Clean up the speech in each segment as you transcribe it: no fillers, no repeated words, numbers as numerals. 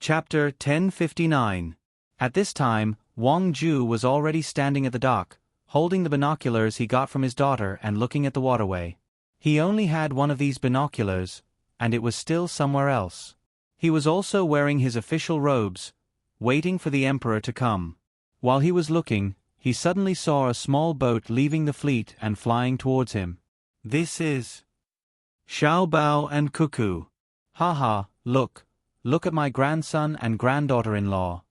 Chapter 1059. At this time, Wang Ju was already standing at the dock, holding the binoculars he got from his daughter and looking at the waterway. He only had one of these binoculars, and it was still somewhere else. He was also wearing his official robes, waiting for the emperor to come. While he was looking, he suddenly saw a small boat leaving the fleet and flying towards him. "This is Xiao Bao and Cuckoo. Ha, look at my grandson and granddaughter-in-law."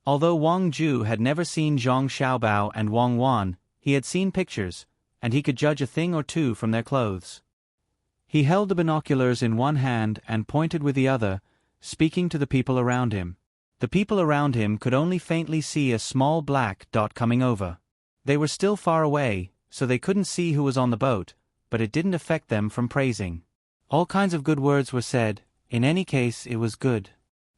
Although Wang Ju had never seen Zhang Xiaobao and Wang Wan, he had seen pictures, and he could judge a thing or two from their clothes. He held the binoculars in one hand and pointed with the other, speaking to the people around him. The people around him could only faintly see a small black dot coming over. They were still far away, so they couldn't see who was on the boat, but it didn't affect them from praising. All kinds of good words were said. In any case, it was good.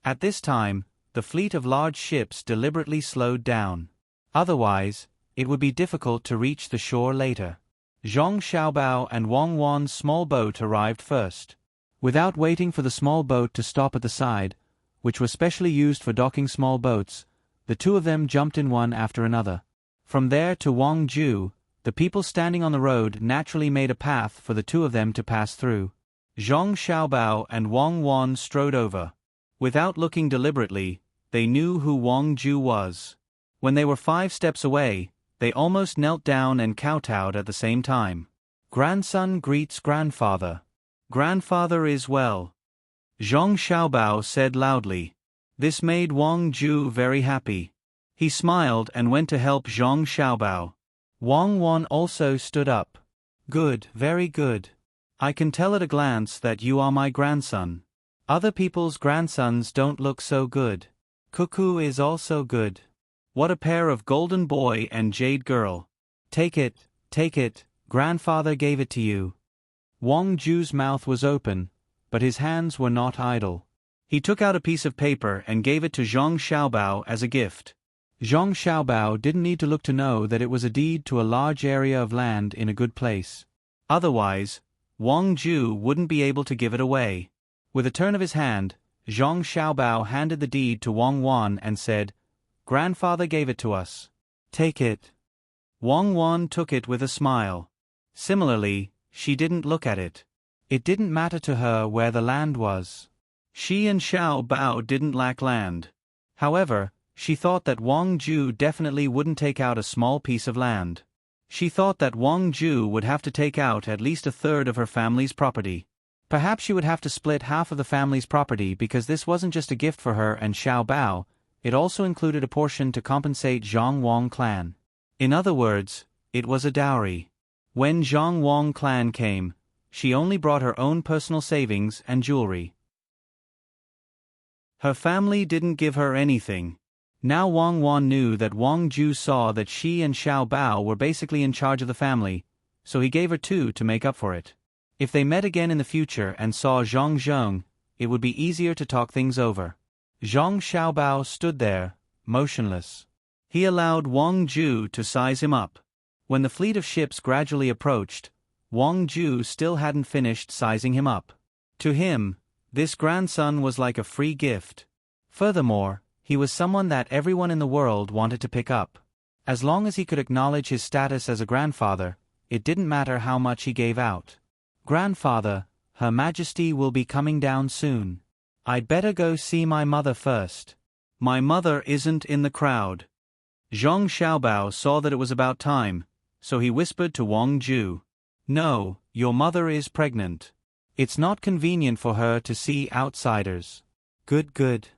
At this time, the fleet of large ships deliberately slowed down. Otherwise, it would be difficult to reach the shore later. Zhang Xiaobao and Wang Wan's small boat arrived first. Without waiting for the small boat to stop at the side, which was specially used for docking small boats, the two of them jumped in one after another. From there to Wang Ju, the people standing on the road naturally made a path for the two of them to pass through. Zhang Xiaobao and Wang Wan strode over. Without looking deliberately, they knew who Wang Ju was. When they were 5 steps away, they almost knelt down and kowtowed at the same time. "Grandson greets grandfather. Grandfather is well," Zhang Xiaobao said loudly. This made Wang Ju very happy. He smiled and went to help Zhang Xiaobao. Wang Wan also stood up. "Good, very good. I can tell at a glance that you are my grandson. Other people's grandsons don't look so good. Cuckoo is also good. What a pair of golden boy and jade girl. Take it, grandfather gave it to you." Wang Ju's mouth was open, but his hands were not idle. He took out a piece of paper and gave it to Zhang Xiaobao as a gift. Zhang Xiaobao didn't need to look to know that it was a deed to a large area of land in a good place. Otherwise, Wang Ju wouldn't be able to give it away. With a turn of his hand, Zhang Xiaobao handed the deed to Wang Wan and said, "Grandfather gave it to us. Take it." Wang Wan took it with a smile. Similarly, she didn't look at it. It didn't matter to her where the land was. She and Xiao Bao didn't lack land. However, she thought that Wang Ju definitely wouldn't take out a small piece of land. She thought that Wang Ju would have to take out at least a third of her family's property. Perhaps she would have to split half of the family's property because this wasn't just a gift for her and Xiao Bao, it also included a portion to compensate Zhang Wang clan. In other words, it was a dowry. When Zhang Wang clan came, she only brought her own personal savings and jewelry. Her family didn't give her anything. Now Wang Wan knew that Wang Ju saw that she and Xiao Bao were basically in charge of the family, so he gave her 2 to make up for it. If they met again in the future and saw Zhang Zheng, it would be easier to talk things over. Zhang Xiaobao stood there, motionless. He allowed Wang Ju to size him up. When the fleet of ships gradually approached, Wang Ju still hadn't finished sizing him up. To him, this grandson was like a free gift. Furthermore, he was someone that everyone in the world wanted to pick up. As long as he could acknowledge his status as a grandfather, it didn't matter how much he gave out. "Grandfather, Her Majesty will be coming down soon. I'd better go see my mother first." "My mother isn't in the crowd." Zhang Xiaobao saw that it was about time, so he whispered to Wang Ju, "No, your mother is pregnant. It's not convenient for her to see outsiders." Good.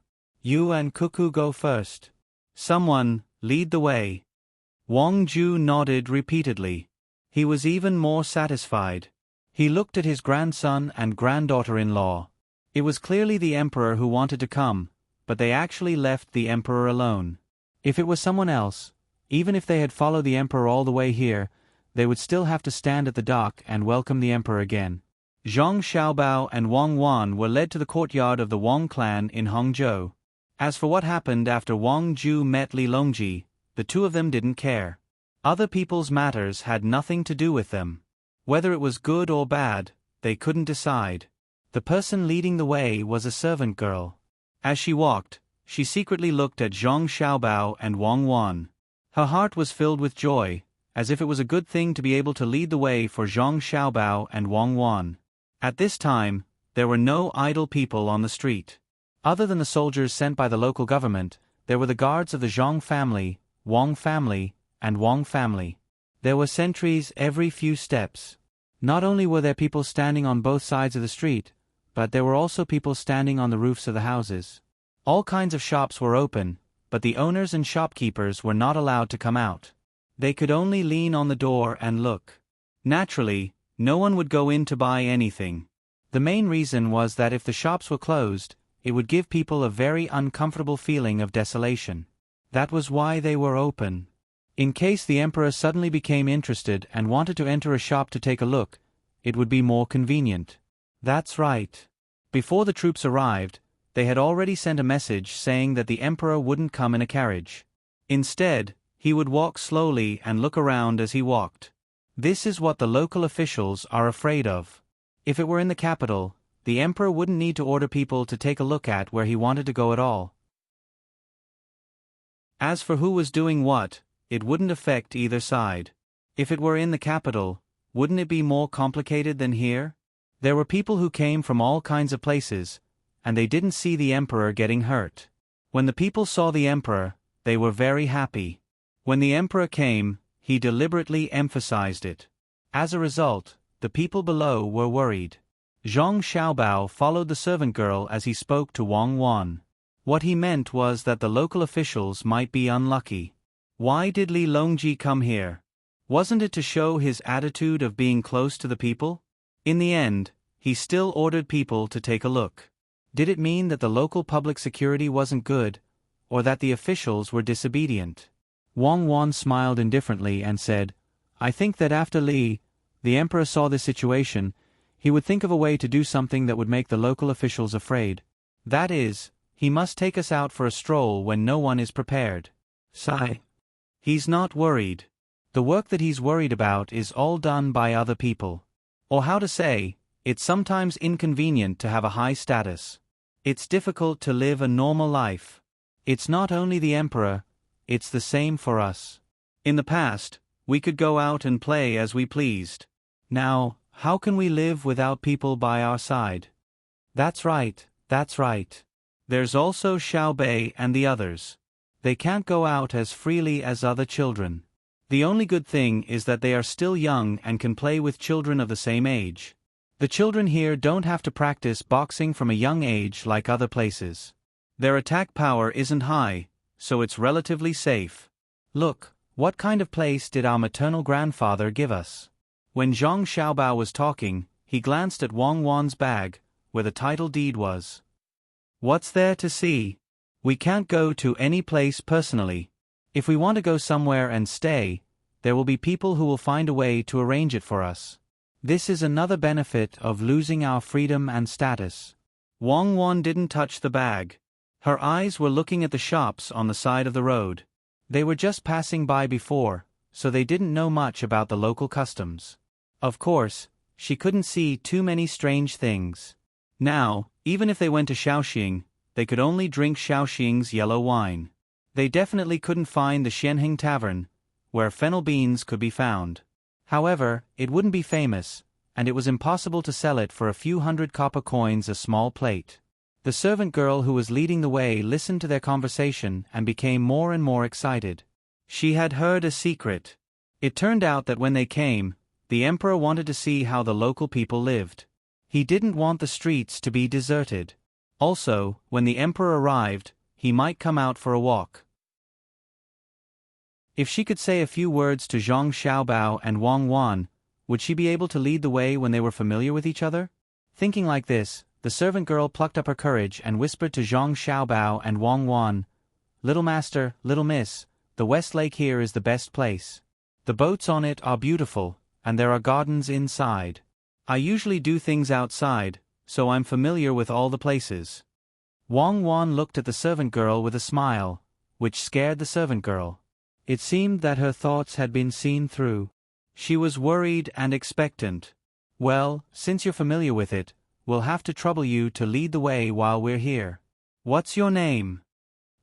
You and Cuckoo go first. Someone, lead the way." Wang Ju nodded repeatedly. He was even more satisfied. He looked at his grandson and granddaughter-in-law. It was clearly the emperor who wanted to come, but they actually left the emperor alone. If it was someone else, even if they had followed the emperor all the way here, they would still have to stand at the dock and welcome the emperor again. Zhang Xiaobao and Wang Wan were led to the courtyard of the Wang clan in Hangzhou. As for what happened after Wang Ju met Li Longji, the two of them didn't care. Other people's matters had nothing to do with them. Whether it was good or bad, they couldn't decide. The person leading the way was a servant girl. As she walked, she secretly looked at Zhang Xiaobao and Wang Wan. Her heart was filled with joy, as if it was a good thing to be able to lead the way for Zhang Xiaobao and Wang Wan. At this time, there were no idle people on the street. Other than the soldiers sent by the local government, there were the guards of the Zhang family, Wang family, and Wang family. There were sentries every few steps. Not only were there people standing on both sides of the street, but there were also people standing on the roofs of the houses. All kinds of shops were open, but the owners and shopkeepers were not allowed to come out. They could only lean on the door and look. Naturally, no one would go in to buy anything. The main reason was that if the shops were closed, it would give people a very uncomfortable feeling of desolation. That was why they were open. In case the emperor suddenly became interested and wanted to enter a shop to take a look, it would be more convenient. That's right. Before the troops arrived, they had already sent a message saying that the emperor wouldn't come in a carriage. Instead, he would walk slowly and look around as he walked. This is what the local officials are afraid of. If it were in the capital, the emperor wouldn't need to order people to take a look at where he wanted to go at all. As for who was doing what, it wouldn't affect either side. If it were in the capital, wouldn't it be more complicated than here? There were people who came from all kinds of places, and they didn't see the emperor getting hurt. When the people saw the emperor, they were very happy. When the emperor came, he deliberately emphasized it. As a result, the people below were worried. Zhang Xiaobao followed the servant girl as he spoke to Wang Wan. What he meant was that the local officials might be unlucky. Why did Li Longji come here? Wasn't it to show his attitude of being close to the people? In the end, he still ordered people to take a look. Did it mean that the local public security wasn't good, or that the officials were disobedient? Wang Wan smiled indifferently and said, I think that after the emperor saw this situation, he would think of a way to do something that would make the local officials afraid. That is, he must take us out for a stroll when no one is prepared. Sigh. He's not worried. The work that he's worried about is all done by other people. Or how to say, it's sometimes inconvenient to have a high status. It's difficult to live a normal life. It's not only the emperor, it's the same for us. In the past, we could go out and play as we pleased. Now, how can we live without people by our side? That's right, that's right. There's also Xiaobei and the others. They can't go out as freely as other children. The only good thing is that they are still young and can play with children of the same age. The children here don't have to practice boxing from a young age like other places. Their attack power isn't high, so it's relatively safe. Look, what kind of place did our maternal grandfather give us? When Zhang Xiaobao was talking, he glanced at Wang Wan's bag, where the title deed was. What's there to see? We can't go to any place personally. If we want to go somewhere and stay, there will be people who will find a way to arrange it for us. This is another benefit of losing our freedom and status. Wang Wan didn't touch the bag. Her eyes were looking at the shops on the side of the road. They were just passing by before, so they didn't know much about the local customs. Of course, she couldn't see too many strange things. Now, even if they went to Shaoxing, they could only drink Shaoxing's yellow wine. They definitely couldn't find the Xianheng Tavern, where fennel beans could be found. However, it wouldn't be famous, and it was impossible to sell it for a few hundred copper coins a small plate. The servant girl who was leading the way listened to their conversation and became more and more excited. She had heard a secret. It turned out that when they came, the emperor wanted to see how the local people lived. He didn't want the streets to be deserted. Also, when the emperor arrived, he might come out for a walk. If she could say a few words to Zhang Xiaobao and Wang Wan, would she be able to lead the way when they were familiar with each other? Thinking like this, the servant girl plucked up her courage and whispered to Zhang Xiaobao and Wang Wan, Little master, little miss, the West Lake here is the best place. The boats on it are beautiful, and there are gardens inside. I usually do things outside, so I'm familiar with all the places. Wang Wan looked at the servant girl with a smile, which scared the servant girl. It seemed that her thoughts had been seen through. She was worried and expectant. Well, since you're familiar with it, we'll have to trouble you to lead the way while we're here. What's your name?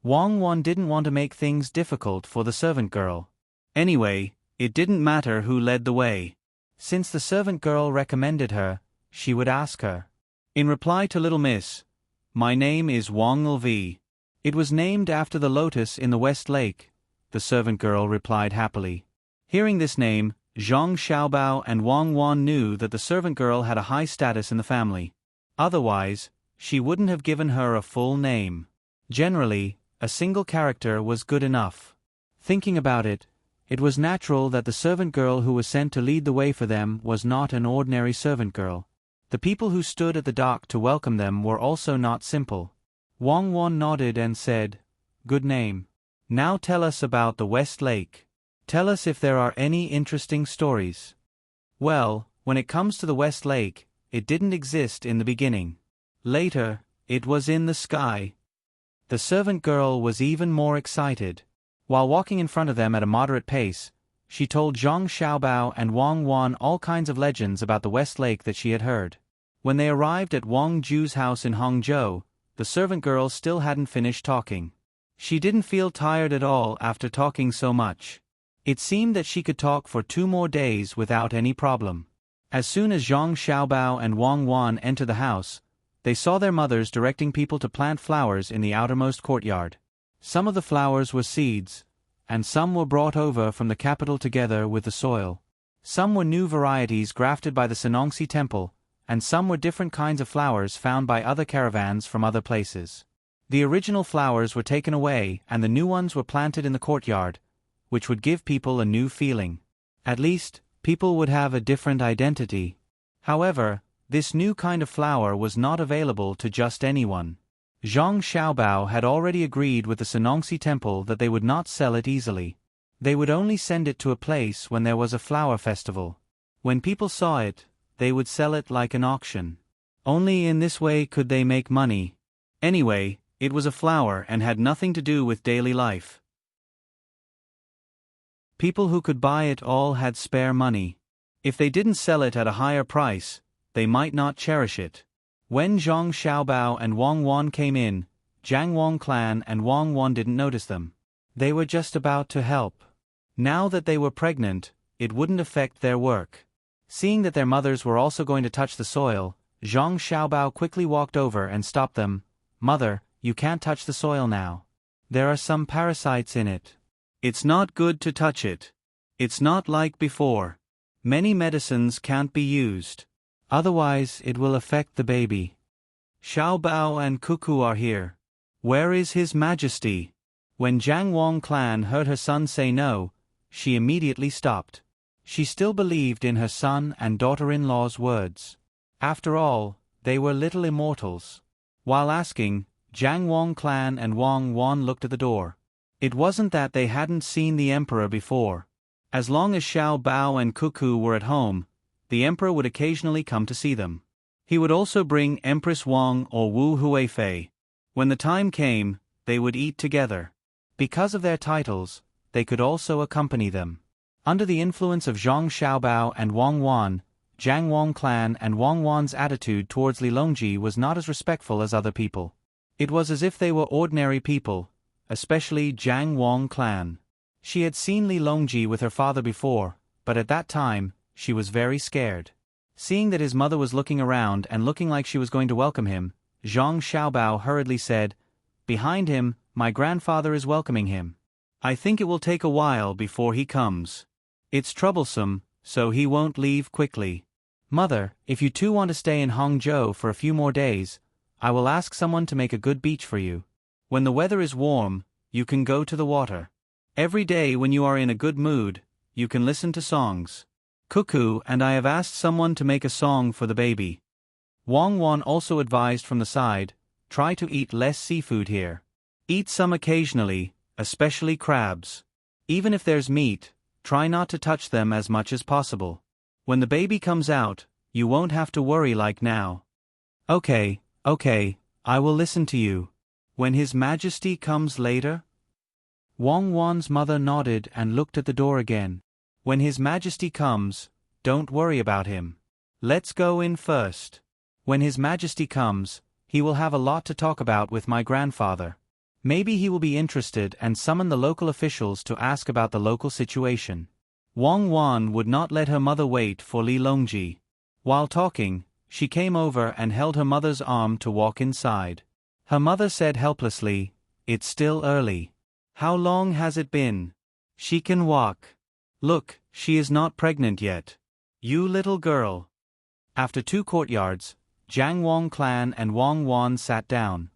Wang Wan didn't want to make things difficult for the servant girl. Anyway, it didn't matter who led the way. Since the servant girl recommended her, she would ask her. In reply to Little Miss, my name is Wang Lv. It was named after the lotus in the West Lake, the servant girl replied happily. Hearing this name, Zhang Xiaobao and Wang Wan knew that the servant girl had a high status in the family. Otherwise, she wouldn't have given her a full name. Generally, a single character was good enough. Thinking about it, it was natural that the servant girl who was sent to lead the way for them was not an ordinary servant girl. The people who stood at the dock to welcome them were also not simple. Wang Wan nodded and said, "Good name. Now tell us about the West Lake. Tell us if there are any interesting stories." Well, when it comes to the West Lake, it didn't exist in the beginning. Later, it was in the sky. The servant girl was even more excited. While walking in front of them at a moderate pace, she told Zhang Xiaobao and Wang Wan all kinds of legends about the West Lake that she had heard. When they arrived at Wang Ju's house in Hangzhou, the servant girl still hadn't finished talking. She didn't feel tired at all after talking so much. It seemed that she could talk for 2 more days without any problem. As soon as Zhang Xiaobao and Wang Wan entered the house, they saw their mothers directing people to plant flowers in the outermost courtyard. Some of the flowers were seeds, and some were brought over from the capital together with the soil. Some were new varieties grafted by the Senongsi temple, and some were different kinds of flowers found by other caravans from other places. The original flowers were taken away and the new ones were planted in the courtyard, which would give people a new feeling. At least, people would have a different identity. However, this new kind of flower was not available to just anyone. Zhang Xiaobao had already agreed with the Senongsi temple that they would not sell it easily. They would only send it to a place when there was a flower festival. When people saw it, they would sell it like an auction. Only in this way could they make money. Anyway, it was a flower and had nothing to do with daily life. People who could buy it all had spare money. If they didn't sell it at a higher price, they might not cherish it. When Zhang Xiaobao and Wang Wan came in, Jiang Wang clan and Wang Wan didn't notice them. They were just about to help. Now that they were pregnant, it wouldn't affect their work. Seeing that their mothers were also going to touch the soil, Zhang Xiaobao quickly walked over and stopped them. "Mother, you can't touch the soil now. There are some parasites in it. It's not good to touch it. It's not like before. Many medicines can't be used. Otherwise it will affect the baby. Xiaobao and Cuckoo are here. Where is His Majesty?" When Jiang Wang clan heard her son say no, she immediately stopped. She still believed in her son and daughter-in-law's words. After all, they were little immortals. While asking, Jiang Wang clan and Wang Wan looked at the door. It wasn't that they hadn't seen the emperor before. As long as Xiao Bao and Cuckoo were at home, the emperor would occasionally come to see them. He would also bring Empress Wang or Wu Huifei. When the time came, they would eat together. Because of their titles, they could also accompany them. Under the influence of Zhang Xiaobao and Wang Wan, Jiang Wang clan and Wang Wan's attitude towards Li Longji was not as respectful as other people. It was as if they were ordinary people, especially Jiang Wang clan. She had seen Li Longji with her father before, but at that time, she was very scared. Seeing that his mother was looking around and looking like she was going to welcome him, Zhang Xiaobao hurriedly said, "Behind him, my grandfather is welcoming him. I think it will take a while before he comes. It's troublesome, so he won't leave quickly. Mother, if you two want to stay in Hangzhou for a few more days, I will ask someone to make a good beach for you. When the weather is warm, you can go to the water. Every day when you are in a good mood, you can listen to songs. Cuckoo and I have asked someone to make a song for the baby." Wang Wan also advised from the side, "Try to eat less seafood here. Eat some occasionally, especially crabs. Even if there's meat, try not to touch them as much as possible. When the baby comes out, you won't have to worry like now." Okay, I will listen to you. When His Majesty comes later?" Wang Wan's mother nodded and looked at the door again. "When His Majesty comes, don't worry about him. Let's go in first. When His Majesty comes, he will have a lot to talk about with my grandfather. Maybe he will be interested and summon the local officials to ask about the local situation. Wang Wan would not let her mother wait for Li Longji. While talking, she came over and held her mother's arm to walk inside. Her mother said helplessly, "It's still early. How long has it been? She can walk. Look, she is not pregnant yet. You little girl." After 2 courtyards, Jiang Wang clan and Wang Wan sat down.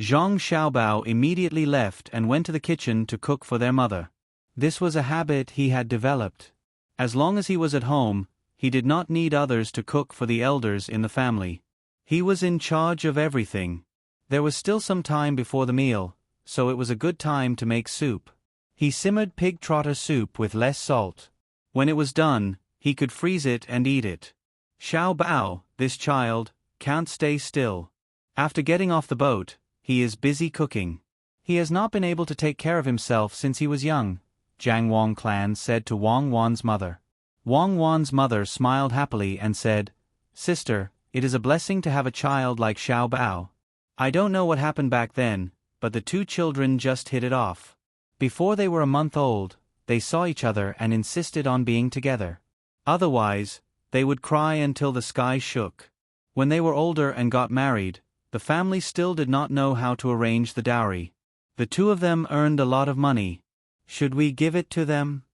Zhang Xiaobao immediately left and went to the kitchen to cook for their mother. This was a habit he had developed. As long as he was at home, he did not need others to cook for the elders in the family. He was in charge of everything. There was still some time before the meal, so it was a good time to make soup. He simmered pig trotter soup with less salt. When it was done, he could freeze it and eat it. Xiao Bao, this child, can't stay still. After getting off the boat, he is busy cooking. He has not been able to take care of himself since he was young, Jiang Wang clan said to Wang Wan's mother. Wang Wan's mother smiled happily and said, "Sister, it is a blessing to have a child like Xiao Bao. I don't know what happened back then, but the 2 children just hit it off. Before they were a month old, they saw each other and insisted on being together. Otherwise, they would cry until the sky shook. When they were older and got married, the family still did not know how to arrange the dowry. The 2 of them earned a lot of money. Should we give it to them?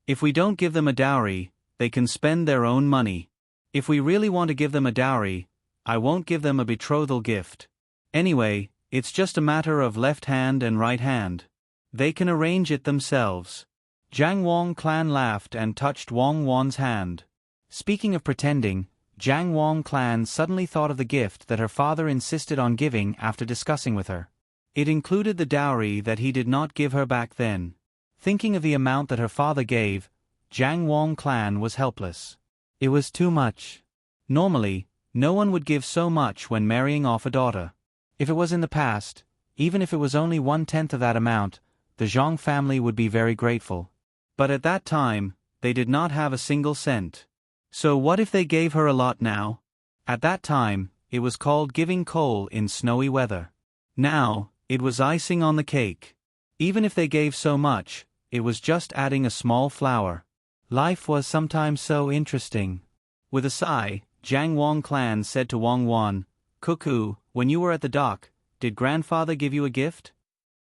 If we don't give them a dowry, they can spend their own money. If we really want to give them a dowry, I won't give them a betrothal gift. Anyway, it's just a matter of left hand and right hand. They can arrange it themselves." Jiang Wang clan laughed and touched Wang Wan's hand. Speaking of pretending, Jiang Wang clan suddenly thought of the gift that her father insisted on giving after discussing with her. It included the dowry that he did not give her back then. Thinking of the amount that her father gave, Jiang Wang clan was helpless. It was too much. Normally, no one would give so much when marrying off a daughter. If it was in the past, even if it was only 1/10 of that amount, the Zhang family would be very grateful. But at that time, they did not have a single cent. So what if they gave her a lot now? At that time, it was called giving coal in snowy weather. Now, it was icing on the cake. Even if they gave so much, it was just adding a small flower. Life was sometimes so interesting. With a sigh, Jiang Wang clan said to Wang Wan, "Cuckoo, when you were at the dock, did grandfather give you a gift?"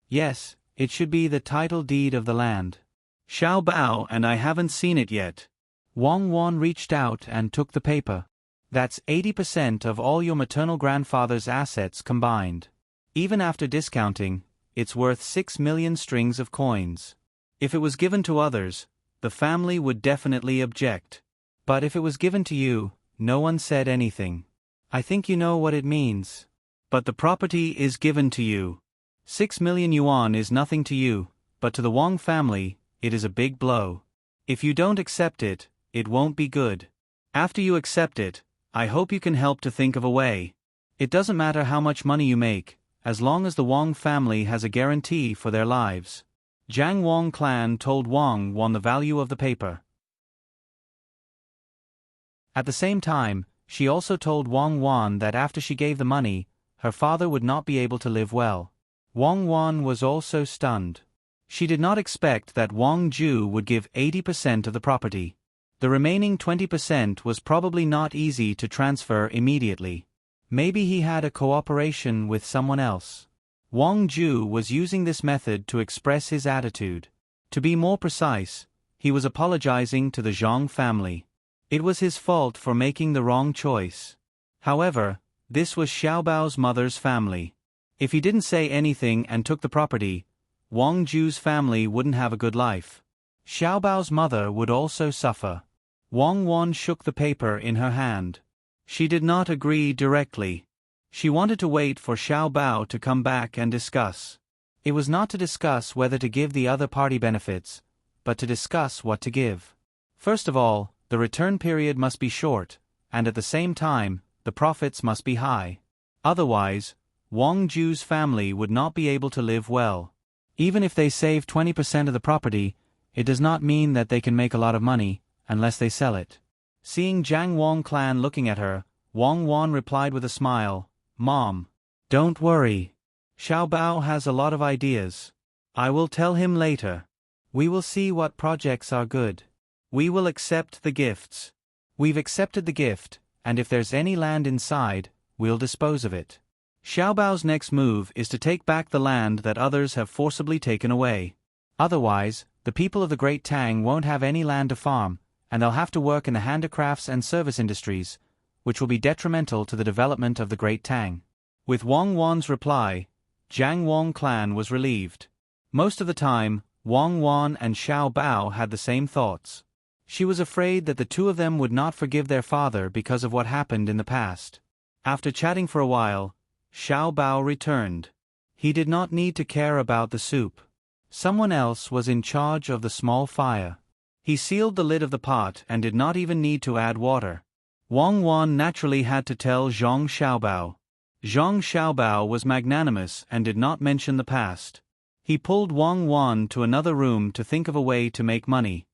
"Yes, it should be the title deed of the land." "Xiao Bao, and I haven't seen it yet." Wang Wan reached out and took the paper. "That's 80% of all your maternal grandfather's assets combined. Even after discounting, it's worth 6 million strings of coins. If it was given to others, the family would definitely object. But if it was given to you, no one said anything. I think you know what it means. But the property is given to you. 6 million yuan is nothing to you, but to the Wang family, it is a big blow. If you don't accept it, it won't be good. After you accept it, I hope you can help to think of a way. It doesn't matter how much money you make, as long as the Wang family has a guarantee for their lives." Jiang Wang clan told Wang Wan the value of the paper. At the same time, she also told Wang Wan that after she gave the money, her father would not be able to live well. Wang Wan was also stunned. She did not expect that Wang Ju would give 80% of the property. The remaining 20% was probably not easy to transfer immediately. Maybe he had a cooperation with someone else. Wang Ju was using this method to express his attitude. To be more precise, he was apologizing to the Zhang family. It was his fault for making the wrong choice. However, this was Xiaobao's mother's family. If he didn't say anything and took the property, Wang Ju's family wouldn't have a good life. Xiaobao's mother would also suffer. Wang Wan shook the paper in her hand. She did not agree directly. She wanted to wait for Xiao Bao to come back and discuss. It was not to discuss whether to give the other party benefits, but to discuss what to give. First of all, the return period must be short, and at the same time, the profits must be high. Otherwise, Wang Ju's family would not be able to live well. Even if they save 20% of the property, it does not mean that they can make a lot of money, unless they sell it. Seeing Jiang Wang clan looking at her, Wang Wan replied with a smile, "Mom, don't worry. Xiao Bao has a lot of ideas. I will tell him later. We will see what projects are good. We will accept the gifts. We've accepted the gift, and if there's any land inside, we'll dispose of it." Xiao Bao's next move is to take back the land that others have forcibly taken away. Otherwise, the people of the Great Tang won't have any land to farm, and they'll have to work in the handicrafts and service industries, which will be detrimental to the development of the Great Tang. With Wang Wan's reply, Jiang Wang clan was relieved. Most of the time, Wang Wan and Xiao Bao had the same thoughts. She was afraid that the two of them would not forgive their father because of what happened in the past. After chatting for a while, Xiao Bao returned. He did not need to care about the soup. Someone else was in charge of the small fire. He sealed the lid of the pot and did not even need to add water. Wang Wan naturally had to tell Zhang Xiaobao. Zhang Xiaobao was magnanimous and did not mention the past. He pulled Wang Wan to another room to think of a way to make money.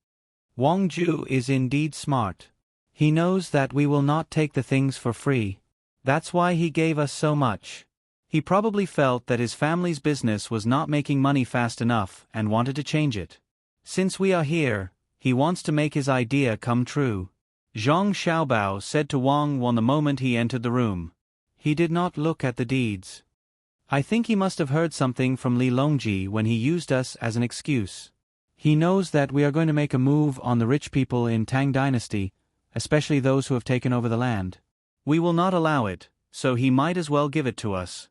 Wang Ju is indeed smart. He knows that we will not take the things for free. That's why he gave us so much. He probably felt that his family's business was not making money fast enough and wanted to change it. Since we are here, he wants to make his idea come true. Zhang Xiaobao said to Wang Wan the moment he entered the room. He did not look at the deeds. I think he must have heard something from Li Longji when he used us as an excuse. He knows that we are going to make a move on the rich people in Tang Dynasty, especially those who have taken over the land. We will not allow it, so he might as well give it to us.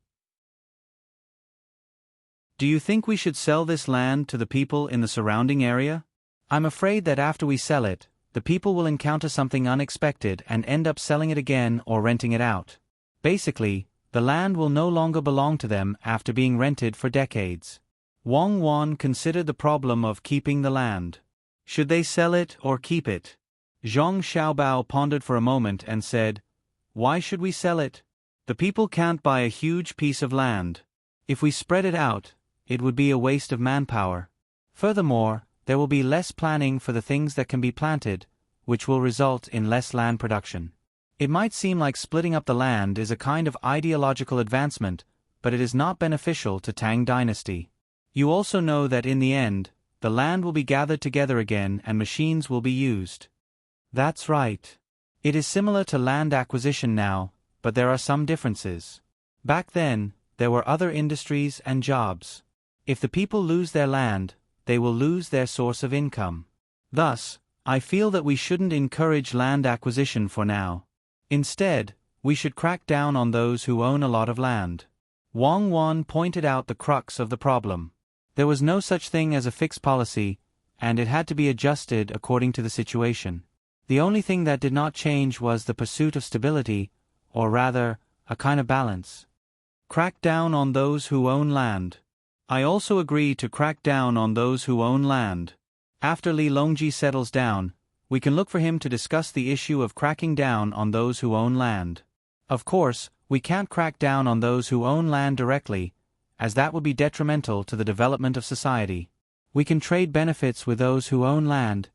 Do you think we should sell this land to the people in the surrounding area? I'm afraid that after we sell it, the people will encounter something unexpected and end up selling it again or renting it out. Basically, the land will no longer belong to them after being rented for decades. Wang Wan considered the problem of keeping the land. Should they sell it or keep it? Zhang Xiaobao pondered for a moment and said, "Why should we sell it? The people can't buy a huge piece of land. If we spread it out, it would be a waste of manpower. Furthermore, there will be less planning for the things that can be planted, which will result in less land production. It might seem like splitting up the land is a kind of ideological advancement, but it is not beneficial to Tang Dynasty. You also know that in the end, the land will be gathered together again and machines will be used." That's right. It is similar to land acquisition now, but there are some differences. Back then, there were other industries and jobs. If the people lose their land, they will lose their source of income. Thus, I feel that we shouldn't encourage land acquisition for now. Instead, we should crack down on those who own a lot of land. Wang Wan pointed out the crux of the problem. There was no such thing as a fixed policy, and it had to be adjusted according to the situation. The only thing that did not change was the pursuit of stability, or rather, a kind of balance. Crack down on those who own land. I also agree to crack down on those who own land. After Li Longji settles down, we can look for him to discuss the issue of cracking down on those who own land. Of course, we can't crack down on those who own land directly, as that would be detrimental to the development of society. We can trade benefits with those who own land,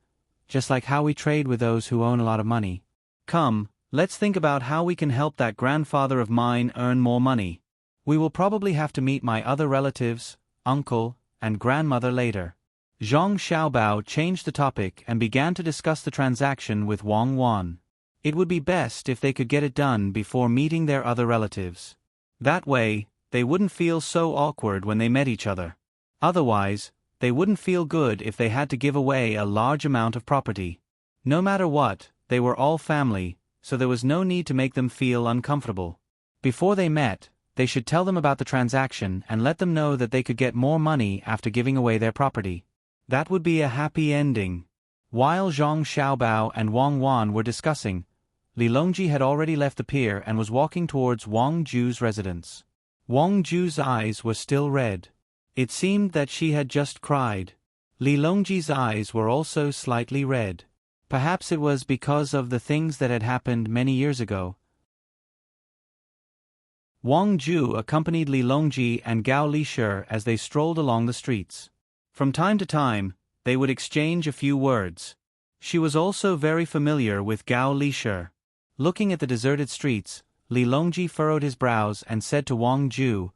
just like how we trade with those who own a lot of money. Come, let's think about how we can help that grandfather of mine earn more money. We will probably have to meet my other relatives, uncle, and grandmother later. Zhang Xiaobao changed the topic and began to discuss the transaction with Wang Wan. It would be best if they could get it done before meeting their other relatives. That way, they wouldn't feel so awkward when they met each other. Otherwise, they wouldn't feel good if they had to give away a large amount of property. No matter what, they were all family, so there was no need to make them feel uncomfortable. Before they met, they should tell them about the transaction and let them know that they could get more money after giving away their property. That would be a happy ending. While Zhang Xiaobao and Wang Wan were discussing, Li Longji had already left the pier and was walking towards Wang Ju's residence. Wang Ju's eyes were still red. It seemed that she had just cried. Li Longji's eyes were also slightly red. Perhaps it was because of the things that had happened many years ago. Wang Ju accompanied Li Longji and Gao Lishir as they strolled along the streets. From time to time, they would exchange a few words. She was also very familiar with Gao Lishir. Looking at the deserted streets, Li Longji furrowed his brows and said to Wang Ju,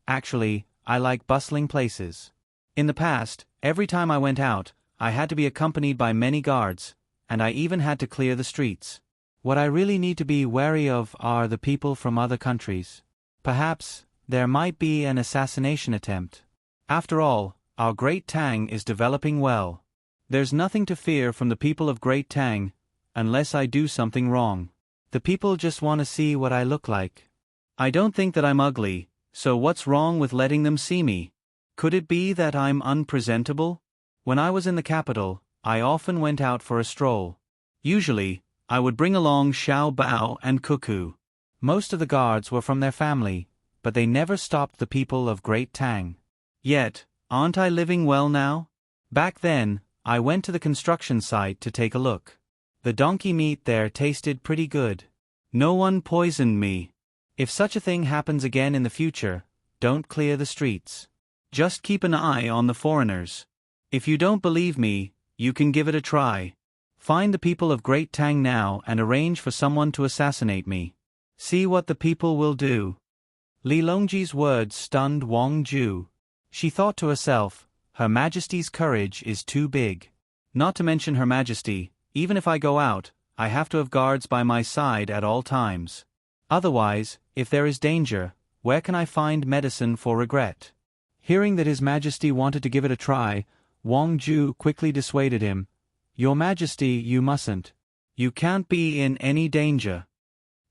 "Actually, I like bustling places. In the past, every time I went out, I had to be accompanied by many guards, and I even had to clear the streets. What I really need to be wary of are the people from other countries. Perhaps there might be an assassination attempt. After all, our Great Tang is developing well. There's nothing to fear from the people of Great Tang, unless I do something wrong. The people just want to see what I look like. I don't think that I'm ugly, so what's wrong with letting them see me? Could it be that I'm unpresentable? When I was in the capital, I often went out for a stroll. Usually, I would bring along Xiao Bao and Cuckoo. Most of the guards were from their family, but they never stopped the people of Great Tang. Yet, aren't I living well now? Back then, I went to the construction site to take a look. The donkey meat there tasted pretty good. No one poisoned me. If such a thing happens again in the future, don't clear the streets. Just keep an eye on the foreigners. If you don't believe me, you can give it a try. Find the people of Great Tang now and arrange for someone to assassinate me. See what the people will do." Li Longji's words stunned Wang Ju. She thought to herself, Her Majesty's courage is too big. Not to mention Her Majesty, even if I go out, I have to have guards by my side at all times. Otherwise, if there is danger, where can I find medicine for regret? Hearing that His Majesty wanted to give it a try, Wang Ju quickly dissuaded him. "Your Majesty, you mustn't. You can't be in any danger."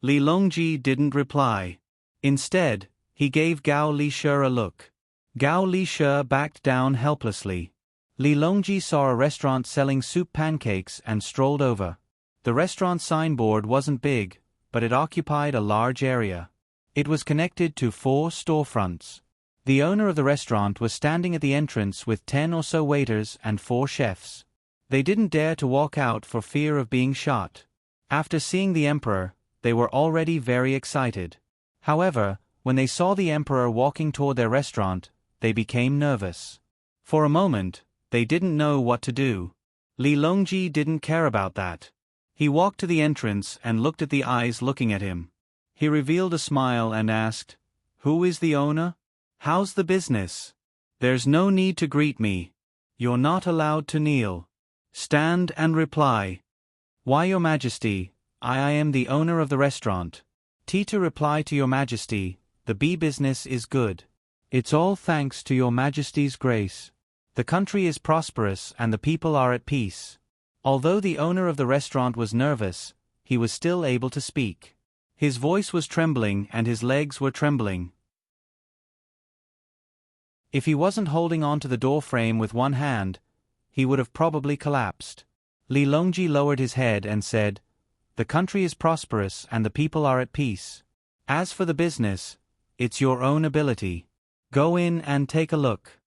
Li Longji didn't reply. Instead, he gave Gao Lishe a look. Gao Lishe backed down helplessly. Li Longji saw a restaurant selling soup pancakes and strolled over. The restaurant signboard wasn't big, but it occupied a large area. It was connected to 4 storefronts. The owner of the restaurant was standing at the entrance with 10 or so waiters and 4 chefs. They didn't dare to walk out for fear of being shot. After seeing the emperor, they were already very excited. However, when they saw the emperor walking toward their restaurant, they became nervous. For a moment, they didn't know what to do. Li Longji didn't care about that. He walked to the entrance and looked at the eyes looking at him. He revealed a smile and asked, "Who is the owner? How's the business? There's no need to greet me. You're not allowed to kneel. Stand and reply." "Why, Your Majesty, I am the owner of the restaurant." To reply to Your Majesty, "The bee business is good. It's all thanks to Your Majesty's grace. The country is prosperous and the people are at peace." Although the owner of the restaurant was nervous, he was still able to speak. His voice was trembling and his legs were trembling. If he wasn't holding on to the door frame with one hand, he would have probably collapsed. Li Longji lowered his head and said, "The country is prosperous and the people are at peace. As for the business, it's your own ability. Go in and take a look."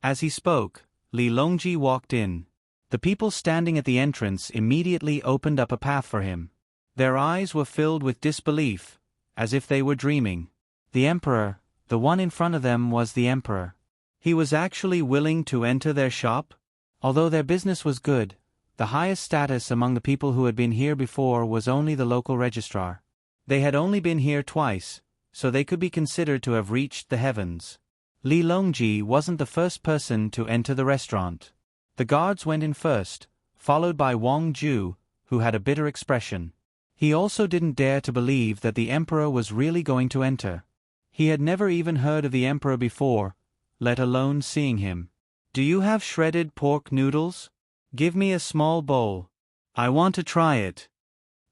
As he spoke, Li Longji walked in. The people standing at the entrance immediately opened up a path for him. Their eyes were filled with disbelief, as if they were dreaming. The emperor, the one in front of them was the emperor. He was actually willing to enter their shop? Although their business was good, the highest status among the people who had been here before was only the local registrar. They had only been here twice, so they could be considered to have reached the heavens. Li Longji wasn't the first person to enter the restaurant. The guards went in first, followed by Wang Ju, who had a bitter expression. He also didn't dare to believe that the emperor was really going to enter. He had never even heard of the emperor before, let alone seeing him. "Do you have shredded pork noodles? Give me a small bowl. I want to try it."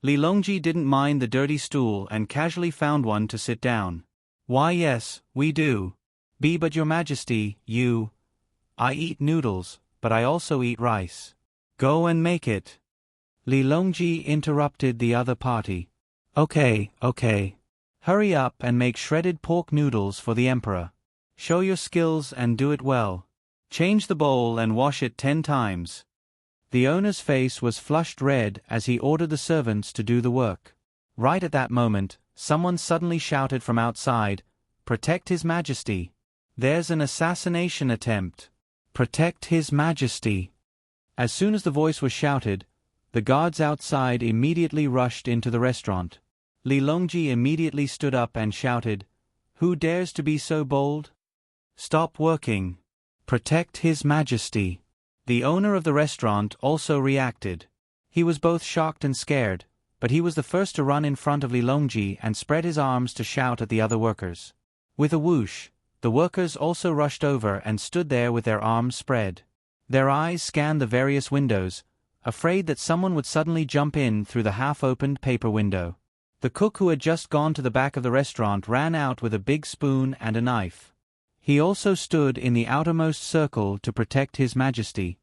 Li Longji didn't mind the dirty stool and casually found one to sit down. "Why, yes, we do. But Your Majesty, I eat noodles, but I also eat rice. Go and make it." Li Longji interrupted the other party. Okay. Hurry up and make shredded pork noodles for the emperor. Show your skills and do it well. Change the bowl and wash it 10 times. The owner's face was flushed red as he ordered the servants to do the work. Right at that moment, someone suddenly shouted from outside, "Protect His Majesty! There's an assassination attempt! Protect His Majesty!" As soon as the voice was shouted, The guards outside immediately rushed into the restaurant. Li Longji immediately stood up and shouted, "Who dares to be so bold? Stop working. Protect His Majesty." The owner of the restaurant also reacted. He was both shocked and scared, but he was the first to run in front of Li Longji and spread his arms to shout at the other workers. With a whoosh, the workers also rushed over and stood there with their arms spread. Their eyes scanned the various windows, afraid that someone would suddenly jump in through the half-opened paper window. The cook who had just gone to the back of the restaurant ran out with a big spoon and a knife. He also stood in the outermost circle to protect His Majesty.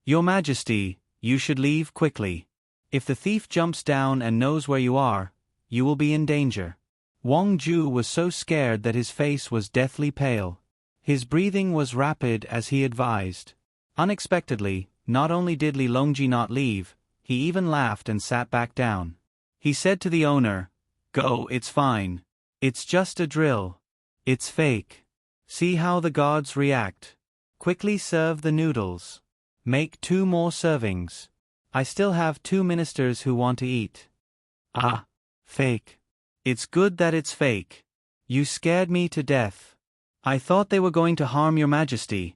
"Your Majesty, you should leave quickly. If the thief jumps down and knows where you are, you will be in danger." Wang Ju was so scared that his face was deathly pale. His breathing was rapid as he advised. Unexpectedly, not only did Li Longji not leave, he even laughed and sat back down. He said to the owner, "Go, it's fine. It's just a drill. It's fake. See how the guards react. Quickly serve the noodles. Make 2 more servings. I still have 2 ministers who want to eat." "Ah, fake. It's good that it's fake. You scared me to death. I thought they were going to harm your Majesty.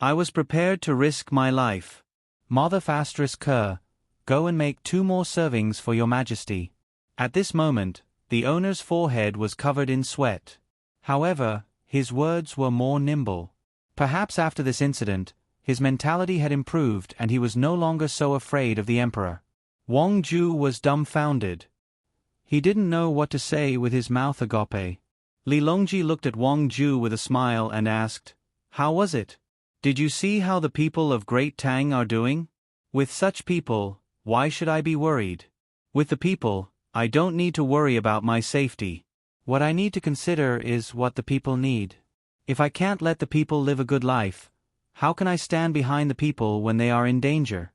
I was prepared to risk my life. Mother Fastris Kerr, go and make 2 more servings for your Majesty." At this moment, the owner's forehead was covered in sweat. However, his words were more nimble. Perhaps after this incident, his mentality had improved and he was no longer so afraid of the emperor. Wang Ju was dumbfounded. He didn't know what to say with his mouth agape. Li Longji looked at Wang Ju with a smile and asked, "How was it? Did you see how the people of Great Tang are doing? With such people, why should I be worried? With the people, I don't need to worry about my safety. What I need to consider is what the people need. If I can't let the people live a good life, how can I stand behind the people when they are in danger?"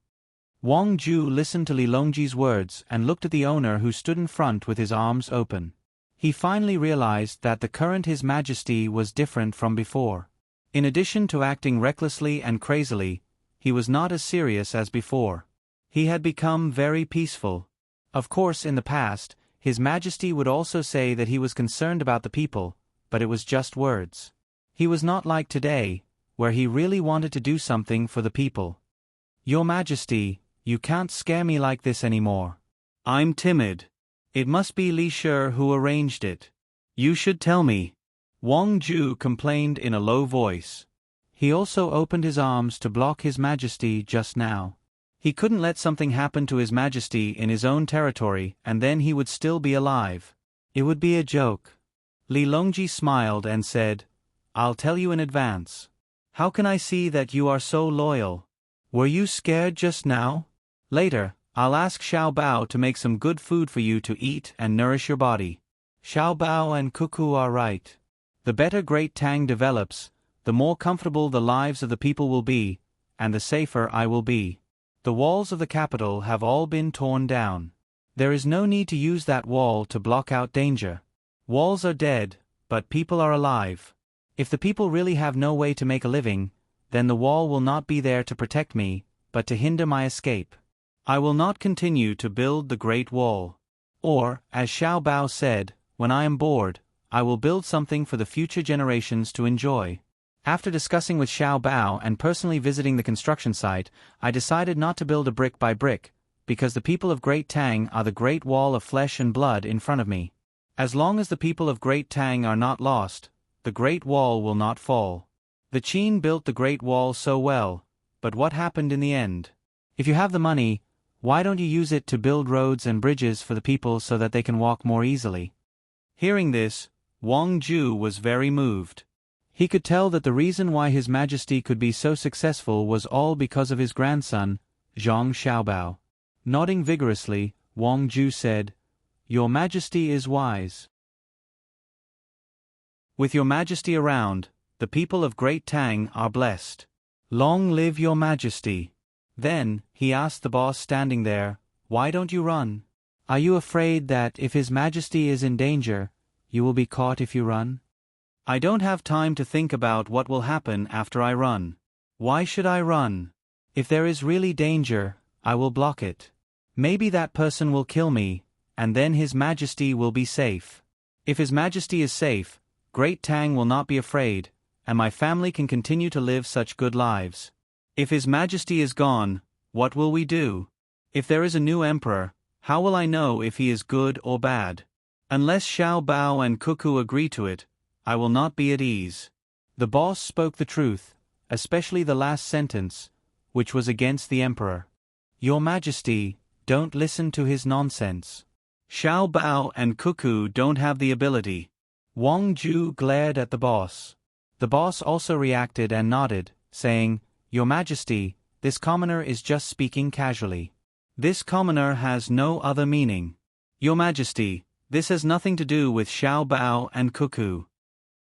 Wang Ju listened to Li Longji's words and looked at the owner who stood in front with his arms open. He finally realized that the current His Majesty was different from before. In addition to acting recklessly and crazily, he was not as serious as before. He had become very peaceful. Of course, in the past, His Majesty would also say that he was concerned about the people, but it was just words. He was not like today, where he really wanted to do something for the people. "Your Majesty, you can't scare me like this anymore. I'm timid. It must be Li Shi who arranged it. You should tell me." Wang Ju complained in a low voice. He also opened his arms to block His Majesty just now. He couldn't let something happen to His Majesty in his own territory and then he would still be alive. It would be a joke. Li Longji smiled and said, "I'll tell you in advance. How can I see that you are so loyal? Were you scared just now? Later, I'll ask Xiao Bao to make some good food for you to eat and nourish your body." Xiao Bao and Cuckoo are right. The better Great Tang develops, the more comfortable the lives of the people will be, and the safer I will be. The walls of the capital have all been torn down. There is no need to use that wall to block out danger. Walls are dead, but people are alive. If the people really have no way to make a living, then the wall will not be there to protect me, but to hinder my escape. I will not continue to build the Great Wall. Or, as Xiao Bao said, when I am bored, I will build something for the future generations to enjoy. After discussing with Xiao Bao and personally visiting the construction site, I decided not to build a brick by brick, because the people of Great Tang are the great wall of flesh and blood in front of me. As long as the people of Great Tang are not lost, the Great Wall will not fall. The Qin built the Great Wall so well, but what happened in the end? If you have the money, why don't you use it to build roads and bridges for the people so that they can walk more easily? Hearing this, Wang Ju was very moved. He could tell that the reason why His Majesty could be so successful was all because of his grandson, Zhang Xiaobao. Nodding vigorously, Wang Ju said, "Your Majesty is wise. With your Majesty around, the people of Great Tang are blessed. Long live your Majesty." Then, he asked the boss standing there, "Why don't you run? Are you afraid that if His Majesty is in danger, you will be caught if you run?" "I don't have time to think about what will happen after I run. Why should I run? If there is really danger, I will block it. Maybe that person will kill me, and then His Majesty will be safe. If His Majesty is safe, Great Tang will not be afraid, and my family can continue to live such good lives. If His Majesty is gone, what will we do? If there is a new emperor, how will I know if he is good or bad? Unless Xiao Bao and Cuckoo agree to it, I will not be at ease. The boss spoke the truth, especially the last sentence, which was against the emperor. Your Majesty, don't listen to his nonsense. Xiao Bao and Cuckoo don't have the ability. Wang Ju glared at the boss. The boss also reacted and nodded, saying, Your Majesty, this commoner is just speaking casually. This commoner has no other meaning. Your Majesty, this has nothing to do with Xiao Bao and Cuckoo.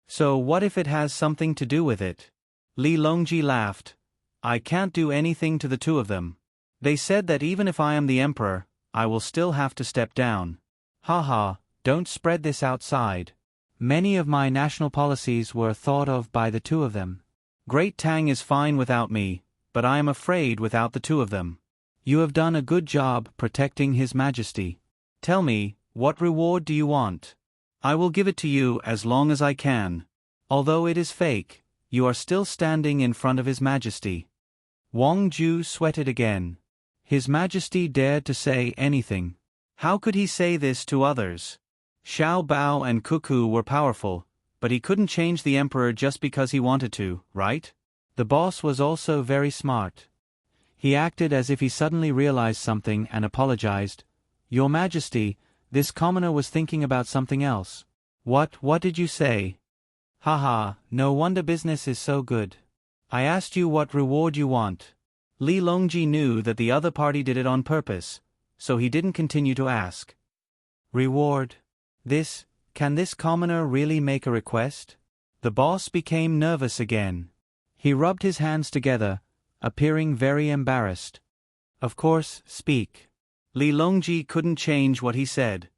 So what if it has something to do with it? Li Longji laughed. I can't do anything to the two of them. They said that even if I am the emperor, I will still have to step down. Haha, don't spread this outside. Many of my national policies were thought of by the two of them. Great Tang is fine without me, but I am afraid without the two of them. You have done a good job protecting His Majesty. Tell me, what reward do you want? I will give it to you as long as I can. Although it is fake, you are still standing in front of His Majesty. Wang Ju sweated again. His Majesty dared to say anything. How could he say this to others? Xiao Bao and Cuckoo were powerful, but he couldn't change the emperor just because he wanted to, right? The boss was also very smart. He acted as if he suddenly realized something and apologized. Your Majesty, this commoner was thinking about something else. What did you say? Haha, no wonder business is so good. I asked you what reward you want. Li Longji knew that the other party did it on purpose, so he didn't continue to ask. Reward? Can this commoner really make a request? The boss became nervous again. He rubbed his hands together, appearing very embarrassed. Of course, speak. Li Longji couldn't change what he said.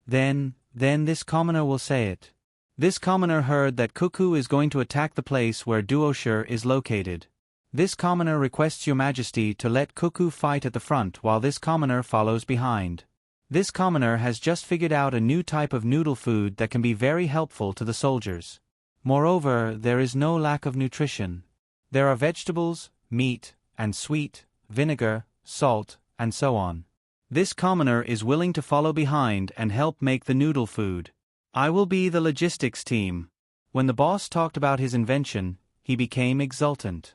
Then this commoner will say it. This commoner heard that Cuckoo is going to attack the place where Duosher is located. This commoner requests Your Majesty to let Cuckoo fight at the front while this commoner follows behind. This commoner has just figured out a new type of noodle food that can be very helpful to the soldiers. Moreover, there is no lack of nutrition. There are vegetables, meat, and sweet, vinegar, salt, and so on. This commoner is willing to follow behind and help make the noodle food. I will be the logistics team. When the boss talked about his invention, he became exultant.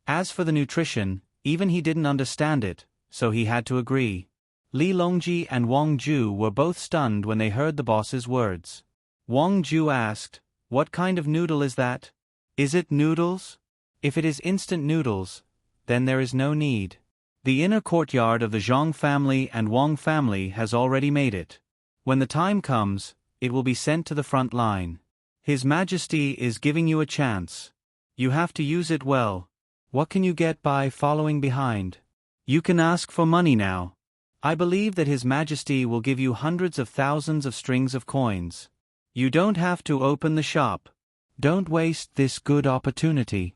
As for the nutrition, even he didn't understand it, so he had to agree. Li Longji and Wang Ju were both stunned when they heard the boss's words. Wang Ju asked, What kind of noodle is that? Is it noodles? If it is instant noodles, then there is no need. The inner courtyard of the Zhang family and Wang family has already made it. When the time comes, it will be sent to the front line. His Majesty is giving you a chance. You have to use it well. What can you get by following behind? You can ask for money now. I believe that His Majesty will give you hundreds of thousands of strings of coins. You don't have to open the shop. Don't waste this good opportunity.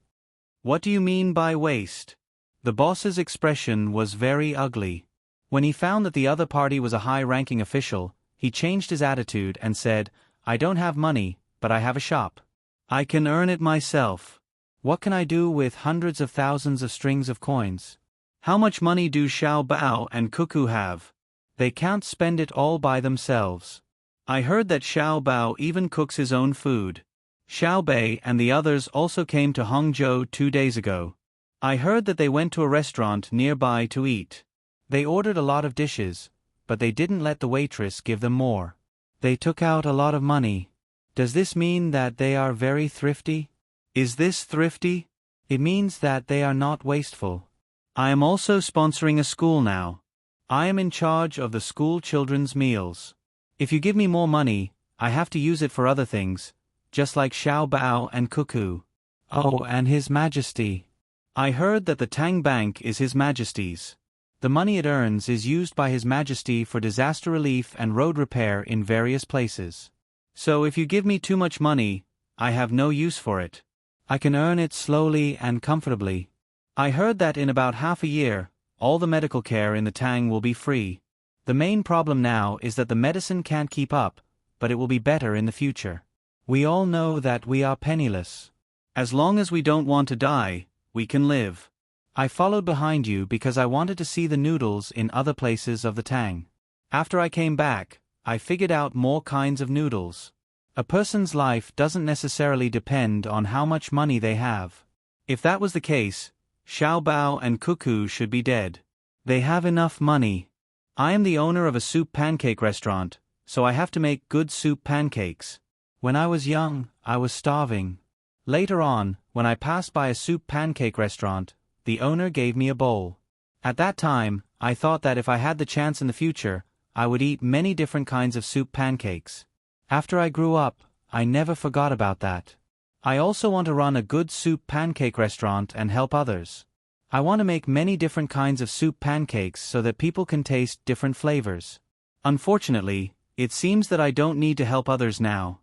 What do you mean by waste? The boss's expression was very ugly. When he found that the other party was a high-ranking official, he changed his attitude and said, I don't have money, but I have a shop. I can earn it myself. What can I do with hundreds of thousands of strings of coins? How much money do Xiao Bao and Cuckoo have? They can't spend it all by themselves. I heard that Xiao Bao even cooks his own food. Xiao Bei and the others also came to Hangzhou 2 days ago. I heard that they went to a restaurant nearby to eat. They ordered a lot of dishes, but they didn't let the waitress give them more. They took out a lot of money. Does this mean that they are very thrifty? Is this thrifty? It means that they are not wasteful. I am also sponsoring a school now. I am in charge of the school children's meals. If you give me more money, I have to use it for other things, just like Xiao Bao and Cuckoo. Oh, and His Majesty. I heard that the Tang Bank is His Majesty's. The money it earns is used by His Majesty for disaster relief and road repair in various places. So if you give me too much money, I have no use for it. I can earn it slowly and comfortably. I heard that in about half a year, all the medical care in the Tang will be free. The main problem now is that the medicine can't keep up, but it will be better in the future. We all know that we are penniless. As long as we don't want to die, we can live. I followed behind you because I wanted to see the noodles in other places of the Tang. After I came back, I figured out more kinds of noodles. A person's life doesn't necessarily depend on how much money they have. If that was the case, Xiao Bao and Cuckoo should be dead. They have enough money. I am the owner of a soup pancake restaurant, so I have to make good soup pancakes. When I was young, I was starving. Later on, when I passed by a soup pancake restaurant, the owner gave me a bowl. At that time, I thought that if I had the chance in the future, I would eat many different kinds of soup pancakes. After I grew up, I never forgot about that. I also want to run a good soup pancake restaurant and help others. I want to make many different kinds of soup pancakes so that people can taste different flavors. Unfortunately, it seems that I don't need to help others now.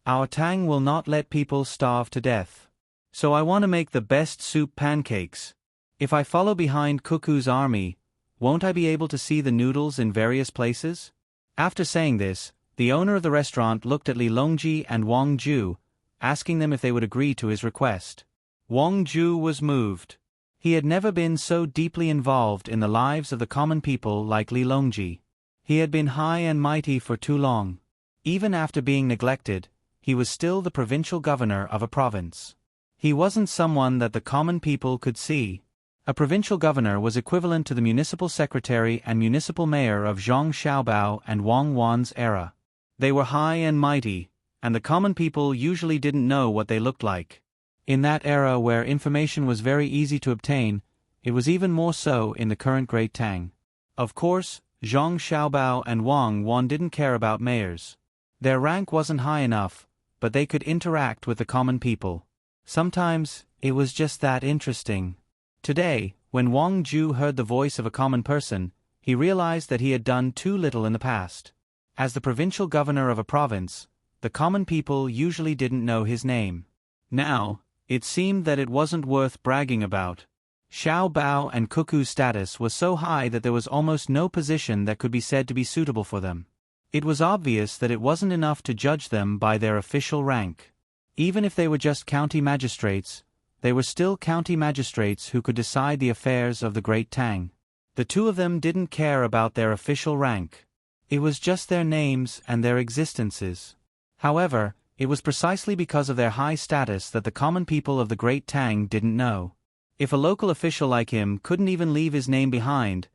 Our Tang will not let people starve to death. So I want to make the best soup pancakes. If I follow behind Cuckoo's army, won't I be able to see the noodles in various places? After saying this, the owner of the restaurant looked at Li Longji and Wang Ju, asking them if they would agree to his request. Wang Ju was moved. He had never been so deeply involved in the lives of the common people like Li Longji. He had been high and mighty for too long. Even after being neglected, he was still the provincial governor of a province. He wasn't someone that the common people could see. A provincial governor was equivalent to the municipal secretary and municipal mayor of Zhang Xiaobao and Wang Wan's era. They were high and mighty, and the common people usually didn't know what they looked like. In that era where information was very easy to obtain, it was even more so in the current Great Tang. Of course, Zhang Xiaobao and Wang Wan didn't care about mayors. Their rank wasn't high enough, but they could interact with the common people. Sometimes, it was just that interesting. Today, when Wang Ju heard the voice of a common person, he realized that he had done too little in the past. As the provincial governor of a province, the common people usually didn't know his name. Now, it seemed that it wasn't worth bragging about. Xiao Bao and Cuckoo's status was so high that there was almost no position that could be said to be suitable for them. It was obvious that it wasn't enough to judge them by their official rank. Even if they were just county magistrates, they were still county magistrates who could decide the affairs of the Great Tang. The two of them didn't care about their official rank. It was just their names and their existences. However, it was precisely because of their high status that the common people of the Great Tang didn't know. If a local official like him couldn't even leave his name behind,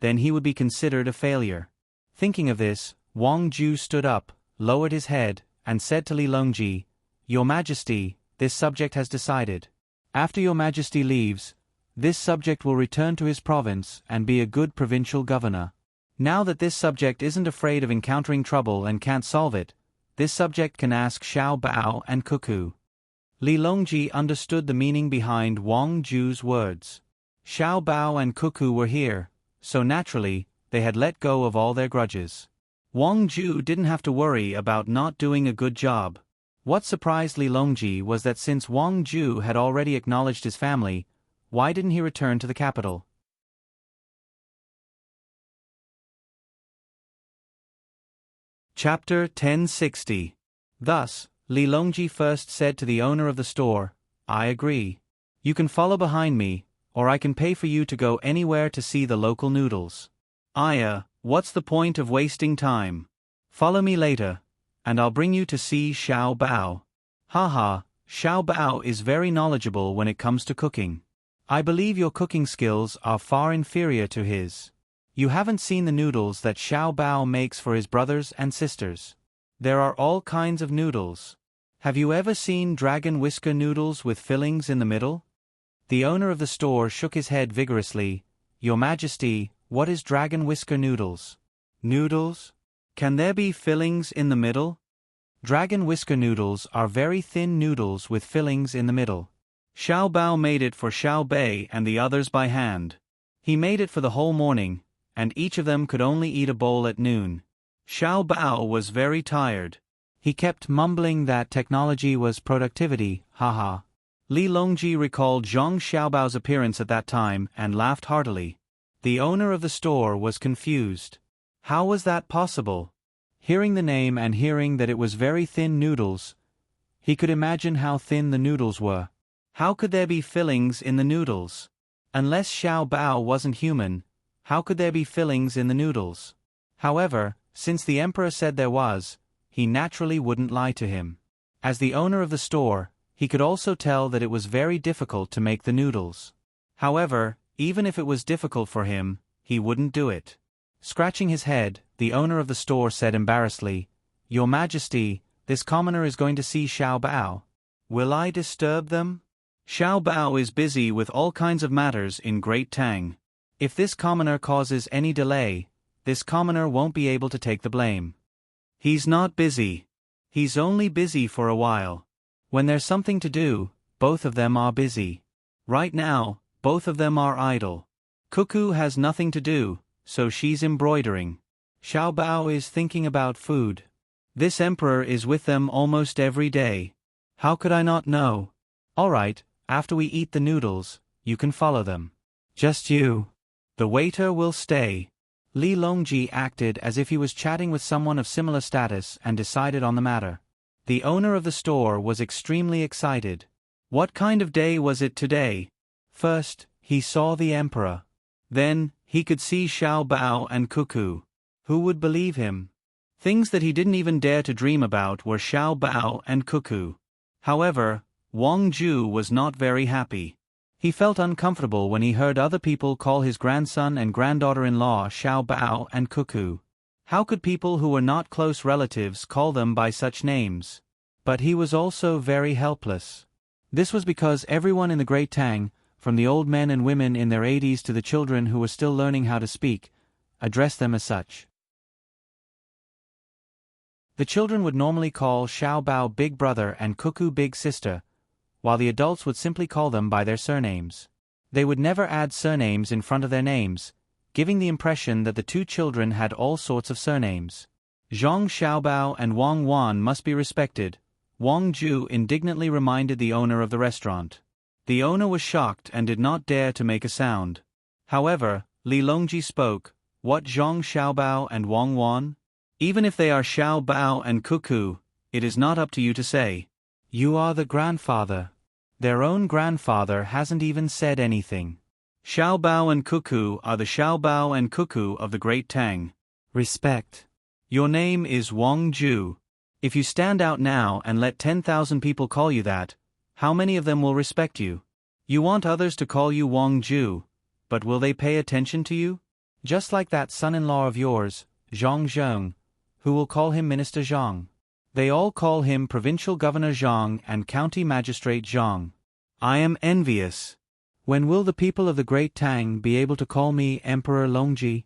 then he would be considered a failure. Thinking of this, Wang Ju stood up, lowered his head, and said to Li Longji, "Your Majesty, this subject has decided. After your Majesty leaves, this subject will return to his province and be a good provincial governor. Now that this subject isn't afraid of encountering trouble and can't solve it, this subject can ask Xiao Bao and Cuckoo." Li Longji understood the meaning behind Wang Ju's words. Xiao Bao and Cuckoo were here, so naturally, they had let go of all their grudges. Wang Ju didn't have to worry about not doing a good job. What surprised Li Longji was that since Wang Ju had already acknowledged his family, why didn't he return to the capital? Chapter 1060. Thus, Li Longji first said to the owner of the store, "I agree. You can follow behind me, or I can pay for you to go anywhere to see the local noodles." What's the point of wasting time? Follow me later, and I'll bring you to see Xiao Bao. Haha, Xiao Bao is very knowledgeable when it comes to cooking. I believe your cooking skills are far inferior to his. You haven't seen the noodles that Xiao Bao makes for his brothers and sisters. There are all kinds of noodles. Have you ever seen dragon whisker noodles with fillings in the middle? The owner of the store shook his head vigorously. "Your Majesty, what is dragon whisker noodles?" "Noodles? Can there be fillings in the middle?" Dragon whisker noodles are very thin noodles with fillings in the middle. Xiao Bao made it for Xiao Bei and the others by hand. He made it for the whole morning, and each of them could only eat a bowl at noon. Xiao Bao was very tired. He kept mumbling that technology was productivity, haha. Li Longji recalled Zhang Xiaobao's appearance at that time and laughed heartily. The owner of the store was confused. How was that possible? Hearing the name and hearing that it was very thin noodles, he could imagine how thin the noodles were. How could there be fillings in the noodles? Unless Xiao Bao wasn't human, how could there be fillings in the noodles? However, since the emperor said there was, he naturally wouldn't lie to him. As the owner of the store, he could also tell that it was very difficult to make the noodles. However, even if it was difficult for him, he wouldn't do it. Scratching his head, the owner of the store said embarrassedly, "Your Majesty, this commoner is going to see Xiao Bao. Will I disturb them? Xiao Bao is busy with all kinds of matters in Great Tang. If this commoner causes any delay, this commoner won't be able to take the blame. He's not busy. He's only busy for a while. When there's something to do, both of them are busy. Right now, both of them are idle. Cuckoo has nothing to do, so she's embroidering. Xiao Bao is thinking about food. This emperor is with them almost every day. How could I not know? All right, after we eat the noodles, you can follow them. Just you. The waiter will stay." Li Longji acted as if he was chatting with someone of similar status and decided on the matter. The owner of the store was extremely excited. What kind of day was it today? First, he saw the emperor. Then, he could see Xiao Bao and Cuckoo. Who would believe him? Things that he didn't even dare to dream about were Xiao Bao and Cuckoo. However, Wang Ju was not very happy. He felt uncomfortable when he heard other people call his grandson and granddaughter-in-law Xiao Bao and Cuckoo. How could people who were not close relatives call them by such names? But he was also very helpless. This was because everyone in the Great Tang, from the old men and women in their 80s to the children who were still learning how to speak, addressed them as such. The children would normally call Xiao Bao Big Brother and Cuckoo Big Sister, while the adults would simply call them by their surnames. They would never add surnames in front of their names, giving the impression that the two children had all sorts of surnames. Zhang Xiaobao and Wang Wan must be respected, Wang Ju indignantly reminded the owner of the restaurant. The owner was shocked and did not dare to make a sound. However, Li Longji spoke, "What, Zhang Xiaobao and Wang Wan? Even if they are Xiao Bao and Cuckoo, it is not up to you to say. You are the grandfather. Their own grandfather hasn't even said anything. Xiao Bao and Cuckoo are the Xiao Bao and Cuckoo of the Great Tang. Respect. Your name is Wang Ju. If you stand out now and let 10,000 people call you that, how many of them will respect you? You want others to call you Wang Ju, but will they pay attention to you? Just like that son-in-law of yours, Zhang Zheng, who will call him Minister Zhang. They all call him Provincial Governor Zhang and County Magistrate Zhang. I am envious. When will the people of the Great Tang be able to call me Emperor Longji?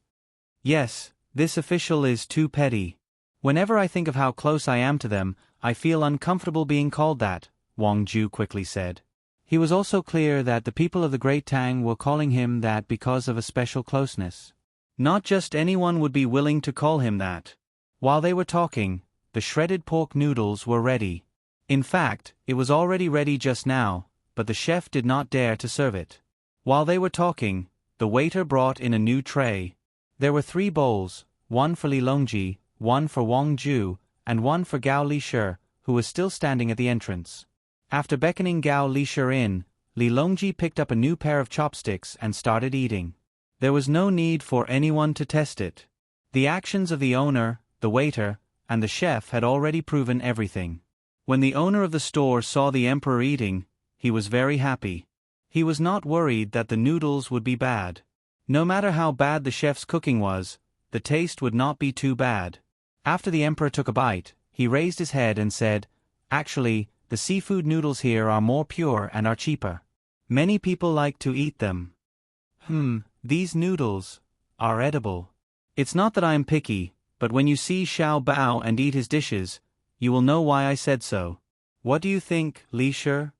Yes, this official is too petty. Whenever I think of how close I am to them, I feel uncomfortable being called that, Wang Ju quickly said. He was also clear that the people of the Great Tang were calling him that because of a special closeness. Not just anyone would be willing to call him that. While they were talking, the shredded pork noodles were ready. In fact, it was already ready just now, but the chef did not dare to serve it. While they were talking, the waiter brought in a new tray. There were 3 bowls, one for Li Longji, one for Wang Ju, and one for Gao Lishi, who was still standing at the entrance. After beckoning Gao Lishi in, Li Longji picked up a new pair of chopsticks and started eating. There was no need for anyone to test it. The actions of the owner, the waiter, and the chef had already proven everything. When the owner of the store saw the emperor eating, he was very happy. He was not worried that the noodles would be bad. No matter how bad the chef's cooking was, the taste would not be too bad. After the emperor took a bite, he raised his head and said, "Actually, the seafood noodles here are more pure and are cheaper. Many people like to eat them. These noodles are edible. It's not that I am picky, but when you see Xiao Bao and eat his dishes, you will know why I said so. What do you think, Li Shi?"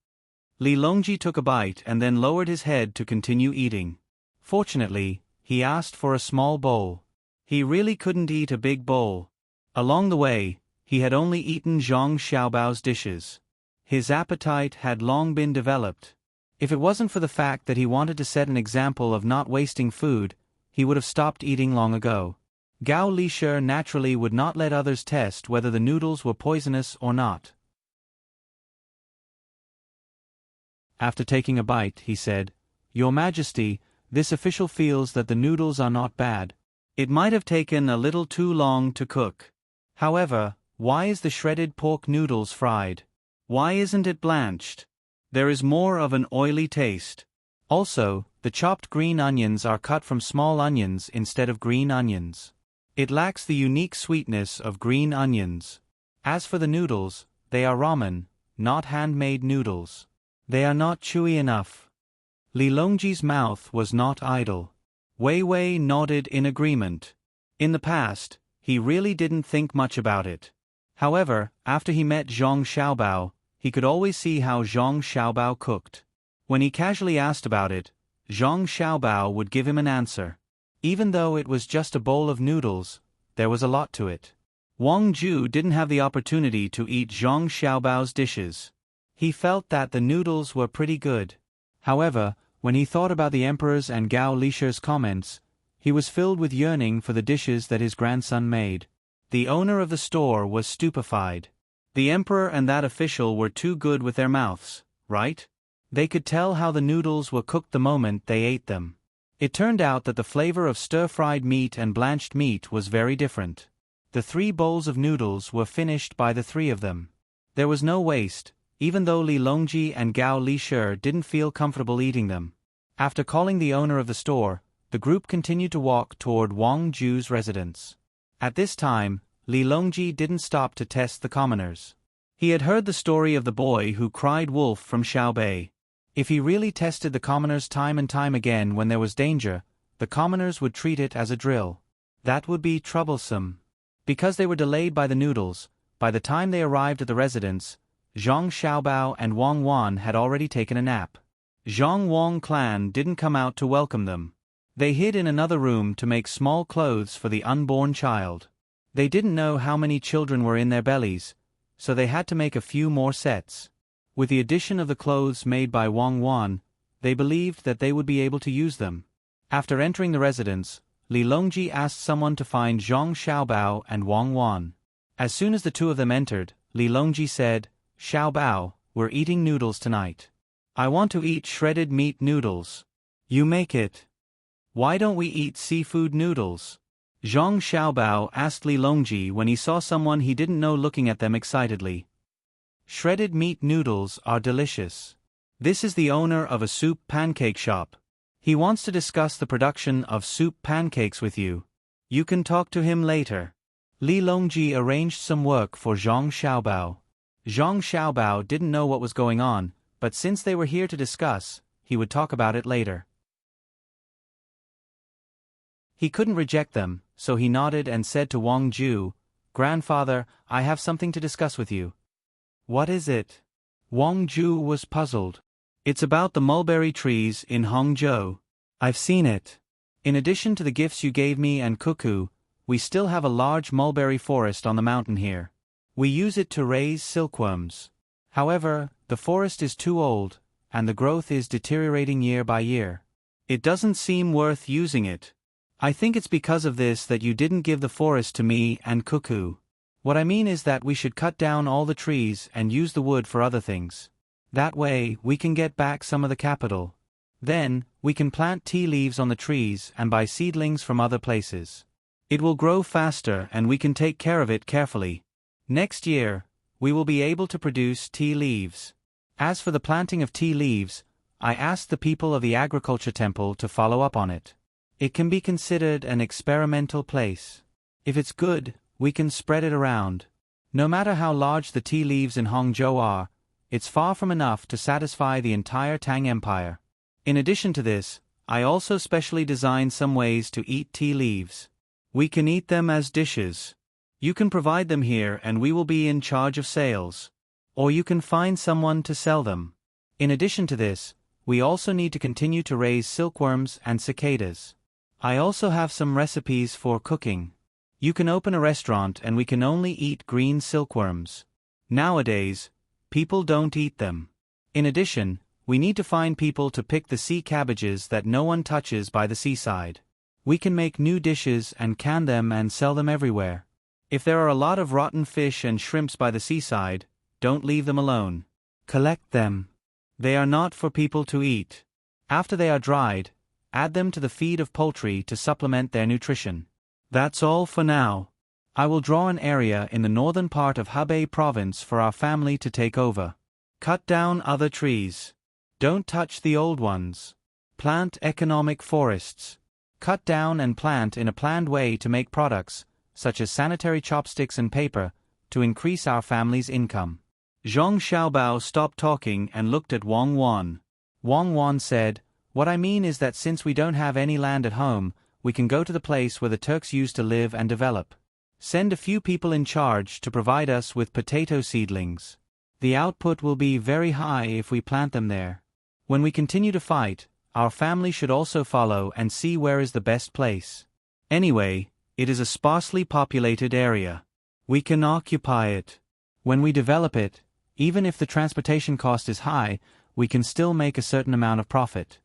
Li Longji took a bite and then lowered his head to continue eating. Fortunately, he asked for a small bowl. He really couldn't eat a big bowl. Along the way, he had only eaten Zhang Xiaobao's dishes. His appetite had long been developed. If it wasn't for the fact that he wanted to set an example of not wasting food, he would have stopped eating long ago. Gao Lisher naturally would not let others test whether the noodles were poisonous or not. After taking a bite, he said, "Your Majesty, this official feels that the noodles are not bad. It might have taken a little too long to cook. However, why is the shredded pork noodles fried? Why isn't it blanched? There is more of an oily taste. Also, the chopped green onions are cut from small onions instead of green onions. It lacks the unique sweetness of green onions. As for the noodles, they are ramen, not handmade noodles. They are not chewy enough." Li Longji's mouth was not idle. Wei Wei nodded in agreement. In the past, he really didn't think much about it. However, after he met Zhang Xiaobao, he could always see how Zhang Xiaobao cooked. When he casually asked about it, Zhang Xiaobao would give him an answer. Even though it was just a bowl of noodles, there was a lot to it. Wang Ju didn't have the opportunity to eat Zhang Xiaobao's dishes. He felt that the noodles were pretty good. However, when he thought about the emperor's and Gao Lisher's comments, he was filled with yearning for the dishes that his grandson made. The owner of the store was stupefied. The emperor and that official were too good with their mouths, right? They could tell how the noodles were cooked the moment they ate them. It turned out that the flavor of stir-fried meat and blanched meat was very different. The 3 bowls of noodles were finished by the 3 of them. There was no waste, even though Li Longji and Gao Lisher didn't feel comfortable eating them. After calling the owner of the store, the group continued to walk toward Wang Ju's residence. At this time, Li Longji didn't stop to test the commoners. He had heard the story of the boy who cried wolf from Xiaobei. If he really tested the commoners time and time again when there was danger, the commoners would treat it as a drill. That would be troublesome. Because they were delayed by the noodles, by the time they arrived at the residence, Zhang Xiaobao and Wang Wan had already taken a nap. Zhang Wang clan didn't come out to welcome them. They hid in another room to make small clothes for the unborn child. They didn't know how many children were in their bellies, so they had to make a few more sets. With the addition of the clothes made by Wang Wan, they believed that they would be able to use them. After entering the residence, Li Longji asked someone to find Zhang Xiaobao and Wang Wan. As soon as the 2 of them entered, Li Longji said, "Xiaobao, we're eating noodles tonight. I want to eat shredded meat noodles. You make it. Why don't we eat seafood noodles?" Zhang Xiaobao asked Li Longji when he saw someone he didn't know looking at them excitedly. "Shredded meat noodles are delicious. This is the owner of a soup pancake shop. He wants to discuss the production of soup pancakes with you. You can talk to him later." Li Longji arranged some work for Zhang Xiaobao. Zhang Xiaobao didn't know what was going on, but since they were here to discuss, he would talk about it later. He couldn't reject them, so he nodded and said to Wang Ju, "Grandfather, I have something to discuss with you." "What is it?" Wang Ju was puzzled. "It's about the mulberry trees in Hangzhou. I've seen it. In addition to the gifts you gave me and Cuckoo, we still have a large mulberry forest on the mountain here. We use it to raise silkworms. However, the forest is too old, and the growth is deteriorating year by year. It doesn't seem worth using it. I think it's because of this that you didn't give the forest to me and Cuckoo. What I mean is that we should cut down all the trees and use the wood for other things. That way, we can get back some of the capital. Then, we can plant tea leaves on the trees and buy seedlings from other places. It will grow faster and we can take care of it carefully. Next year, we will be able to produce tea leaves. As for the planting of tea leaves, I asked the people of the agriculture temple to follow up on it. It can be considered an experimental place. If it's good, we can spread it around. No matter how large the tea leaves in Hangzhou are, it's far from enough to satisfy the entire Tang Empire. In addition to this, I also specially designed some ways to eat tea leaves. We can eat them as dishes. You can provide them here and we will be in charge of sales. Or you can find someone to sell them. In addition to this, we also need to continue to raise silkworms and cicadas. I also have some recipes for cooking. You can open a restaurant and we can only eat green silkworms. Nowadays, people don't eat them. In addition, we need to find people to pick the sea cabbages that no one touches by the seaside. We can make new dishes and can them and sell them everywhere. If there are a lot of rotten fish and shrimps by the seaside, don't leave them alone. Collect them. They are not for people to eat. After they are dried, add them to the feed of poultry to supplement their nutrition. That's all for now. I will draw an area in the northern part of Hebei province for our family to take over. Cut down other trees. Don't touch the old ones. Plant economic forests. Cut down and plant in a planned way to make products, such as sanitary chopsticks and paper, to increase our family's income. Zhang Xiaobao stopped talking and looked at Wang Wan. Wang Wan said, "What I mean is that since we don't have any land at home, we can go to the place where the Turks used to live and develop. Send a few people in charge to provide us with potato seedlings. The output will be very high if we plant them there. When we continue to fight, our family should also follow and see where is the best place. Anyway, it is a sparsely populated area. We can occupy it. When we develop it, even if the transportation cost is high, we can still make a certain amount of profit."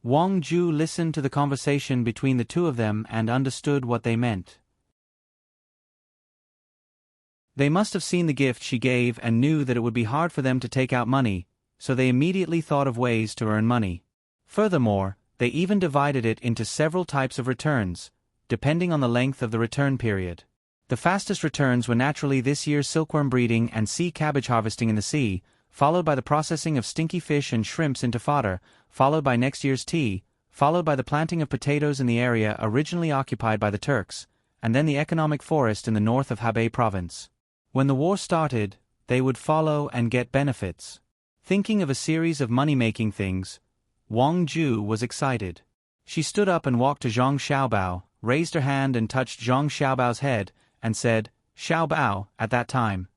Wang Ju listened to the conversation between the two of them and understood what they meant. They must have seen the gift she gave and knew that it would be hard for them to take out money, so they immediately thought of ways to earn money. Furthermore, they even divided it into several types of returns, depending on the length of the return period. The fastest returns were naturally this year's silkworm breeding and sea cabbage harvesting in the sea, followed by the processing of stinky fish and shrimps into fodder, followed by next year's tea, followed by the planting of potatoes in the area originally occupied by the Turks, and then the economic forest in the north of Hebei province. When the war started, they would follow and get benefits. Thinking of a series of money-making things, Wang Ju was excited. She stood up and walked to Zhang Xiaobao, raised her hand and touched Zhang Xiaobao's head, and said, "Xiaobao, at that time,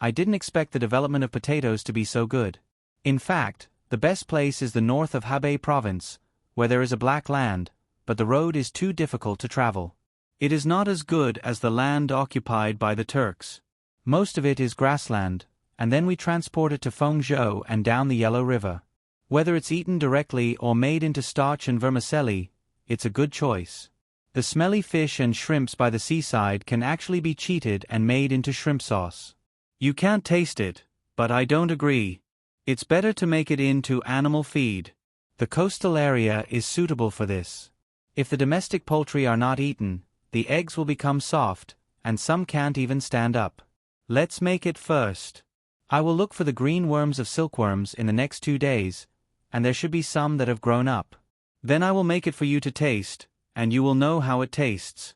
I didn't expect the development of potatoes to be so good. In fact, the best place is the north of Hebei province, where there is a black land, but the road is too difficult to travel. It is not as good as the land occupied by the Turks. Most of it is grassland, and then we transport it to Fengzhou and down the Yellow River. Whether it's eaten directly or made into starch and vermicelli, it's a good choice. The smelly fish and shrimps by the seaside can actually be cheated and made into shrimp sauce. You can't taste it, but I don't agree. It's better to make it into animal feed. The coastal area is suitable for this. If the domestic poultry are not eaten, the eggs will become soft, and some can't even stand up. Let's make it first. I will look for the green worms of silkworms in the next 2 days, and there should be some that have grown up. Then I will make it for you to taste, and you will know how it tastes."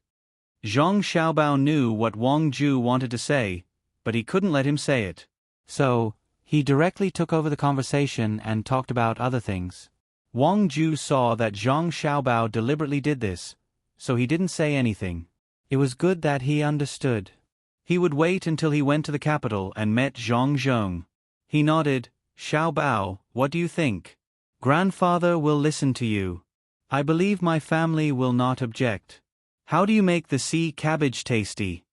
Zhang Xiaobao knew what Wang Ju wanted to say, but he couldn't let him say it. So, he directly took over the conversation and talked about other things. Wang Ju saw that Zhang Xiaobao deliberately did this, so he didn't say anything. It was good that he understood. He would wait until he went to the capital and met Zhang Zhong. He nodded. "Xiaobao, what do you think? Grandfather will listen to you. I believe my family will not object. How do you make the sea cabbage tasty?"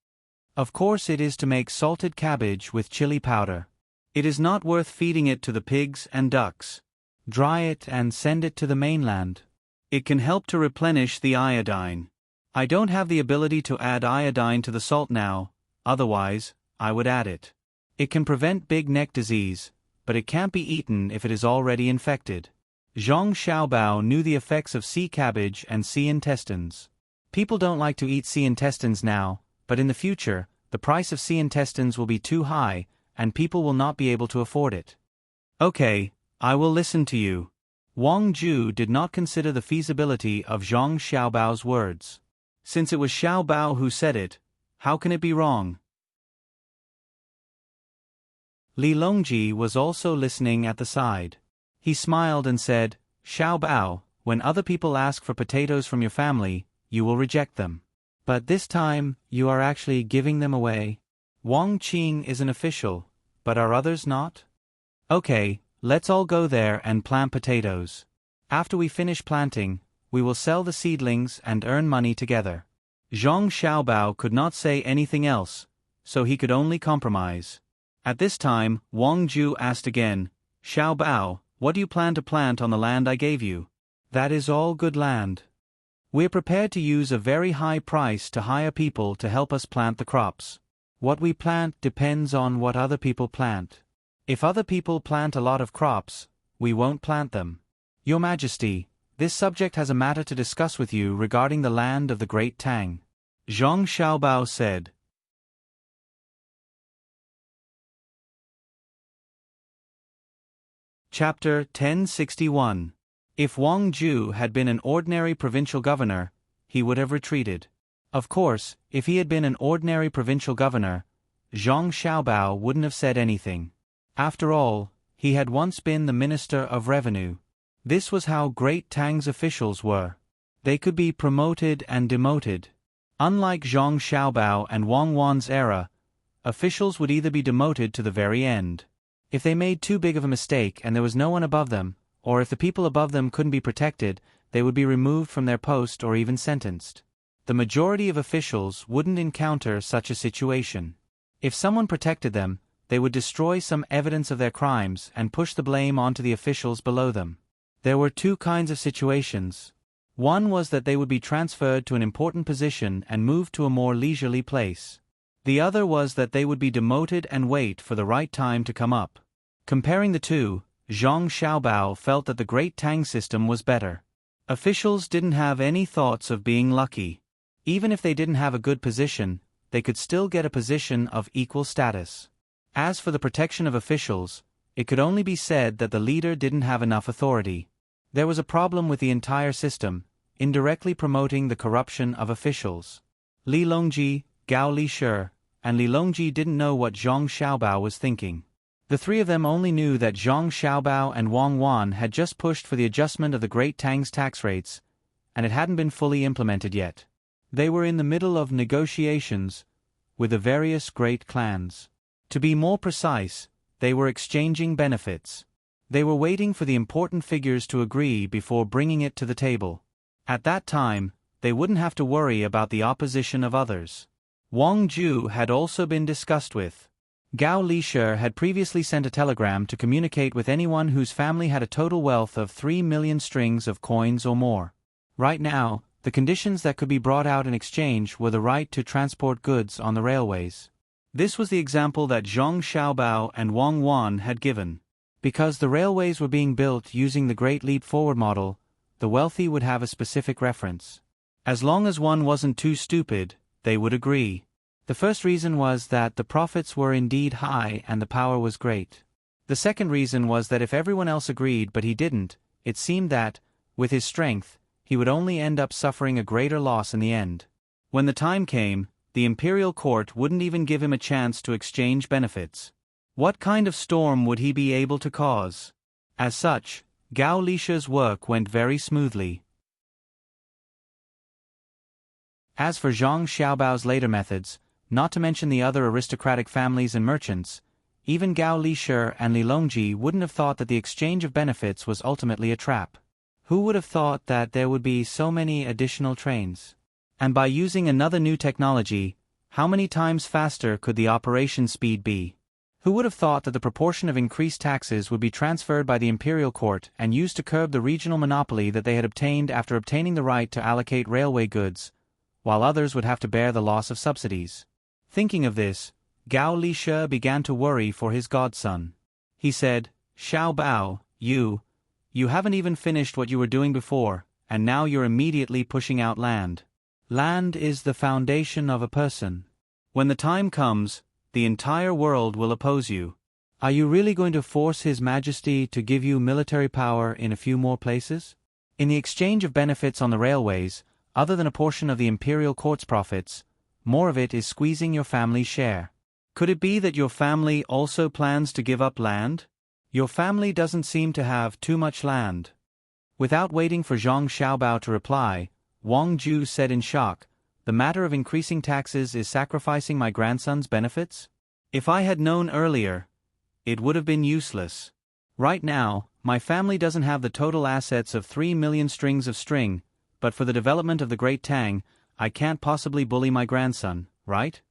"Of course it is to make salted cabbage with chili powder. It is not worth feeding it to the pigs and ducks. Dry it and send it to the mainland. It can help to replenish the iodine. I don't have the ability to add iodine to the salt now, otherwise, I would add it. It can prevent big neck disease, but it can't be eaten if it is already infected." Zhang Xiaobao knew the effects of sea cabbage and sea intestines. People don't like to eat sea intestines now, but in the future, the price of sea intestines will be too high, and people will not be able to afford it. "Okay, I will listen to you." Wang Ju did not consider the feasibility of Zhang Xiaobao's words. Since it was Xiaobao who said it, how can it be wrong? Li Longji was also listening at the side. He smiled and said, "Xiaobao, when other people ask for potatoes from your family, you will reject them. But this time, you are actually giving them away. Wang Qing is an official, but are others not? Okay, let's all go there and plant potatoes. After we finish planting, we will sell the seedlings and earn money together." Zhang Xiaobao could not say anything else, so he could only compromise. At this time, Wang Ju asked again, Xiaobao, what do you plan to plant on the land I gave you? That is all good land. We're prepared to use a very high price to hire people to help us plant the crops. What we plant depends on what other people plant. If other people plant a lot of crops, we won't plant them. Your Majesty, this subject has a matter to discuss with you regarding the land of the great Tang. Zhang Xiaobao said. Chapter 1061. If Wang Ju had been an ordinary provincial governor, he would have retreated. Of course, if he had been an ordinary provincial governor, Zhang Xiaobao wouldn't have said anything. After all, he had once been the Minister of Revenue. This was how great Tang's officials were. They could be promoted and demoted. Unlike Zhang Xiaobao and Wang Wan's era, officials would either be demoted to the very end. If they made too big of a mistake and there was no one above them, or if the people above them couldn't be protected, they would be removed from their post or even sentenced. The majority of officials wouldn't encounter such a situation. If someone protected them, they would destroy some evidence of their crimes and push the blame onto the officials below them. There were two kinds of situations. One was that they would be transferred to an important position and moved to a more leisurely place. The other was that they would be demoted and wait for the right time to come up. Comparing the two, Zhang Xiaobao felt that the Great Tang system was better. Officials didn't have any thoughts of being lucky. Even if they didn't have a good position, they could still get a position of equal status. As for the protection of officials, it could only be said that the leader didn't have enough authority. There was a problem with the entire system, indirectly promoting the corruption of officials. Li Longji, Gao Lishur, and Li Longji didn't know what Zhang Xiaobao was thinking. The three of them only knew that Zhang Xiaobao and Wang Wan had just pushed for the adjustment of the Great Tang's tax rates, and it hadn't been fully implemented yet. They were in the middle of negotiations with the various great clans. To be more precise, they were exchanging benefits. They were waiting for the important figures to agree before bringing it to the table. At that time, they wouldn't have to worry about the opposition of others. Wang Ju had also been discussed with. Gao Lishur had previously sent a telegram to communicate with anyone whose family had a total wealth of 3 million strings of coins or more. Right now, the conditions that could be brought out in exchange were the right to transport goods on the railways. This was the example that Zhang Xiaobao and Wang Wan had given. Because the railways were being built using the Great Leap Forward model, the wealthy would have a specific reference. As long as one wasn't too stupid, they would agree. The first reason was that the profits were indeed high and the power was great. The second reason was that if everyone else agreed but he didn't, it seemed that, with his strength, he would only end up suffering a greater loss in the end. When the time came, the imperial court wouldn't even give him a chance to exchange benefits. What kind of storm would he be able to cause? As such, Gao Lishur's work went very smoothly. As for Zhang Xiaobao's later methods, not to mention the other aristocratic families and merchants, even Gao Lishur and Li Longji wouldn't have thought that the exchange of benefits was ultimately a trap. Who would have thought that there would be so many additional trains? And by using another new technology, how many times faster could the operation speed be? Who would have thought that the proportion of increased taxes would be transferred by the imperial court and used to curb the regional monopoly that they had obtained after obtaining the right to allocate railway goods, while others would have to bear the loss of subsidies? Thinking of this, Gao Lishur began to worry for his godson. He said, Xiaobao, you haven't even finished what you were doing before, and now you're immediately pushing out land. Land is the foundation of a person. When the time comes, the entire world will oppose you. Are you really going to force His Majesty to give you military power in a few more places? In the exchange of benefits on the railways, other than a portion of the imperial court's profits, more of it is squeezing your family's share. Could it be that your family also plans to give up land? Your family doesn't seem to have too much land. Without waiting for Zhang Xiaobao to reply, Wang Ju said in shock, the matter of increasing taxes is sacrificing my grandson's benefits? If I had known earlier, it would have been useless. Right now, my family doesn't have the total assets of 3 million strings of string, but for the development of the Great Tang, I can't possibly bully my grandson, right?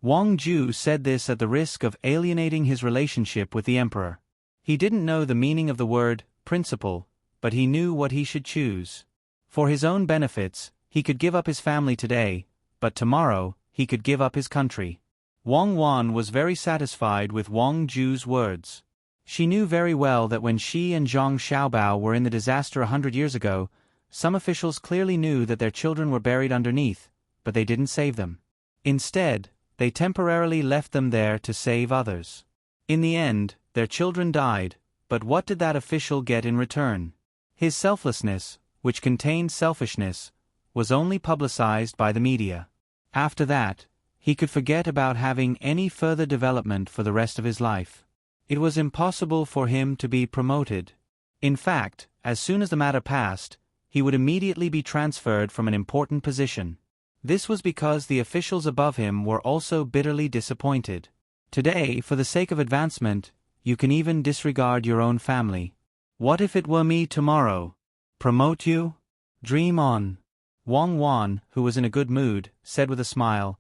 Wang Ju said this at the risk of alienating his relationship with the emperor. He didn't know the meaning of the word principle, but he knew what he should choose. For his own benefits, he could give up his family today, but tomorrow, he could give up his country. Wang Wan was very satisfied with Wang Ju's words. She knew very well that when she and Zhang Xiaobao were in the disaster 100 years ago, some officials clearly knew that their children were buried underneath, but they didn't save them. Instead, they temporarily left them there to save others. In the end, their children died, but what did that official get in return? His selflessness, which contained selfishness, was only publicized by the media. After that, he could forget about having any further development for the rest of his life. It was impossible for him to be promoted. In fact, as soon as the matter passed, he would immediately be transferred from an important position. This was because the officials above him were also bitterly disappointed. Today, for the sake of advancement, you can even disregard your own family. What if it were me tomorrow? Promote you? Dream on. Wang Wan, who was in a good mood, said with a smile,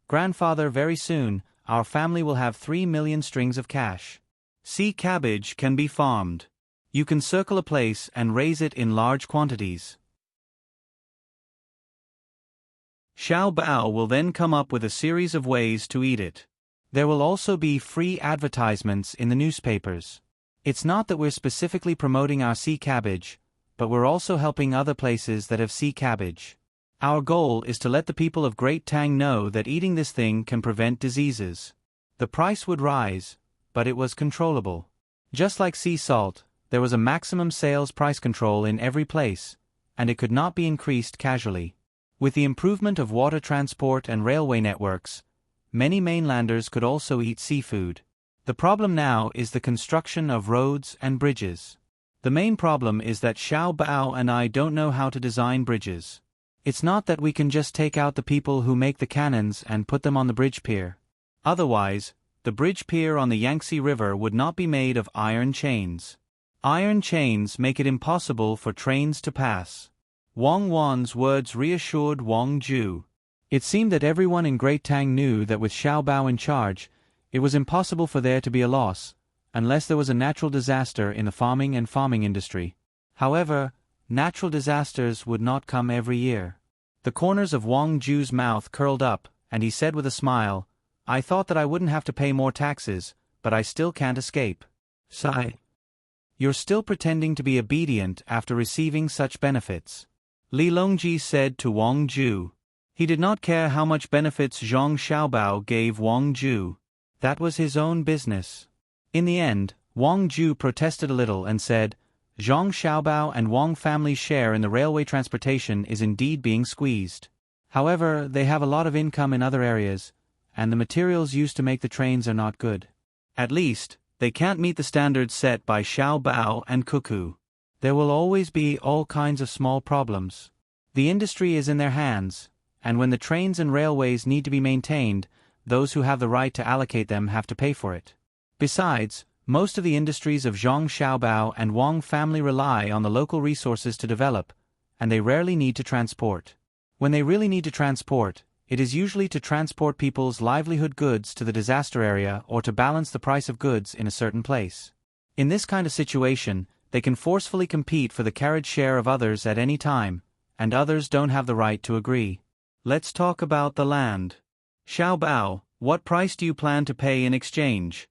"Grandfather, very soon, our family will have 3 million strings of cash. Sea cabbage can be farmed. You can circle a place and raise it in large quantities. Xiao Bao will then come up with a series of ways to eat it. There will also be free advertisements in the newspapers. It's not that we're specifically promoting our sea cabbage, but we're also helping other places that have sea cabbage. Our goal is to let the people of Great Tang know that eating this thing can prevent diseases. The price would rise, but it was controllable. Just like sea salt, there was a maximum sales price control in every place, and it could not be increased casually. With the improvement of water transport and railway networks, many mainlanders could also eat seafood. The problem now is the construction of roads and bridges. The main problem is that Xiao Bao and I don't know how to design bridges. It's not that we can just take out the people who make the cannons and put them on the bridge pier. Otherwise, the bridge pier on the Yangtze River would not be made of iron chains. Iron chains make it impossible for trains to pass. Wang Wan's words reassured Wang Ju. It seemed that everyone in Great Tang knew that with Xiao Bao in charge, it was impossible for there to be a loss, unless there was a natural disaster in the farming industry. However, natural disasters would not come every year. The corners of Wang Ju's mouth curled up, and he said with a smile, "I thought that I wouldn't have to pay more taxes, but I still can't escape." Sigh. You're still pretending to be obedient after receiving such benefits. Li Longji said to Wang Ju. He did not care how much benefits Zhang Xiaobao gave Wang Ju. That was his own business. In the end, Wang Ju protested a little and said, Zhang Xiaobao and Wang family's share in the railway transportation is indeed being squeezed. However, they have a lot of income in other areas, and the materials used to make the trains are not good. At least, they can't meet the standards set by Xiao Bao and Cuckoo. There will always be all kinds of small problems. The industry is in their hands, and when the trains and railways need to be maintained, those who have the right to allocate them have to pay for it. Besides, most of the industries of Zhang Xiaobao and Wang family rely on the local resources to develop, and they rarely need to transport. When they really need to transport, it is usually to transport people's livelihood goods to the disaster area or to balance the price of goods in a certain place. In this kind of situation, they can forcefully compete for the carriage share of others at any time, and others don't have the right to agree. Let's talk about the land. Xiao Bao, what price do you plan to pay in exchange?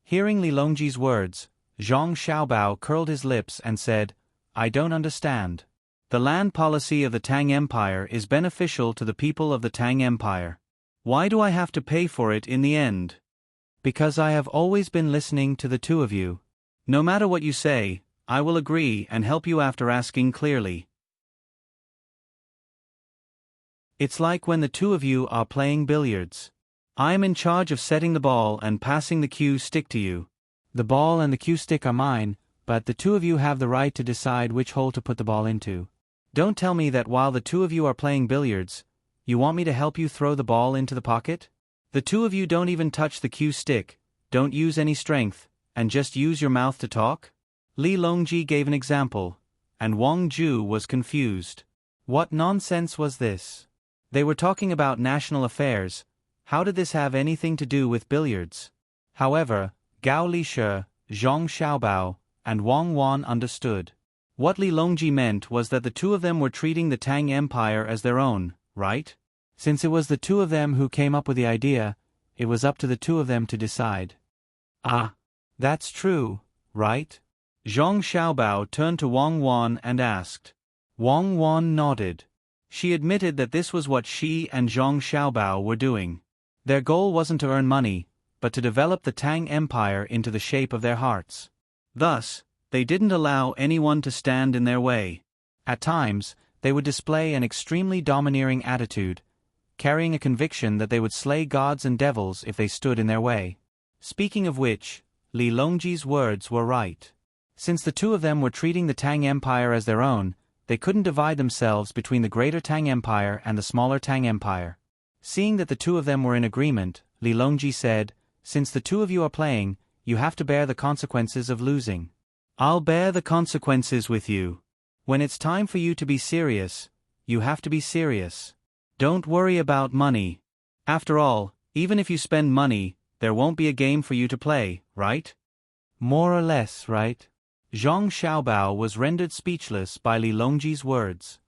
Hearing Li Longji's words, Zhang Xiaobao curled his lips and said, I don't understand. The land policy of the Tang Empire is beneficial to the people of the Tang Empire. Why do I have to pay for it in the end? Because I have always been listening to the two of you. No matter what you say, I will agree and help you after asking clearly. It's like when the two of you are playing billiards. I am in charge of setting the ball and passing the cue stick to you. The ball and the cue stick are mine, but the two of you have the right to decide which hole to put the ball into. Don't tell me that while the two of you are playing billiards, you want me to help you throw the ball into the pocket? The two of you don't even touch the cue stick, don't use any strength, and just use your mouth to talk? Li Longji gave an example, and Wang Ju was confused. What nonsense was this? They were talking about national affairs. How did this have anything to do with billiards? However, Gao Lishe, Zhang Xiaobao, and Wang Wan understood. What Li Longji meant was that the two of them were treating the Tang Empire as their own, right? Since it was the two of them who came up with the idea, it was up to the two of them to decide. Ah, that's true, right? Zhang Xiaobao turned to Wang Wan and asked. Wang Wan nodded. She admitted that this was what she and Zhang Xiaobao were doing. Their goal wasn't to earn money, but to develop the Tang Empire into the shape of their hearts. Thus, they didn't allow anyone to stand in their way. At times, they would display an extremely domineering attitude, carrying a conviction that they would slay gods and devils if they stood in their way. Speaking of which, Li Longji's words were right. Since the two of them were treating the Tang Empire as their own, they couldn't divide themselves between the greater Tang Empire and the smaller Tang Empire. Seeing that the two of them were in agreement, Li Longji said, "Since the two of you are playing, you have to bear the consequences of losing. I'll bear the consequences with you. When it's time for you to be serious, you have to be serious. Don't worry about money. After all, even if you spend money, there won't be a game for you to play, right?" More or less, right? Zhang Xiaobao was rendered speechless by Li Longji's words.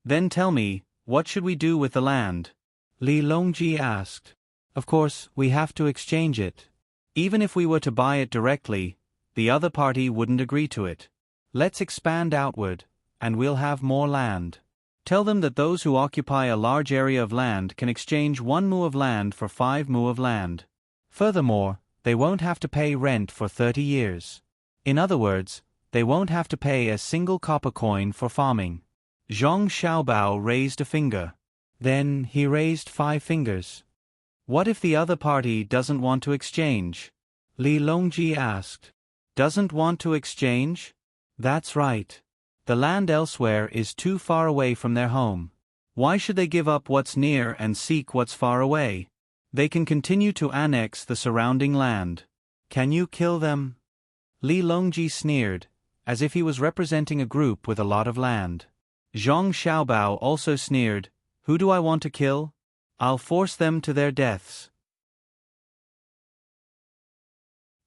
Then tell me, what should we do with the land? Li Longji asked. Of course, we have to exchange it. Even if we were to buy it directly, the other party wouldn't agree to it. Let's expand outward, and we'll have more land. Tell them that those who occupy a large area of land can exchange 1 mu of land for 5 mu of land. Furthermore, they won't have to pay rent for 30 years. In other words, they won't have to pay a single copper coin for farming. Zhang Xiaobao raised a finger. Then he raised 5 fingers. What if the other party doesn't want to exchange? Li Longji asked. Doesn't want to exchange? That's right. The land elsewhere is too far away from their home. Why should they give up what's near and seek what's far away? They can continue to annex the surrounding land. Can you kill them? Li Longji sneered, as if he was representing a group with a lot of land. Zhang Xiaobao also sneered, who do I want to kill? I'll force them to their deaths.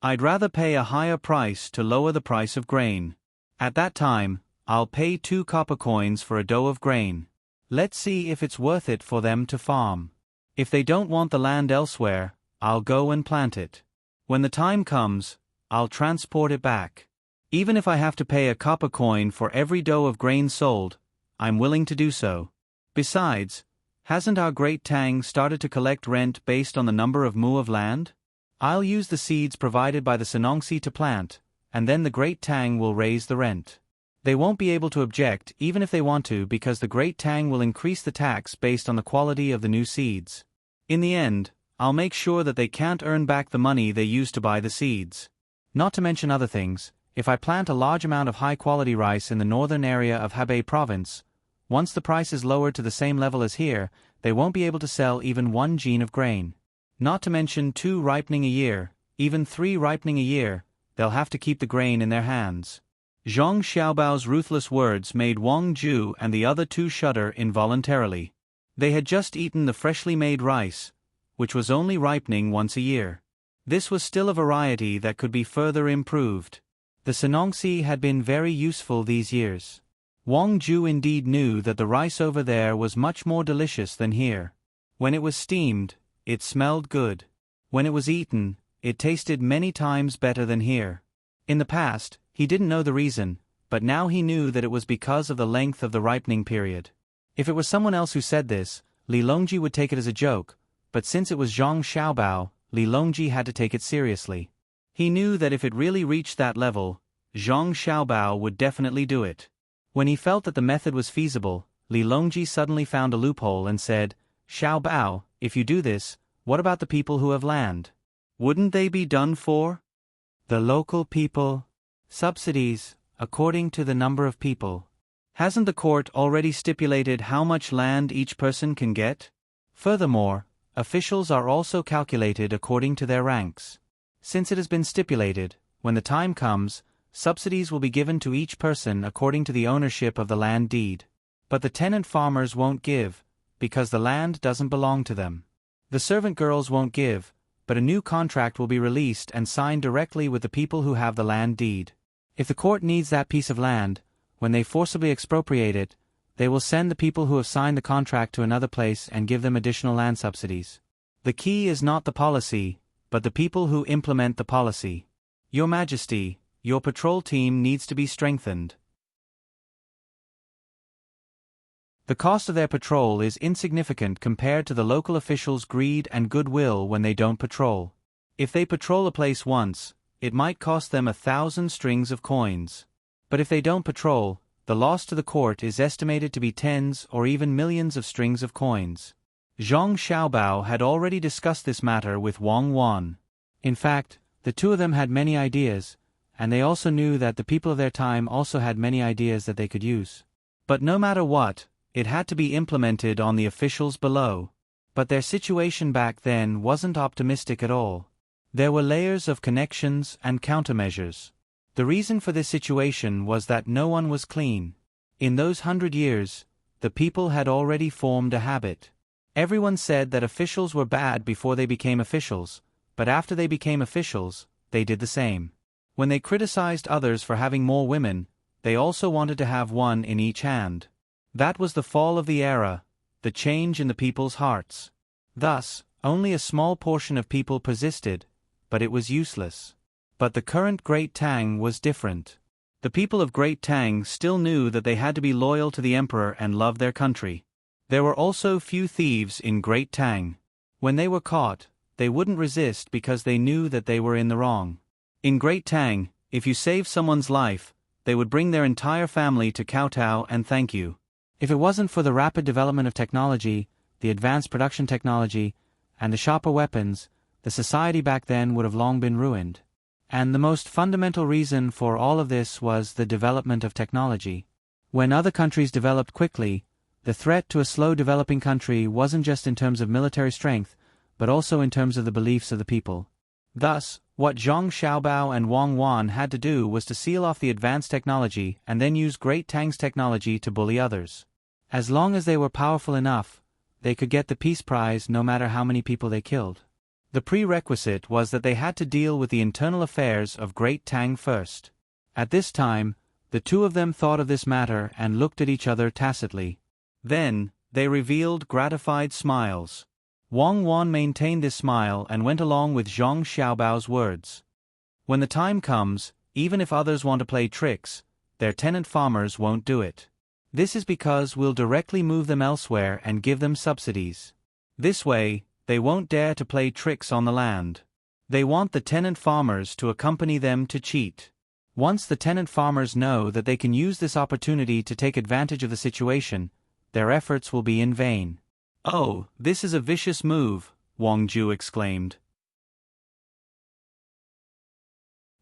I'd rather pay a higher price to lower the price of grain. At that time, I'll pay 2 copper coins for a dough of grain. Let's see if it's worth it for them to farm. If they don't want the land elsewhere, I'll go and plant it. When the time comes, I'll transport it back. Even if I have to pay a copper coin for every dough of grain sold, I'm willing to do so. Besides, hasn't our great Tang started to collect rent based on the number of mu of land? I'll use the seeds provided by the Senongsi to plant, and then the great Tang will raise the rent. They won't be able to object even if they want to because the great Tang will increase the tax based on the quality of the new seeds. In the end, I'll make sure that they can't earn back the money they used to buy the seeds. Not to mention other things, if I plant a large amount of high-quality rice in the northern area of Hebei province, once the price is lowered to the same level as here, they won't be able to sell even 1 gene of grain. Not to mention 2 ripening a year, even 3 ripening a year, they'll have to keep the grain in their hands. Zhang Xiaobao's ruthless words made Wang Ju and the other 2 shudder involuntarily. They had just eaten the freshly made rice, which was only ripening once a year. This was still a variety that could be further improved. The Senongsi had been very useful these years. Wang Ju indeed knew that the rice over there was much more delicious than here. When it was steamed, it smelled good. When it was eaten, it tasted many times better than here. In the past, he didn't know the reason, but now he knew that it was because of the length of the ripening period. If it was someone else who said this, Li Longji would take it as a joke, but since it was Zhang Xiaobao, Li Longji had to take it seriously. He knew that if it really reached that level, Zhang Xiaobao would definitely do it. When he felt that the method was feasible, Li Longji suddenly found a loophole and said, Xiaobao, if you do this, what about the people who have land? Wouldn't they be done for? The local people? Subsidies, according to the number of people. Hasn't the court already stipulated how much land each person can get? Furthermore, officials are also calculated according to their ranks. Since it has been stipulated, when the time comes, subsidies will be given to each person according to the ownership of the land deed. But the tenant farmers won't give, because the land doesn't belong to them. The servant girls won't give, but a new contract will be released and signed directly with the people who have the land deed. If the court needs that piece of land, when they forcibly expropriate it, they will send the people who have signed the contract to another place and give them additional land subsidies. The key is not the policy, but the people who implement the policy. Your Majesty, your patrol team needs to be strengthened. The cost of their patrol is insignificant compared to the local officials' greed and goodwill when they don't patrol. If they patrol a place once, it might cost them 1,000 strings of coins. But if they don't patrol, the loss to the court is estimated to be tens or even millions of strings of coins. Zhang Xiaobao had already discussed this matter with Wang Wan. In fact, the two of them had many ideas, and they also knew that the people of their time also had many ideas that they could use. But no matter what, it had to be implemented on the officials below. But their situation back then wasn't optimistic at all. There were layers of connections and countermeasures. The reason for this situation was that no one was clean. In those 100 years, the people had already formed a habit. Everyone said that officials were bad before they became officials, but after they became officials, they did the same. When they criticized others for having more women, they also wanted to have one in each hand. That was the fall of the era, the change in the people's hearts. Thus, only a small portion of people persisted, but it was useless. But the current Great Tang was different. The people of Great Tang still knew that they had to be loyal to the emperor and love their country. There were also few thieves in Great Tang. When they were caught, they wouldn't resist because they knew that they were in the wrong. In Great Tang, if you saved someone's life, they would bring their entire family to kowtow and thank you. If it wasn't for the rapid development of technology, the advanced production technology, and the sharper weapons, the society back then would have long been ruined. And the most fundamental reason for all of this was the development of technology. When other countries developed quickly, the threat to a slow developing country wasn't just in terms of military strength, but also in terms of the beliefs of the people. Thus, what Zhang Xiaobao and Wang Wan had to do was to seal off the advanced technology and then use Great Tang's technology to bully others. As long as they were powerful enough, they could get the peace prize no matter how many people they killed. The prerequisite was that they had to deal with the internal affairs of Great Tang first. At this time, the two of them thought of this matter and looked at each other tacitly. Then, they revealed gratified smiles. Wang Wan maintained this smile and went along with Zhang Xiaobao's words. When the time comes, even if others want to play tricks, their tenant farmers won't do it. This is because we'll directly move them elsewhere and give them subsidies. This way, they won't dare to play tricks on the land. They want the tenant farmers to accompany them to cheat. Once the tenant farmers know that they can use this opportunity to take advantage of the situation, their efforts will be in vain. "Oh, this is a vicious move," Wang Ju exclaimed.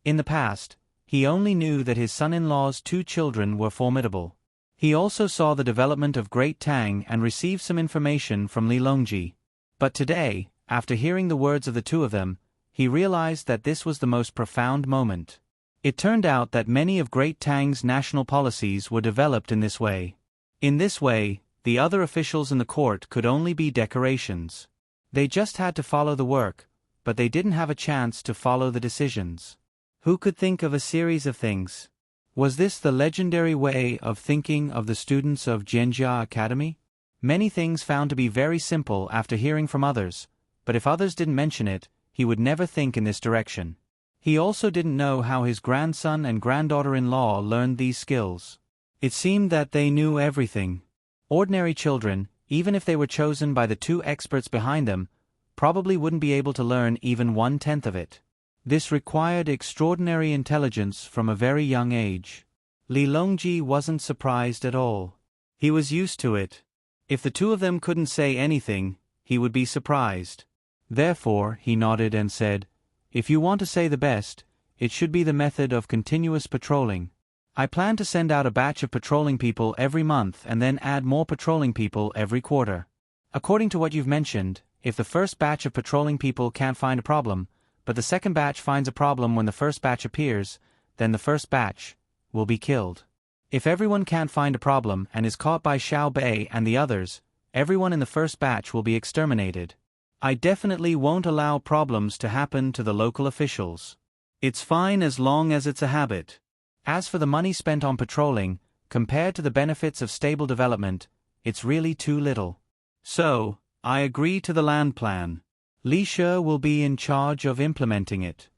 In the past, he only knew that his son-in-law's 2 children were formidable. He also saw the development of Great Tang and received some information from Li Longji. But today, after hearing the words of the two of them, he realized that this was the most profound moment. It turned out that many of Great Tang's national policies were developed in this way. In this way, the other officials in the court could only be decorations. They just had to follow the work, but they didn't have a chance to follow the decisions. Who could think of a series of things? Was this the legendary way of thinking of the students of Jianjia Academy? Many things found to be very simple after hearing from others, but if others didn't mention it, he would never think in this direction. He also didn't know how his grandson and granddaughter-in-law learned these skills. It seemed that they knew everything. Ordinary children, even if they were chosen by the 2 experts behind them, probably wouldn't be able to learn even 1/10 of it. This required extraordinary intelligence from a very young age. Li Longji wasn't surprised at all. He was used to it. If the 2 of them couldn't say anything, he would be surprised. Therefore, he nodded and said, "If you want to say the best, it should be the method of continuous patrolling. I plan to send out a batch of patrolling people every month and then add more patrolling people every quarter. According to what you've mentioned, if the first batch of patrolling people can't find a problem, but the second batch finds a problem when the first batch appears, then the first batch will be killed. If everyone can't find a problem and is caught by Xiao Bei and the others, everyone in the first batch will be exterminated. I definitely won't allow problems to happen to the local officials. It's fine as long as it's a habit. As for the money spent on patrolling, compared to the benefits of stable development, it's really too little. So, I agree to the land plan. Li Shi will be in charge of implementing it.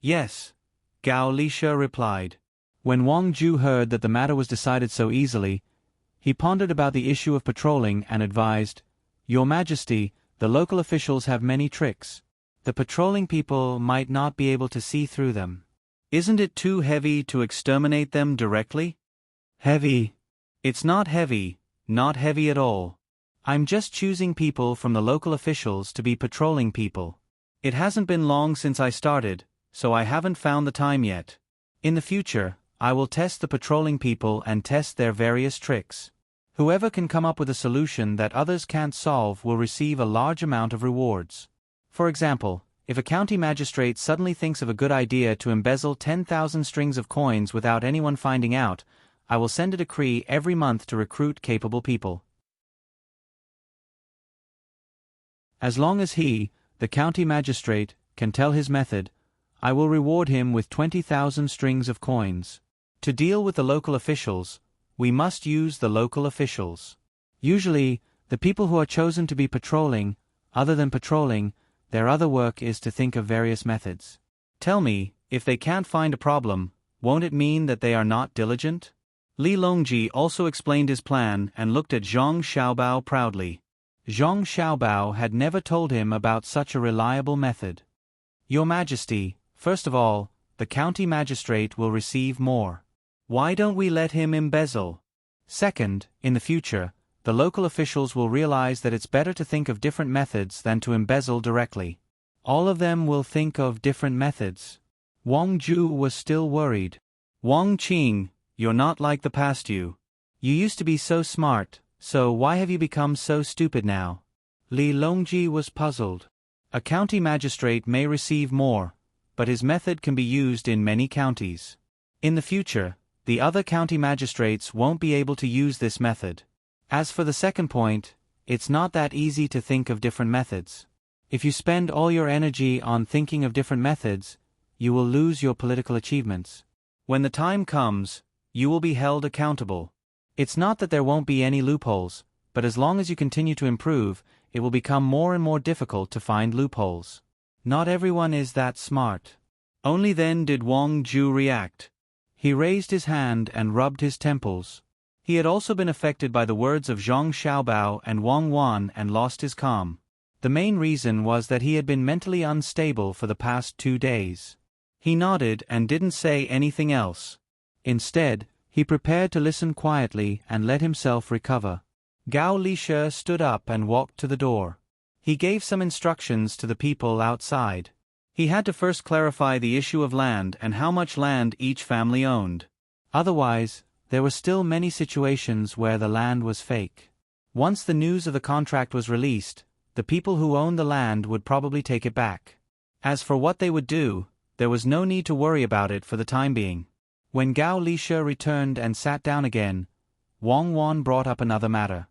Yes, Gao Li-Shi replied. When Wang Ju heard that the matter was decided so easily, he pondered about the issue of patrolling and advised, Your Majesty, the local officials have many tricks. The patrolling people might not be able to see through them. Isn't it too heavy to exterminate them directly? Heavy? It's not heavy at all. I'm just choosing people from the local officials to be patrolling people. It hasn't been long since I started, so I haven't found the time yet. In the future, I will test the patrolling people and test their various tricks. Whoever can come up with a solution that others can't solve will receive a large amount of rewards. For example, if a county magistrate suddenly thinks of a good idea to embezzle 10,000 strings of coins without anyone finding out, I will send a decree every month to recruit capable people. As long as he, the county magistrate, can tell his method, I will reward him with 20,000 strings of coins. To deal with the local officials, we must use the local officials. Usually, the people who are chosen to be patrolling, other than patrolling, their other work is to think of various methods. Tell me, if they can't find a problem, won't it mean that they are not diligent? Li Longji also explained his plan and looked at Zhang Xiaobao proudly. Zhang Xiaobao had never told him about such a reliable method. Your Majesty, first of all, the county magistrate will receive more. Why don't we let him embezzle? Second, in the future, the local officials will realize that it's better to think of different methods than to embezzle directly. All of them will think of different methods. Wang Ju was still worried. Wang Qing, you're not like the past you. You used to be so smart, so why have you become so stupid now? Li Longji was puzzled. A county magistrate may receive more, but his method can be used in many counties. In the future, the other county magistrates won't be able to use this method. As for the second point, it's not that easy to think of different methods. If you spend all your energy on thinking of different methods, you will lose your political achievements. When the time comes, you will be held accountable. It's not that there won't be any loopholes, but as long as you continue to improve, it will become more and more difficult to find loopholes. Not everyone is that smart. Only then did Wang Ju react. He raised his hand and rubbed his temples. He had also been affected by the words of Zhang Xiaobao and Wang Wan and lost his calm. The main reason was that he had been mentally unstable for the past 2 days. He nodded and didn't say anything else. Instead, he prepared to listen quietly and let himself recover. Gao Li-Shi stood up and walked to the door. He gave some instructions to the people outside. He had to first clarify the issue of land and how much land each family owned. Otherwise, there were still many situations where the land was fake. Once the news of the contract was released, the people who owned the land would probably take it back. As for what they would do, there was no need to worry about it for the time being. When Gao Li-Shi returned and sat down again, Wang Wan brought up another matter.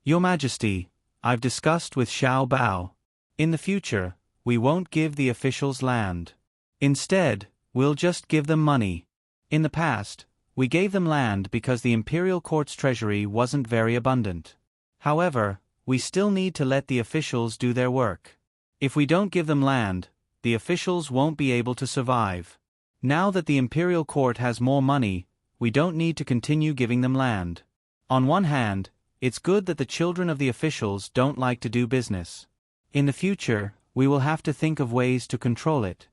Your Majesty, I've discussed with Xiao Bao. In the future, we won't give the officials land. Instead, we'll just give them money. In the past, we gave them land because the imperial court's treasury wasn't very abundant. However, we still need to let the officials do their work. If we don't give them land, the officials won't be able to survive. Now that the imperial court has more money, we don't need to continue giving them land. On one hand, it's good that the children of the officials don't like to do business. In the future, we will have to think of ways to control it.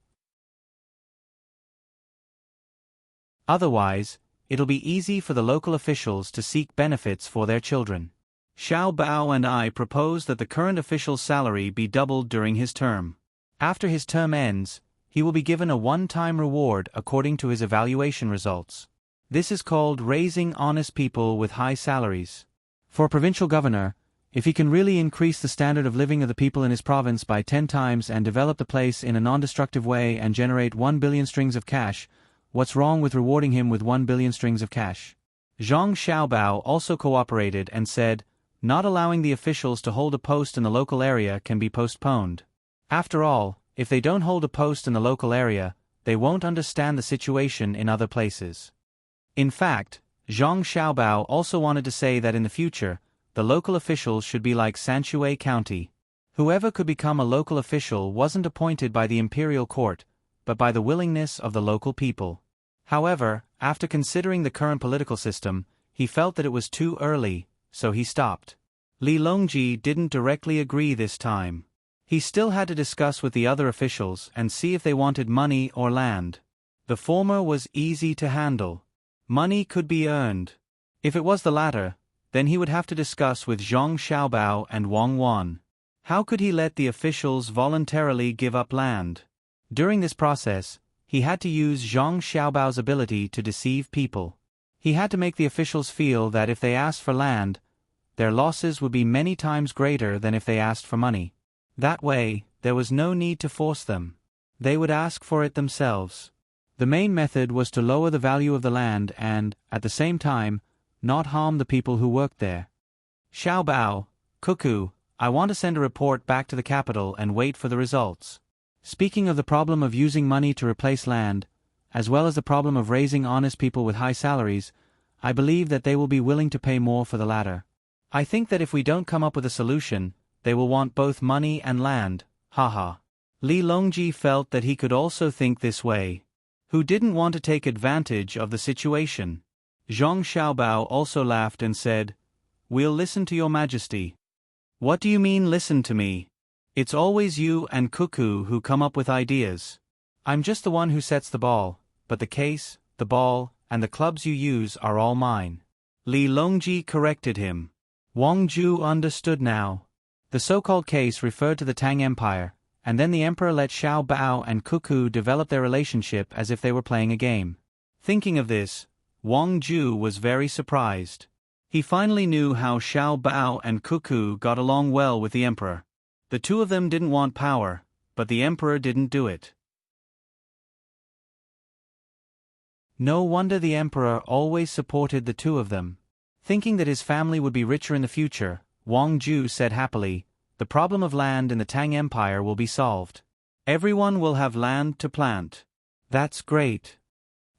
Otherwise, it'll be easy for the local officials to seek benefits for their children. Xiao Bao and I propose that the current official's salary be doubled during his term. After his term ends, he will be given a one-time reward according to his evaluation results. This is called raising honest people with high salaries. For a provincial governor, if he can really increase the standard of living of the people in his province by 10 times and develop the place in a non-destructive way and generate 1 billion strings of cash, what's wrong with rewarding him with 1 billion strings of cash? Zhang Xiaobao also cooperated and said, Not allowing the officials to hold a post in the local area can be postponed. After all, if they don't hold a post in the local area, they won't understand the situation in other places. In fact, Zhang Xiaobao also wanted to say that in the future, the local officials should be like Sanshui County. Whoever could become a local official wasn't appointed by the imperial court, but by the willingness of the local people. However, after considering the current political system, he felt that it was too early, so he stopped. Li Longji didn't directly agree this time. He still had to discuss with the other officials and see if they wanted money or land. The former was easy to handle. Money could be earned. If it was the latter, then he would have to discuss with Zhang Xiaobao and Wang Wan. How could he let the officials voluntarily give up land? During this process, he had to use Zhang Xiaobao's ability to deceive people. He had to make the officials feel that if they asked for land, their losses would be many times greater than if they asked for money. That way, there was no need to force them. They would ask for it themselves. The main method was to lower the value of the land and, at the same time, not harm the people who worked there. Xiaobao, Cuckoo, I want to send a report back to the capital and wait for the results. Speaking of the problem of using money to replace land, as well as the problem of raising honest people with high salaries, I believe that they will be willing to pay more for the latter. I think that if we don't come up with a solution, they will want both money and land, haha. Li Longji felt that he could also think this way. Who didn't want to take advantage of the situation? Zhang Xiaobao also laughed and said, "We'll listen to your majesty." What do you mean listen to me? It's always you and Cuckoo who come up with ideas. I'm just the one who sets the ball, but the case, the ball, and the clubs you use are all mine. Li Longji corrected him. Wang Ju understood now. The so-called case referred to the Tang Empire, and then the emperor let Xiao Bao and Cuckoo develop their relationship as if they were playing a game. Thinking of this, Wang Ju was very surprised. He finally knew how Xiao Bao and Cuckoo got along well with the emperor. The two of them didn't want power, but the emperor didn't do it. No wonder the emperor always supported the two of them. Thinking that his family would be richer in the future, Wang Ju said happily, "The problem of land in the Tang Empire will be solved. Everyone will have land to plant." That's great.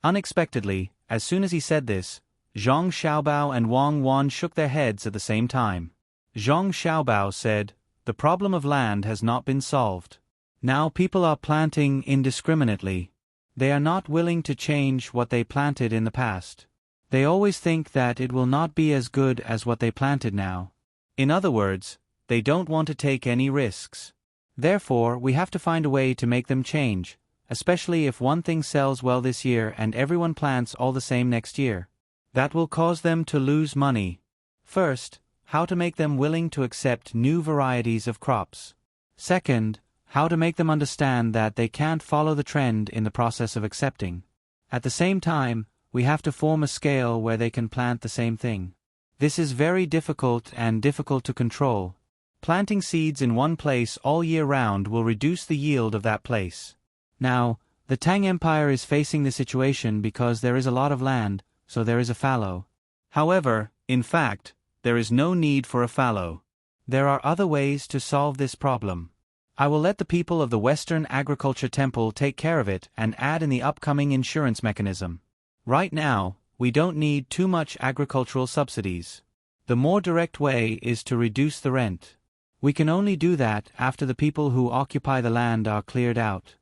Unexpectedly, as soon as he said this, Zhang Xiaobao and Wang Wan shook their heads at the same time. Zhang Xiaobao said, "The problem of land has not been solved. Now people are planting indiscriminately. They are not willing to change what they planted in the past. They always think that it will not be as good as what they planted now. In other words, they don't want to take any risks. Therefore, we have to find a way to make them change, especially if one thing sells well this year and everyone plants all the same next year. That will cause them to lose money. First, how to make them willing to accept new varieties of crops. Second, how to make them understand that they can't follow the trend in the process of accepting. At the same time, we have to form a scale where they can plant the same thing. This is very difficult and difficult to control. Planting seeds in one place all year round will reduce the yield of that place. Now, the Tang Empire is facing this situation because there is a lot of land, so there is a fallow. However, in fact, there is no need for a fallow. There are other ways to solve this problem. I will let the people of the Western Agriculture Temple take care of it and add in the upcoming insurance mechanism. Right now, we don't need too much agricultural subsidies. The more direct way is to reduce the rent. We can only do that after the people who occupy the land are cleared out."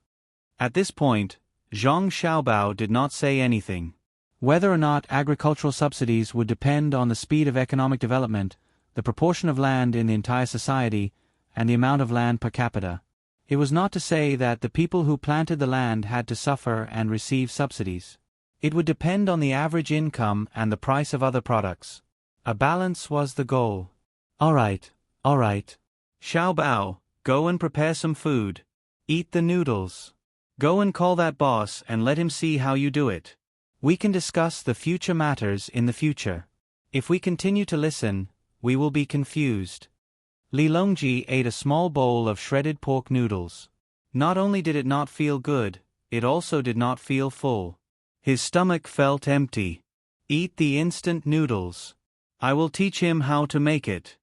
At this point, Zhang Xiaobao did not say anything. Whether or not agricultural subsidies would depend on the speed of economic development, the proportion of land in the entire society, and the amount of land per capita. It was not to say that the people who planted the land had to suffer and receive subsidies. It would depend on the average income and the price of other products. A balance was the goal. All right. Xiao Bao, go and prepare some food. Eat the noodles. Go and call that boss and let him see how you do it. We can discuss the future matters in the future. If we continue to listen, we will be confused. Li Longji ate a small bowl of shredded pork noodles. Not only did it not feel good, it also did not feel full. His stomach felt empty. Eat the instant noodles. I will teach him how to make it.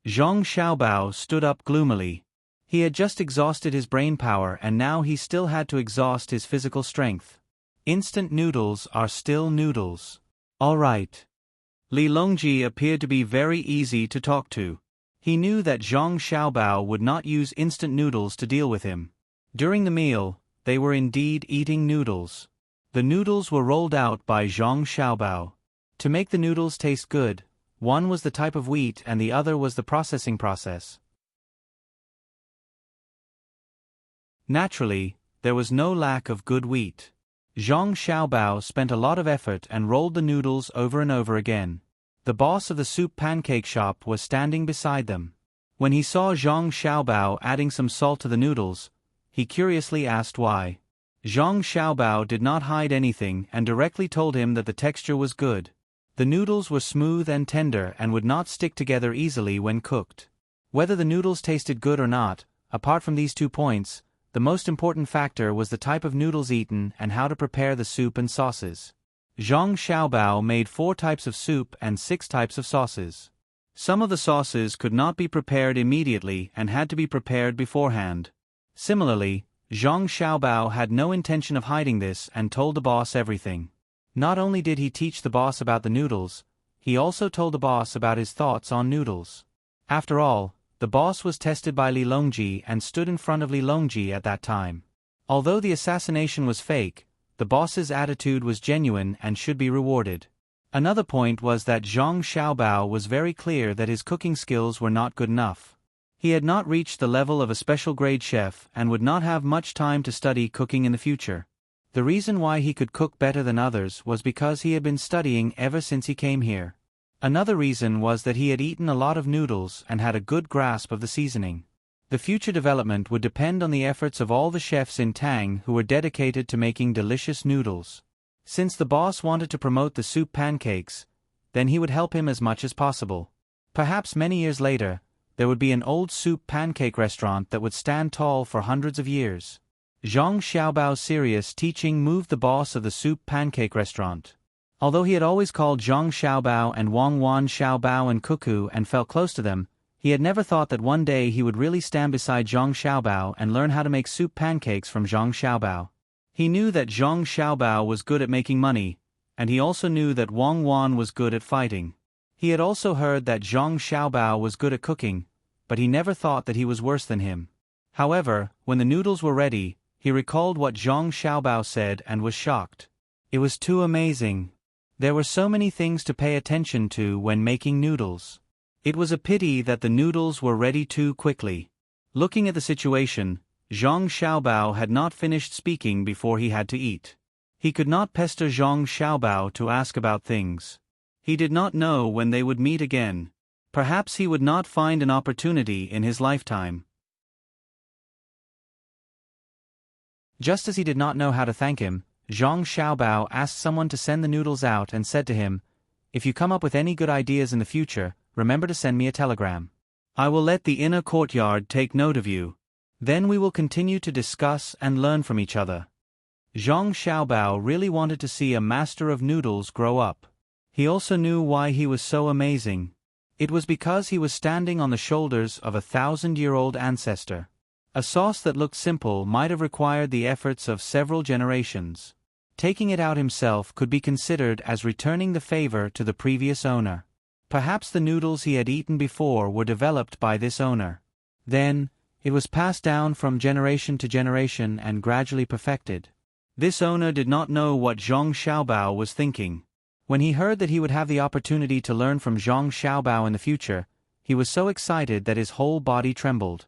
Zhang Xiaobao stood up gloomily. He had just exhausted his brain power and now he still had to exhaust his physical strength. Instant noodles are still noodles. All right. Li Longji appeared to be very easy to talk to. He knew that Zhang Xiaobao would not use instant noodles to deal with him. During the meal, they were indeed eating noodles. The noodles were rolled out by Zhang Xiaobao. To make the noodles taste good, one was the type of wheat and the other was the processing process. Naturally, there was no lack of good wheat. Zhang Xiaobao spent a lot of effort and rolled the noodles over and over again. The boss of the soup pancake shop was standing beside them. When he saw Zhang Xiaobao adding some salt to the noodles, he curiously asked why. Zhang Xiaobao did not hide anything and directly told him that the texture was good. The noodles were smooth and tender and would not stick together easily when cooked. Whether the noodles tasted good or not, apart from these 2 points, the most important factor was the type of noodles eaten and how to prepare the soup and sauces. Zhang Xiaobao made 4 types of soup and 6 types of sauces. Some of the sauces could not be prepared immediately and had to be prepared beforehand. Similarly, Zhang Xiaobao had no intention of hiding this and told the boss everything. Not only did he teach the boss about the noodles, he also told the boss about his thoughts on noodles. After all, the boss was tested by Li Longji and stood in front of Li Longji at that time. Although the assassination was fake, the boss's attitude was genuine and should be rewarded. Another point was that Zhang Xiaobao was very clear that his cooking skills were not good enough. He had not reached the level of a special grade chef and would not have much time to study cooking in the future. The reason why he could cook better than others was because he had been studying ever since he came here. Another reason was that he had eaten a lot of noodles and had a good grasp of the seasoning. The future development would depend on the efforts of all the chefs in Tang who were dedicated to making delicious noodles. Since the boss wanted to promote the soup pancakes, then he would help him as much as possible. Perhaps many years later, there would be an old soup pancake restaurant that would stand tall for hundreds of years. Zhang Xiaobao's serious teaching moved the boss of the soup pancake restaurant. Although he had always called Zhang Xiaobao and Wang Wan Xiaobao and Cuckoo and felt close to them, he had never thought that one day he would really stand beside Zhang Xiaobao and learn how to make soup pancakes from Zhang Xiaobao. He knew that Zhang Xiaobao was good at making money, and he also knew that Wang Wan was good at fighting. He had also heard that Zhang Xiaobao was good at cooking, but he never thought that he was worse than him. However, when the noodles were ready, he recalled what Zhang Xiaobao said and was shocked. It was too amazing. There were so many things to pay attention to when making noodles. It was a pity that the noodles were ready too quickly. Looking at the situation, Zhang Xiaobao had not finished speaking before he had to eat. He could not pester Zhang Xiaobao to ask about things. He did not know when they would meet again. Perhaps he would not find an opportunity in his lifetime. Just as he did not know how to thank him, Zhang Xiaobao asked someone to send the noodles out and said to him, "If you come up with any good ideas in the future, remember to send me a telegram. I will let the inner courtyard take note of you. Then we will continue to discuss and learn from each other." Zhang Xiaobao really wanted to see a master of noodles grow up. He also knew why he was so amazing. It was because he was standing on the shoulders of a 1,000-year-old ancestor. A sauce that looked simple might have required the efforts of several generations. Taking it out himself could be considered as returning the favor to the previous owner. Perhaps the noodles he had eaten before were developed by this owner. Then, it was passed down from generation to generation and gradually perfected. This owner did not know what Zhang Xiaobao was thinking. When he heard that he would have the opportunity to learn from Zhang Xiaobao in the future, he was so excited that his whole body trembled.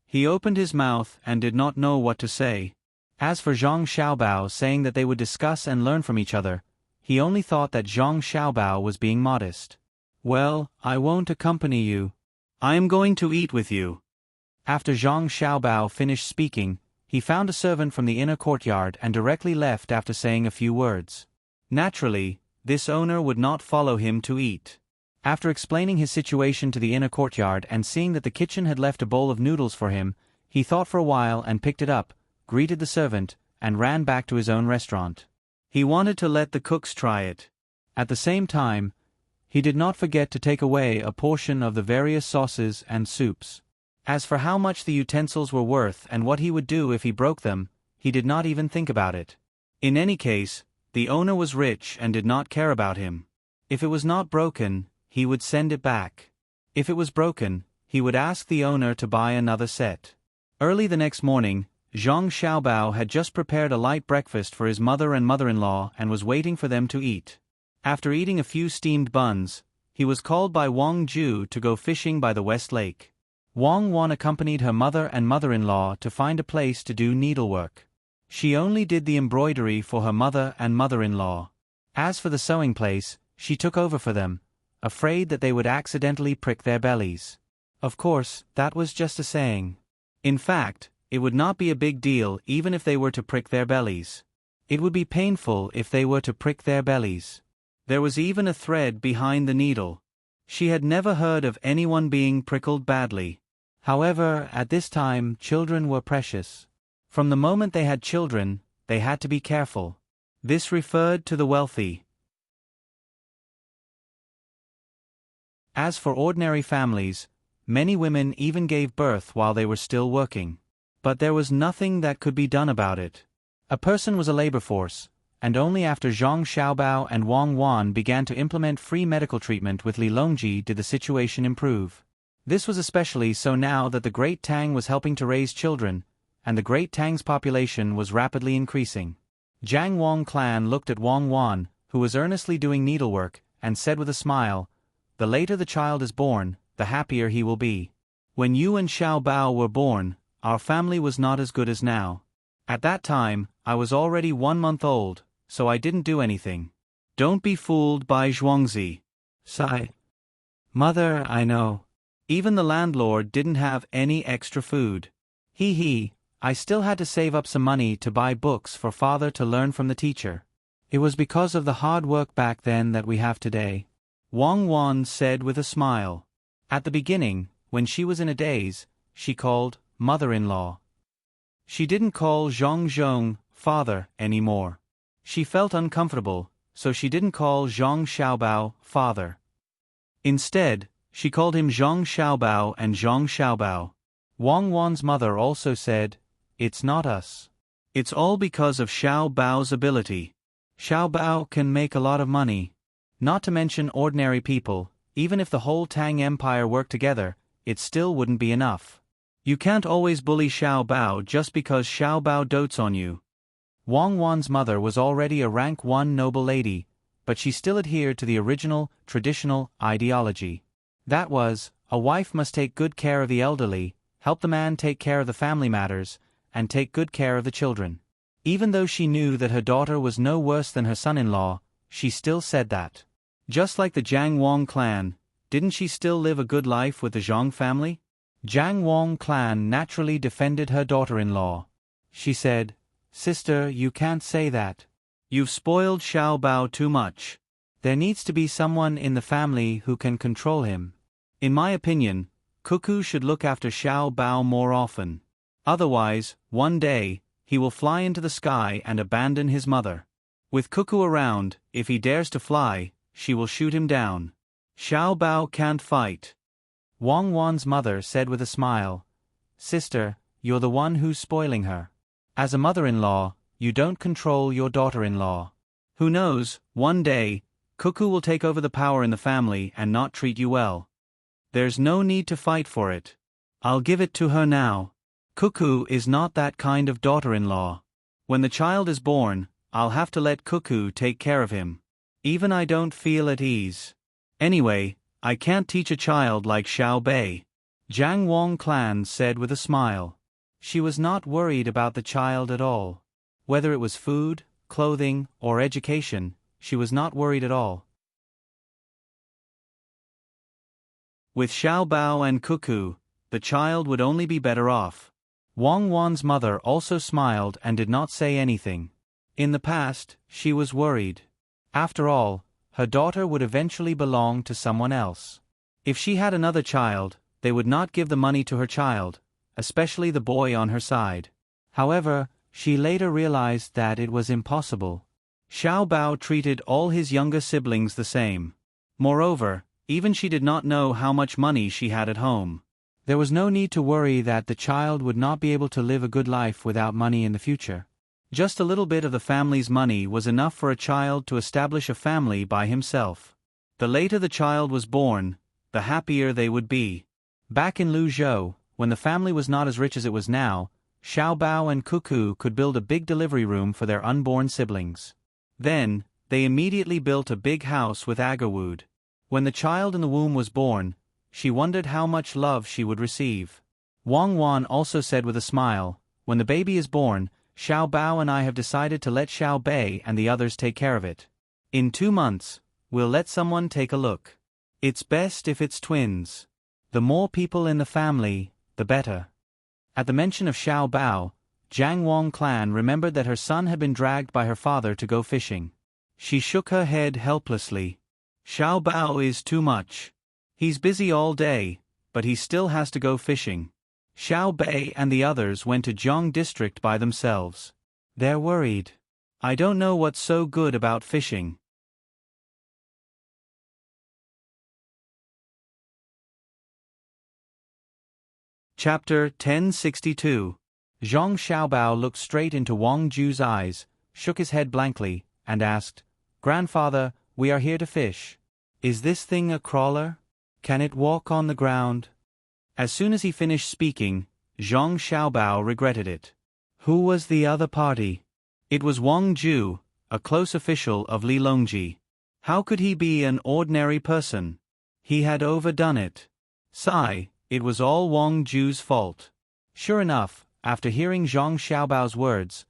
He opened his mouth and did not know what to say. As for Zhang Xiaobao saying that they would discuss and learn from each other, he only thought that Zhang Xiaobao was being modest. "Well, I won't accompany you. I am going to eat with you." After Zhang Xiaobao finished speaking, he found a servant from the inner courtyard and directly left after saying a few words. Naturally, this owner would not follow him to eat. After explaining his situation to the inner courtyard and seeing that the kitchen had left a bowl of noodles for him, he thought for a while and picked it up, greeted the servant, and ran back to his own restaurant. He wanted to let the cooks try it. At the same time, He did not forget to take away a portion of the various sauces and soups. As for how much the utensils were worth and what he would do if he broke them, he did not even think about it. In any case, the owner was rich and did not care about him. If it was not broken, he would send it back. If it was broken, he would ask the owner to buy another set. Early the next morning, Zhang Xiaobao had just prepared a light breakfast for his mother and mother-in-law and was waiting for them to eat. After eating a few steamed buns, he was called by Wang Ju to go fishing by the West Lake. Wang Wan accompanied her mother and mother-in-law to find a place to do needlework. She only did the embroidery for her mother and mother-in-law. As for the sewing place, she took over for them, afraid that they would accidentally prick their bellies. Of course, that was just a saying. In fact, it would not be a big deal even if they were to prick their bellies. It would be painful if they were to prick their bellies. There was even a thread behind the needle. She had never heard of anyone being prickled badly. However, at this time, children were precious. From the moment they had children, they had to be careful. This referred to the wealthy. As for ordinary families, many women even gave birth while they were still working. But there was nothing that could be done about it. A person was a labor force, and only after Zhang Xiaobao and Wang Wan began to implement free medical treatment with Li Longji did the situation improve. This was especially so now that the Great Tang was helping to raise children, and the Great Tang's population was rapidly increasing. Jiang Wang clan looked at Wang Wan, who was earnestly doing needlework, and said with a smile, "The later the child is born, the happier he will be. When you and Xiao Bao were born, our family was not as good as now. At that time, I was already 1 month old, so I didn't do anything." Don't be fooled by Zhuangzi. Sigh. Mother, I know. Even the landlord didn't have any extra food. I still had to save up some money to buy books for father to learn from the teacher. It was because of the hard work back then that we have today. Wang Wan said with a smile. At the beginning, when she was in a daze, she called mother-in-law. She didn't call Zhong father anymore. She felt uncomfortable, so she didn't call Zhang Xiaobao father. Instead, she called him Zhang Xiaobao and Zhang Xiaobao. Wang Wan's mother also said, "It's not us. It's all because of Xiao Bao's ability. Xiao Bao can make a lot of money. Not to mention ordinary people, even if the whole Tang Empire worked together, it still wouldn't be enough. You can't always bully Xiao Bao just because Xiao Bao dotes on you." Wang Wan's mother was already a rank 1 noble lady, but she still adhered to the original, traditional ideology. That was, a wife must take good care of the elderly, help the man take care of the family matters, and take good care of the children. Even though she knew that her daughter was no worse than her son-in-law, she still said that. Just like the Jiang Wang clan, didn't she still live a good life with the Zhang family? Jiang Wang clan naturally defended her daughter-in-law. She said, "Sister, you can't say that. You've spoiled Xiao Bao too much. There needs to be someone in the family who can control him. In my opinion, Cuckoo should look after Xiao Bao more often. Otherwise, one day, he will fly into the sky and abandon his mother. With Cuckoo around, if he dares to fly, she will shoot him down. Xiao Bao can't fight." Wang Wan's mother said with a smile, "Sister, you're the one who's spoiling her. As a mother-in-law, you don't control your daughter-in-law. Who knows, one day, Cuckoo will take over the power in the family and not treat you well. There's no need to fight for it. I'll give it to her now. Cuckoo is not that kind of daughter-in-law. When the child is born, I'll have to let Cuckoo take care of him. Even I don't feel at ease. Anyway, I can't teach a child like Xiao Bei." Jiang Wang clan said with a smile. She was not worried about the child at all. Whether it was food, clothing, or education, she was not worried at all. With Xiao Bao and Cuckoo, the child would only be better off. Wang Wan's mother also smiled and did not say anything. In the past, she was worried. After all, her daughter would eventually belong to someone else. If she had another child, they would not give the money to her child, especially the boy on her side. However, she later realized that it was impossible. Xiao Bao treated all his younger siblings the same. Moreover, even she did not know how much money she had at home. There was no need to worry that the child would not be able to live a good life without money in the future. Just a little bit of the family's money was enough for a child to establish a family by himself. The later the child was born, the happier they would be. Back in Luzhou, when the family was not as rich as it was now, Xiaobao and Cuckoo could build a big delivery room for their unborn siblings. Then, they immediately built a big house with agarwood. When the child in the womb was born, she wondered how much love she would receive. Wang Wan also said with a smile, "When the baby is born, Xiao Bao and I have decided to let Xiao Bei and the others take care of it. In 2 months, we'll let someone take a look. It's best if it's twins. The more people in the family, the better." At the mention of Xiao Bao, Jiang Wang clan remembered that her son had been dragged by her father to go fishing. She shook her head helplessly. "Xiao Bao is too much. He's busy all day, but he still has to go fishing." Xiao Bei and the others went to Jiang district by themselves. They're worried. "I don't know what's so good about fishing." Chapter 1062. Zhang Xiaobao looked straight into Wang Ju's eyes, shook his head blankly, and asked, "Grandfather, we are here to fish. Is this thing a crawler? Can it walk on the ground?" As soon as he finished speaking, Zhang Xiaobao regretted it. Who was the other party? It was Wang Ju, a close official of Li Longji. How could he be an ordinary person? He had overdone it. Sigh, it was all Wang Ju's fault. Sure enough, after hearing Zhang Xiaobao's words,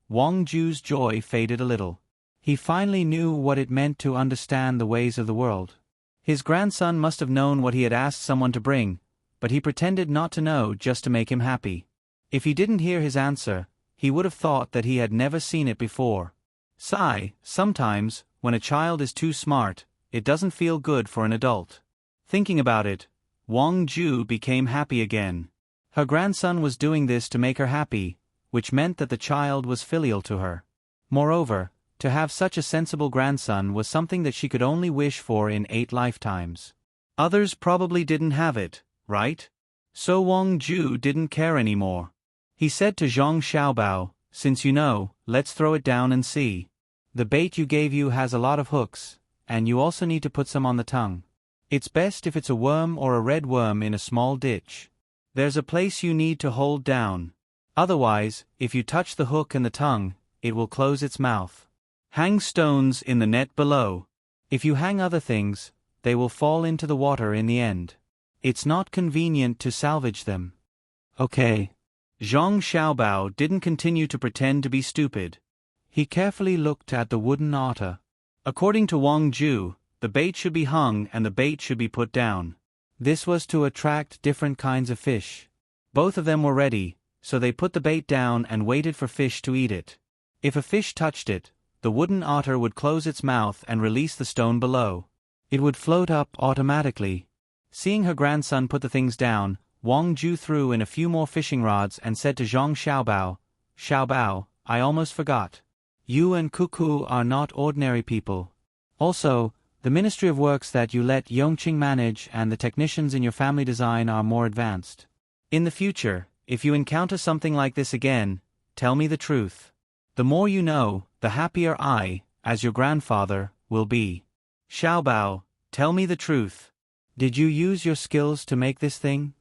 Wang Ju's joy faded a little. He finally knew what it meant to understand the ways of the world. His grandson must have known what he had asked someone to bring, but he pretended not to know just to make him happy. If he didn't hear his answer, he would have thought that he had never seen it before. Sigh, sometimes, when a child is too smart, it doesn't feel good for an adult. Thinking about it, Wang Ju became happy again. Her grandson was doing this to make her happy, which meant that the child was filial to her. Moreover, to have such a sensible grandson was something that she could only wish for in 8 lifetimes. Others probably didn't have it, right? So Wang Ju didn't care anymore. He said to Zhang Xiaobao, "Since you know, let's throw it down and see. The bait you gave you has a lot of hooks, and you also need to put some on the tongue. It's best if it's a worm or a red worm in a small ditch. There's a place you need to hold down. Otherwise, if you touch the hook and the tongue, it will close its mouth. Hang stones in the net below. If you hang other things, they will fall into the water in the end. It's not convenient to salvage them." Okay. Zhang Xiaobao didn't continue to pretend to be stupid. He carefully looked at the wooden otter. According to Wang Ju, the bait should be hung and the bait should be put down. This was to attract different kinds of fish. Both of them were ready, so they put the bait down and waited for fish to eat it. If a fish touched it, the wooden otter would close its mouth and release the stone below. It would float up automatically. Seeing her grandson put the things down, Wang Ju threw in a few more fishing rods and said to Zhang Xiaobao, "Xiaobao, I almost forgot. You and Cuckoo are not ordinary people. Also, the Ministry of Works that you let Yongqing manage and the technicians in your family design are more advanced. In the future, if you encounter something like this again, tell me the truth. The more you know, the happier I, as your grandfather, will be. Xiaobao, tell me the truth. Did you use your skills to make this thing?"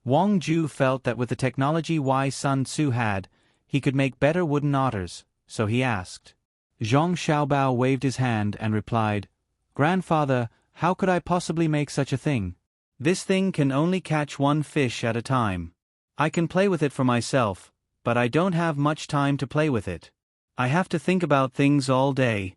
Wang Ju felt that with the technology Sun Tzu had, he could make better wooden otters, so he asked. Zhang Xiaobao waved his hand and replied, "Grandfather, how could I possibly make such a thing? This thing can only catch one fish at a time. I can play with it for myself, but I don't have much time to play with it. I have to think about things all day.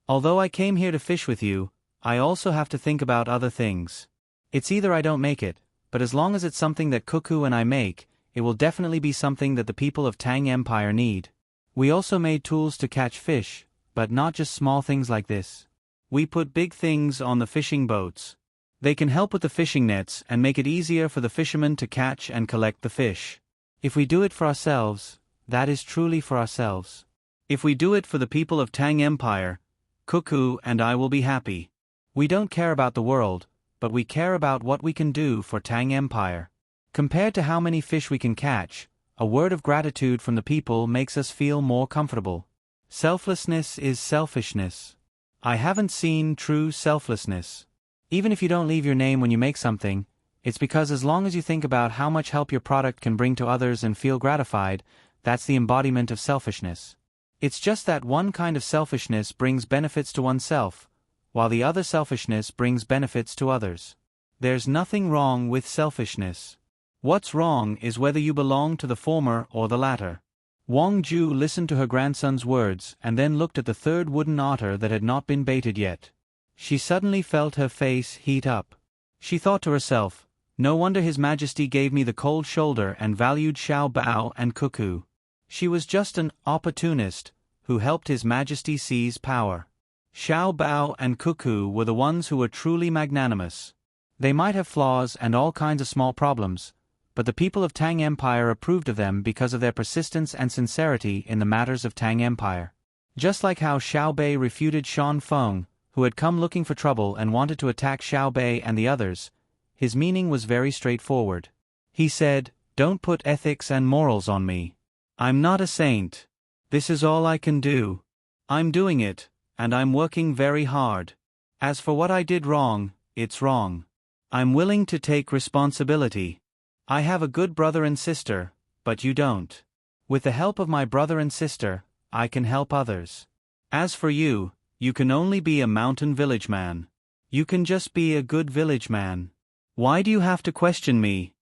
Although I came here to fish with you, I also have to think about other things. It's either I don't make it, but as long as it's something that Cuckoo and I make, it will definitely be something that the people of Tang Empire need. We also made tools to catch fish, but not just small things like this. We put big things on the fishing boats. They can help with the fishing nets and make it easier for the fishermen to catch and collect the fish. If we do it for ourselves, that is truly for ourselves. If we do it for the people of Tang Empire, Cuckoo and I will be happy. We don't care about the world, but we care about what we can do for Tang Empire. Compared to how many fish we can catch, a word of gratitude from the people makes us feel more comfortable. Selflessness is selfishness. I haven't seen true selflessness. Even if you don't leave your name when you make something, it's because as long as you think about how much help your product can bring to others and feel gratified, that's the embodiment of selfishness. It's just that one kind of selfishness brings benefits to oneself, while the other selfishness brings benefits to others. There's nothing wrong with selfishness. What's wrong is whether you belong to the former or the latter. Wang Ju listened to her grandson's words and then looked at the third wooden otter that had not been baited yet. She suddenly felt her face heat up. She thought to herself, no wonder His Majesty gave me the cold shoulder and valued Xiao Bao and Cuckoo. She was just an opportunist who helped His Majesty seize power. Xiao Bao and Cuckoo were the ones who were truly magnanimous. They might have flaws and all kinds of small problems, but the people of Tang Empire approved of them because of their persistence and sincerity in the matters of Tang Empire. Just like how Xiao Bei refuted Shan Feng, who had come looking for trouble and wanted to attack Xiao Bei and the others, his meaning was very straightforward. He said, "Don't put ethics and morals on me. I'm not a saint. This is all I can do. I'm doing it, and I'm working very hard. As for what I did wrong, it's wrong. I'm willing to take responsibility. I have a good brother and sister, but you don't. With the help of my brother and sister, I can help others. As for you, you can only be a mountain village man. You can just be a good village man. Why do you have to question me?"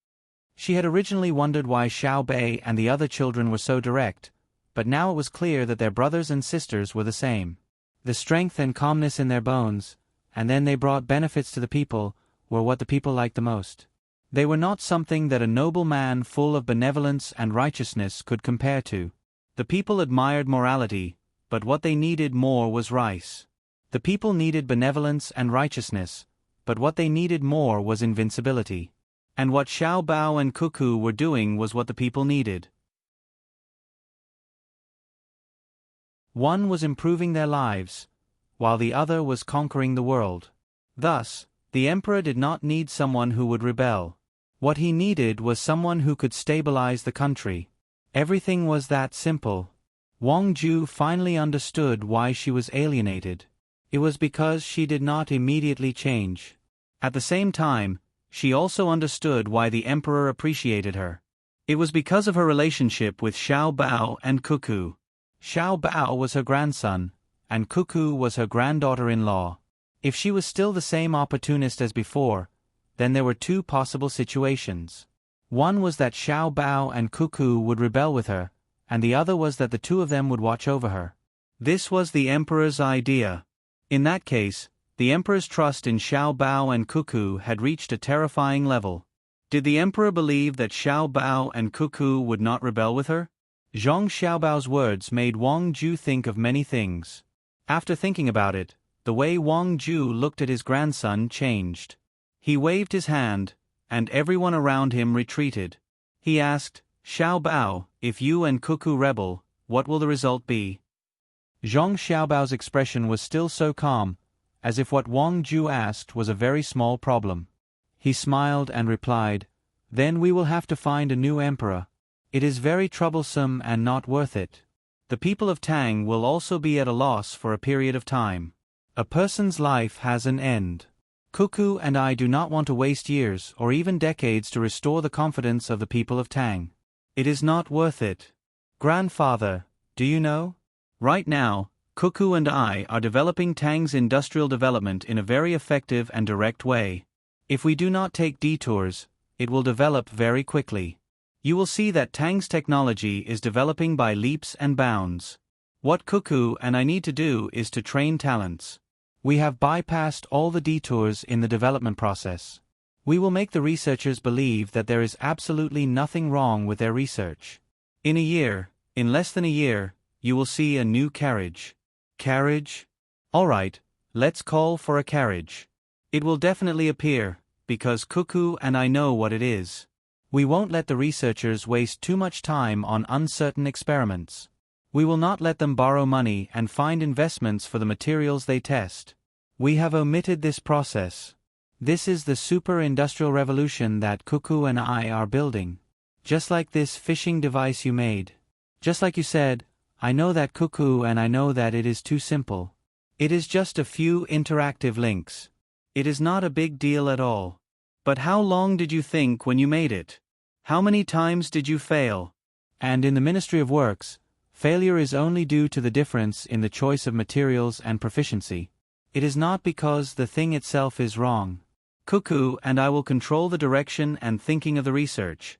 She had originally wondered why Xiao Bei and the other children were so direct, but now it was clear that their brothers and sisters were the same. The strength and calmness in their bones, and then they brought benefits to the people, were what the people liked the most. They were not something that a noble man full of benevolence and righteousness could compare to. The people admired morality, but what they needed more was rice. The people needed benevolence and righteousness, but what they needed more was invincibility. And what Xiao Bao and Cuckoo were doing was what the people needed. One was improving their lives, while the other was conquering the world. Thus, the emperor did not need someone who would rebel. What he needed was someone who could stabilize the country. Everything was that simple. Wang Ju finally understood why she was alienated. It was because she did not immediately change. At the same time, she also understood why the emperor appreciated her. It was because of her relationship with Xiao Bao and Cuckoo. Xiao Bao was her grandson, and Cuckoo was her granddaughter-in-law. If she was still the same opportunist as before, then there were two possible situations. One was that Xiao Bao and Cuckoo would rebel with her, and the other was that the two of them would watch over her. This was the emperor's idea. In that case, the emperor's trust in Xiao Bao and Cuckoo had reached a terrifying level. Did the emperor believe that Xiao Bao and Cuckoo would not rebel with her? Zhang Xiaobao's words made Wang Ju think of many things. After thinking about it, the way Wang Ju looked at his grandson changed. He waved his hand, and everyone around him retreated. He asked, "Xiao Bao, if you and Cuckoo rebel, what will the result be?" Zhang Xiaobao's expression was still so calm, as if what Wang Ju asked was a very small problem. He smiled and replied, "Then we will have to find a new emperor. It is very troublesome and not worth it. The people of Tang will also be at a loss for a period of time. A person's life has an end. Cuckoo and I do not want to waste years or even decades to restore the confidence of the people of Tang. It is not worth it. Grandfather, do you know? Right now, Cuckoo and I are developing Tang's industrial development in a very effective and direct way. If we do not take detours, it will develop very quickly. You will see that Tang's technology is developing by leaps and bounds. What Cuckoo and I need to do is to train talents. We have bypassed all the detours in the development process. We will make the researchers believe that there is absolutely nothing wrong with their research. In less than a year, you will see a new carriage. Carriage? Alright, let's call for a carriage. It will definitely appear, because Cuckoo and I know what it is. We won't let the researchers waste too much time on uncertain experiments. We will not let them borrow money and find investments for the materials they test. We have omitted this process. This is the super-industrial revolution that Cuckoo and I are building. Just like this fishing device you made. Just like you said, I know that, Cuckoo, and I know that it is too simple. It is just a few interactive links. It is not a big deal at all. But how long did you think when you made it? How many times did you fail? And in the Ministry of Works, failure is only due to the difference in the choice of materials and proficiency. It is not because the thing itself is wrong. Cuckoo and I will control the direction and thinking of the research.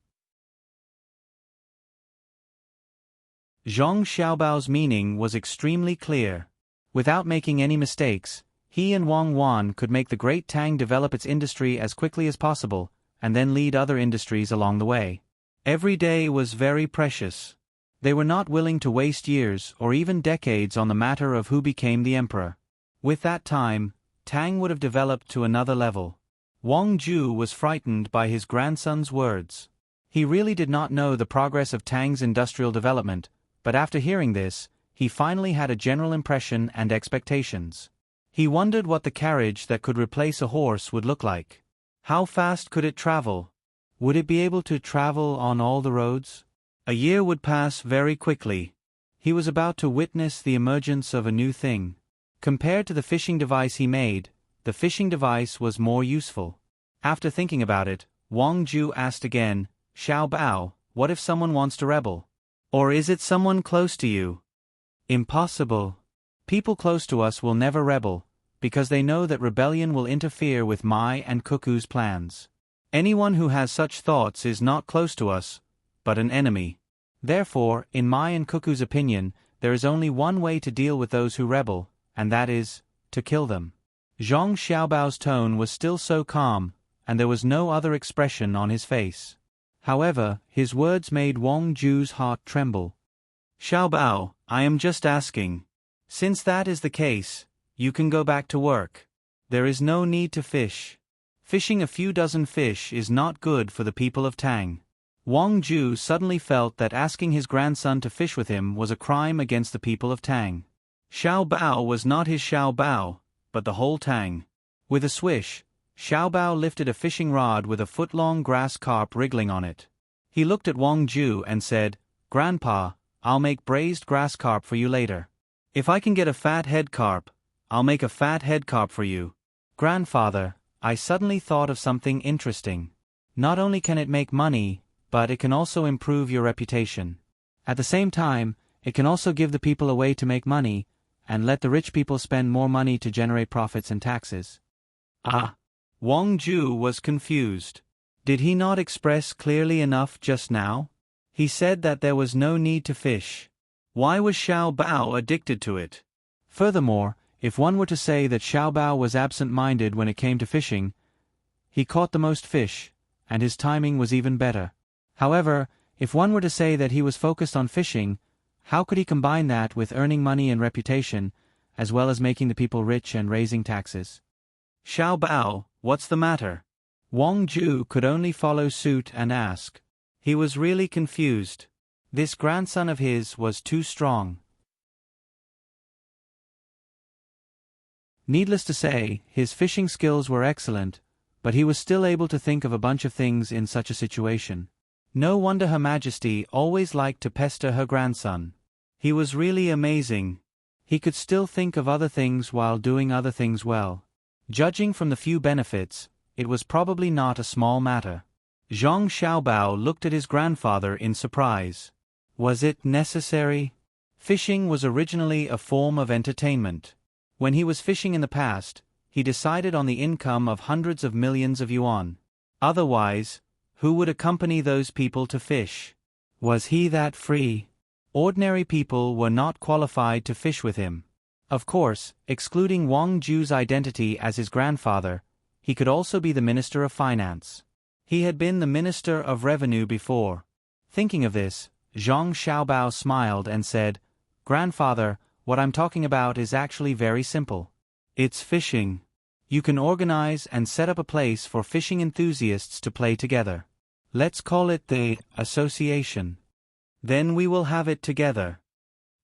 Zhang Xiaobao's meaning was extremely clear. Without making any mistakes, he and Wang Wan could make the great Tang develop its industry as quickly as possible, and then lead other industries along the way. Every day was very precious. They were not willing to waste years or even decades on the matter of who became the emperor. With that time, Tang would have developed to another level. Wang Ju was frightened by his grandson's words. He really did not know the progress of Tang's industrial development, but after hearing this, he finally had a general impression and expectations. He wondered what the carriage that could replace a horse would look like. How fast could it travel? Would it be able to travel on all the roads? A year would pass very quickly. He was about to witness the emergence of a new thing. Compared to the fishing device he made, the fishing device was more useful. After thinking about it, Wang Ju asked again, Xiao Bao, what if someone wants to rebel? Or is it someone close to you? Impossible. People close to us will never rebel, because they know that rebellion will interfere with my and Cuckoo's plans. Anyone who has such thoughts is not close to us, but an enemy. Therefore, in my and Cuckoo's opinion, there is only one way to deal with those who rebel, and that is, to kill them. Zhang Xiaobao's tone was still so calm, and there was no other expression on his face. However, his words made Wang Ju's heart tremble. Xiaobao, I am just asking. Since that is the case, you can go back to work. There is no need to fish. Fishing a few dozen fish is not good for the people of Tang. Wang Ju suddenly felt that asking his grandson to fish with him was a crime against the people of Tang. Xiao Bao was not his Xiao Bao, but the whole Tang. With a swish, Xiao Bao lifted a fishing rod with a foot-long grass carp wriggling on it. He looked at Wang Ju and said, Grandpa, I'll make braised grass carp for you later. If I can get a fat head carp, I'll make a fat head carp for you. Grandfather, I suddenly thought of something interesting. Not only can it make money, but it can also improve your reputation. At the same time, it can also give the people a way to make money, and let the rich people spend more money to generate profits and taxes. Ah! Wang Ju was confused. Did he not express clearly enough just now? He said that there was no need to fish. Why was Xiao Bao addicted to it? Furthermore, if one were to say that Xiao Bao was absent-minded when it came to fishing, he caught the most fish, and his timing was even better. However, if one were to say that he was focused on fishing, how could he combine that with earning money and reputation, as well as making the people rich and raising taxes? Xiao Bao, what's the matter? Wang Ju could only follow suit and ask. He was really confused. This grandson of his was too strong. Needless to say, his fishing skills were excellent, but he was still able to think of a bunch of things in such a situation. No wonder Her Majesty always liked to pester her grandson. He was really amazing. He could still think of other things while doing other things well. Judging from the few benefits, it was probably not a small matter. Zhang Xiaobao looked at his grandfather in surprise. Was it necessary? Fishing was originally a form of entertainment. When he was fishing in the past, he decided on the income of hundreds of millions of yuan. Otherwise, who would accompany those people to fish? Was he that free? Ordinary people were not qualified to fish with him. Of course, excluding Wang Ju's identity as his grandfather, he could also be the Minister of Finance. He had been the Minister of Revenue before. Thinking of this, Zhang Xiaobao smiled and said, Grandfather, what I'm talking about is actually very simple. It's fishing. You can organize and set up a place for fishing enthusiasts to play together. Let's call it the association. Then we will have it together.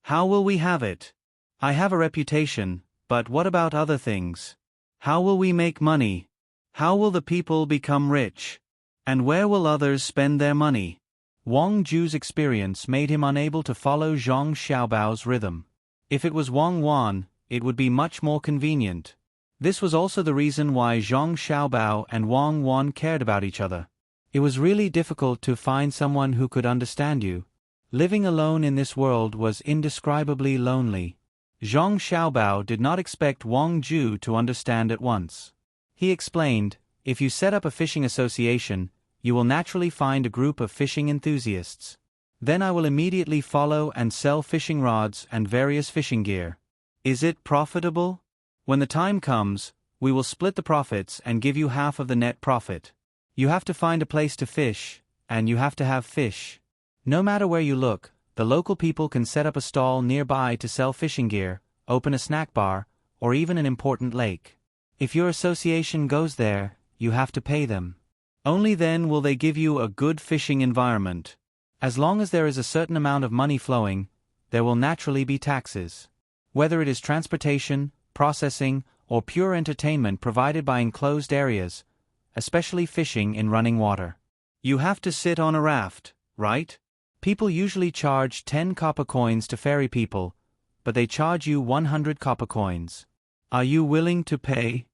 How will we have it? I have a reputation, but what about other things? How will we make money? How will the people become rich? And where will others spend their money? Wang Ju's experience made him unable to follow Zhang Xiaobao's rhythm. If it was Wang Wan, it would be much more convenient. This was also the reason why Zhang Xiaobao and Wang Wan cared about each other. It was really difficult to find someone who could understand you. Living alone in this world was indescribably lonely. Zhang Xiaobao did not expect Wang Ju to understand at once. He explained, if you set up a fishing association, you will naturally find a group of fishing enthusiasts. Then I will immediately follow and sell fishing rods and various fishing gear. Is it profitable? When the time comes, we will split the profits and give you half of the net profit. You have to find a place to fish, and you have to have fish. No matter where you look, the local people can set up a stall nearby to sell fishing gear, open a snack bar, or even an important lake. If your association goes there, you have to pay them. Only then will they give you a good fishing environment. As long as there is a certain amount of money flowing, there will naturally be taxes. Whether it is transportation, processing, or pure entertainment provided by enclosed areas, especially fishing in running water. You have to sit on a raft, right? People usually charge 10 copper coins to ferry people, but they charge you 100 copper coins. Are you willing to pay?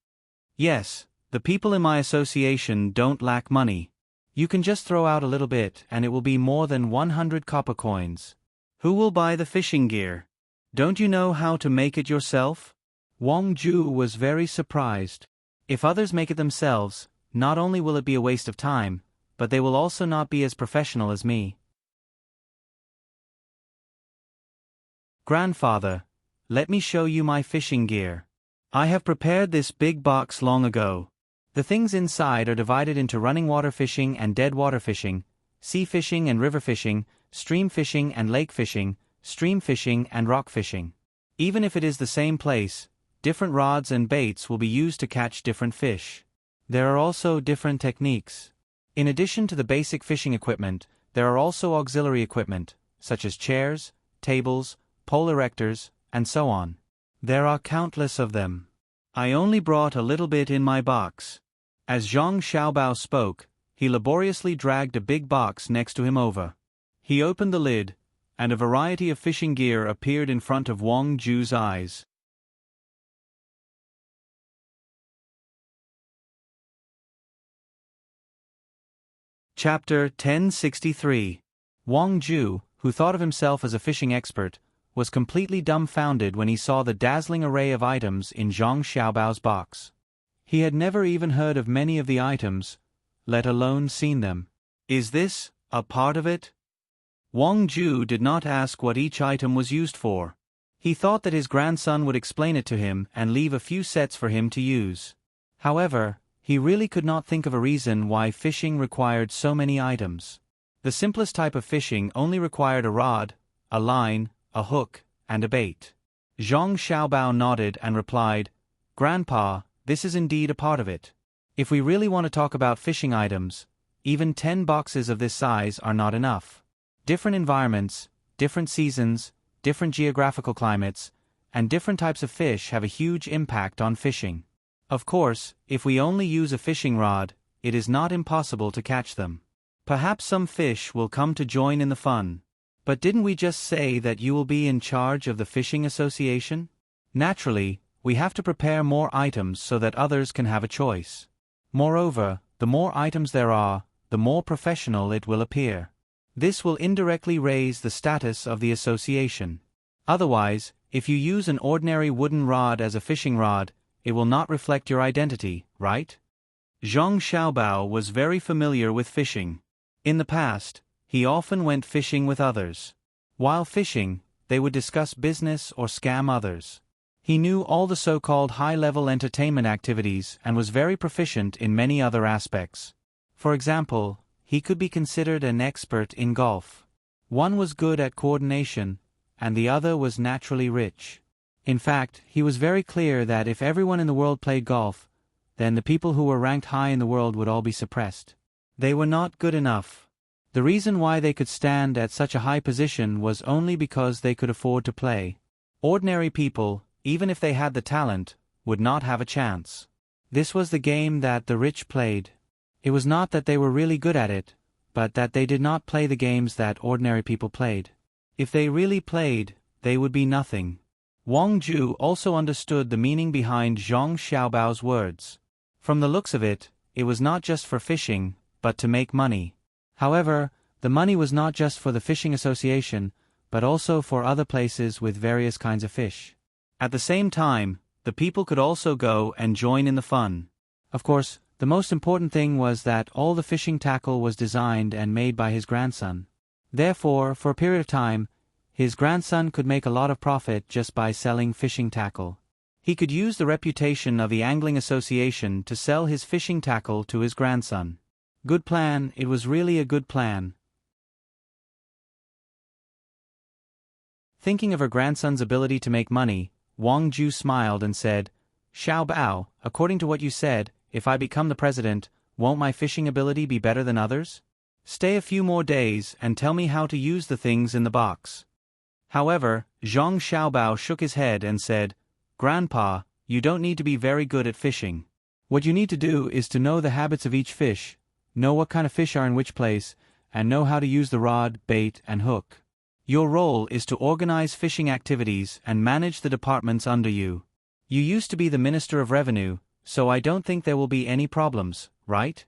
Yes, the people in my association don't lack money. You can just throw out a little bit and it will be more than 100 copper coins. Who will buy the fishing gear? Don't you know how to make it yourself? Wang Ju was very surprised. If others make it themselves, not only will it be a waste of time, but they will also not be as professional as me. Grandfather, let me show you my fishing gear. I have prepared this big box long ago. The things inside are divided into running water fishing and dead water fishing, sea fishing and river fishing, stream fishing and lake fishing, stream fishing and rock fishing. Even if it is the same place, different rods and baits will be used to catch different fish. There are also different techniques. In addition to the basic fishing equipment, there are also auxiliary equipment, such as chairs, tables, pole erectors, and so on. There are countless of them. I only brought a little bit in my box. As Zhang Xiaobao spoke, he laboriously dragged a big box next to him over. He opened the lid, and a variety of fishing gear appeared in front of Wang Ju's eyes. Chapter 1063. Wang Ju, who thought of himself as a fishing expert, was completely dumbfounded when he saw the dazzling array of items in Zhang Xiaobao's box. He had never even heard of many of the items, let alone seen them. Is this a part of it? Wang Ju did not ask what each item was used for. He thought that his grandson would explain it to him and leave a few sets for him to use. However, he really could not think of a reason why fishing required so many items. The simplest type of fishing only required a rod, a line, a hook, and a bait. Zhang Xiaobao nodded and replied, "Grandpa, this is indeed a part of it. If we really want to talk about fishing items, even 10 boxes of this size are not enough. Different environments, different seasons, different geographical climates, and different types of fish have a huge impact on fishing. Of course, if we only use a fishing rod, it is not impossible to catch them. Perhaps some fish will come to join in the fun. But didn't we just say that you will be in charge of the fishing association? Naturally, we have to prepare more items so that others can have a choice. Moreover, the more items there are, the more professional it will appear. This will indirectly raise the status of the association. Otherwise, if you use an ordinary wooden rod as a fishing rod, it will not reflect your identity, right?" Zhang Xiaobao was very familiar with fishing. In the past, he often went fishing with others. While fishing, they would discuss business or scam others. He knew all the so-called high-level entertainment activities and was very proficient in many other aspects. For example, he could be considered an expert in golf. One was good at coordination, and the other was naturally rich. In fact, he was very clear that if everyone in the world played golf, then the people who were ranked high in the world would all be suppressed. They were not good enough. The reason why they could stand at such a high position was only because they could afford to play. Ordinary people, even if they had the talent, would not have a chance. This was the game that the rich played. It was not that they were really good at it, but that they did not play the games that ordinary people played. If they really played, they would be nothing. Wang Ju also understood the meaning behind Zhang Xiaobao's words. From the looks of it, it was not just for fishing, but to make money. However, the money was not just for the fishing association, but also for other places with various kinds of fish. At the same time, the people could also go and join in the fun. Of course, the most important thing was that all the fishing tackle was designed and made by his grandson. Therefore, for a period of time, his grandson could make a lot of profit just by selling fishing tackle. He could use the reputation of the Angling Association to sell his fishing tackle to his grandson. Good plan, it was really a good plan. Thinking of her grandson's ability to make money, Wang Ju smiled and said, "Xiao Bao, according to what you said, if I become the president, won't my fishing ability be better than others? Stay a few more days and tell me how to use the things in the box." However, Zhang Xiaobao shook his head and said, "Grandpa, you don't need to be very good at fishing. What you need to do is to know the habits of each fish, know what kind of fish are in which place, and know how to use the rod, bait, and hook. Your role is to organize fishing activities and manage the departments under you. You used to be the Minister of Revenue, so I don't think there will be any problems, right?"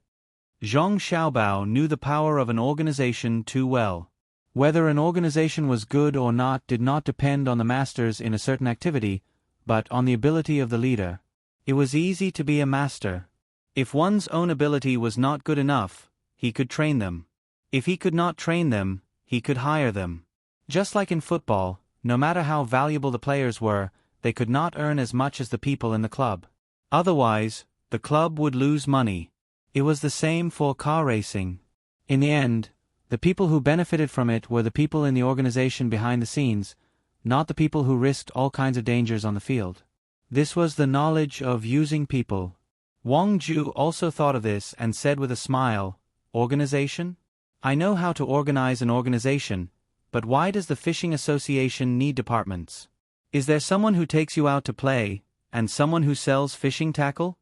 Zhang Xiaobao knew the power of an organization too well. Whether an organization was good or not did not depend on the masters in a certain activity, but on the ability of the leader. It was easy to be a master. If one's own ability was not good enough, he could train them. If he could not train them, he could hire them. Just like in football, no matter how valuable the players were, they could not earn as much as the people in the club. Otherwise, the club would lose money. It was the same for car racing. In the end, the people who benefited from it were the people in the organization behind the scenes, not the people who risked all kinds of dangers on the field. This was the knowledge of using people. Wang Ju also thought of this and said with a smile, "Organization? I know how to organize an organization, but why does the Fishing Association need departments? Is there someone who takes you out to play, and someone who sells fishing tackle?"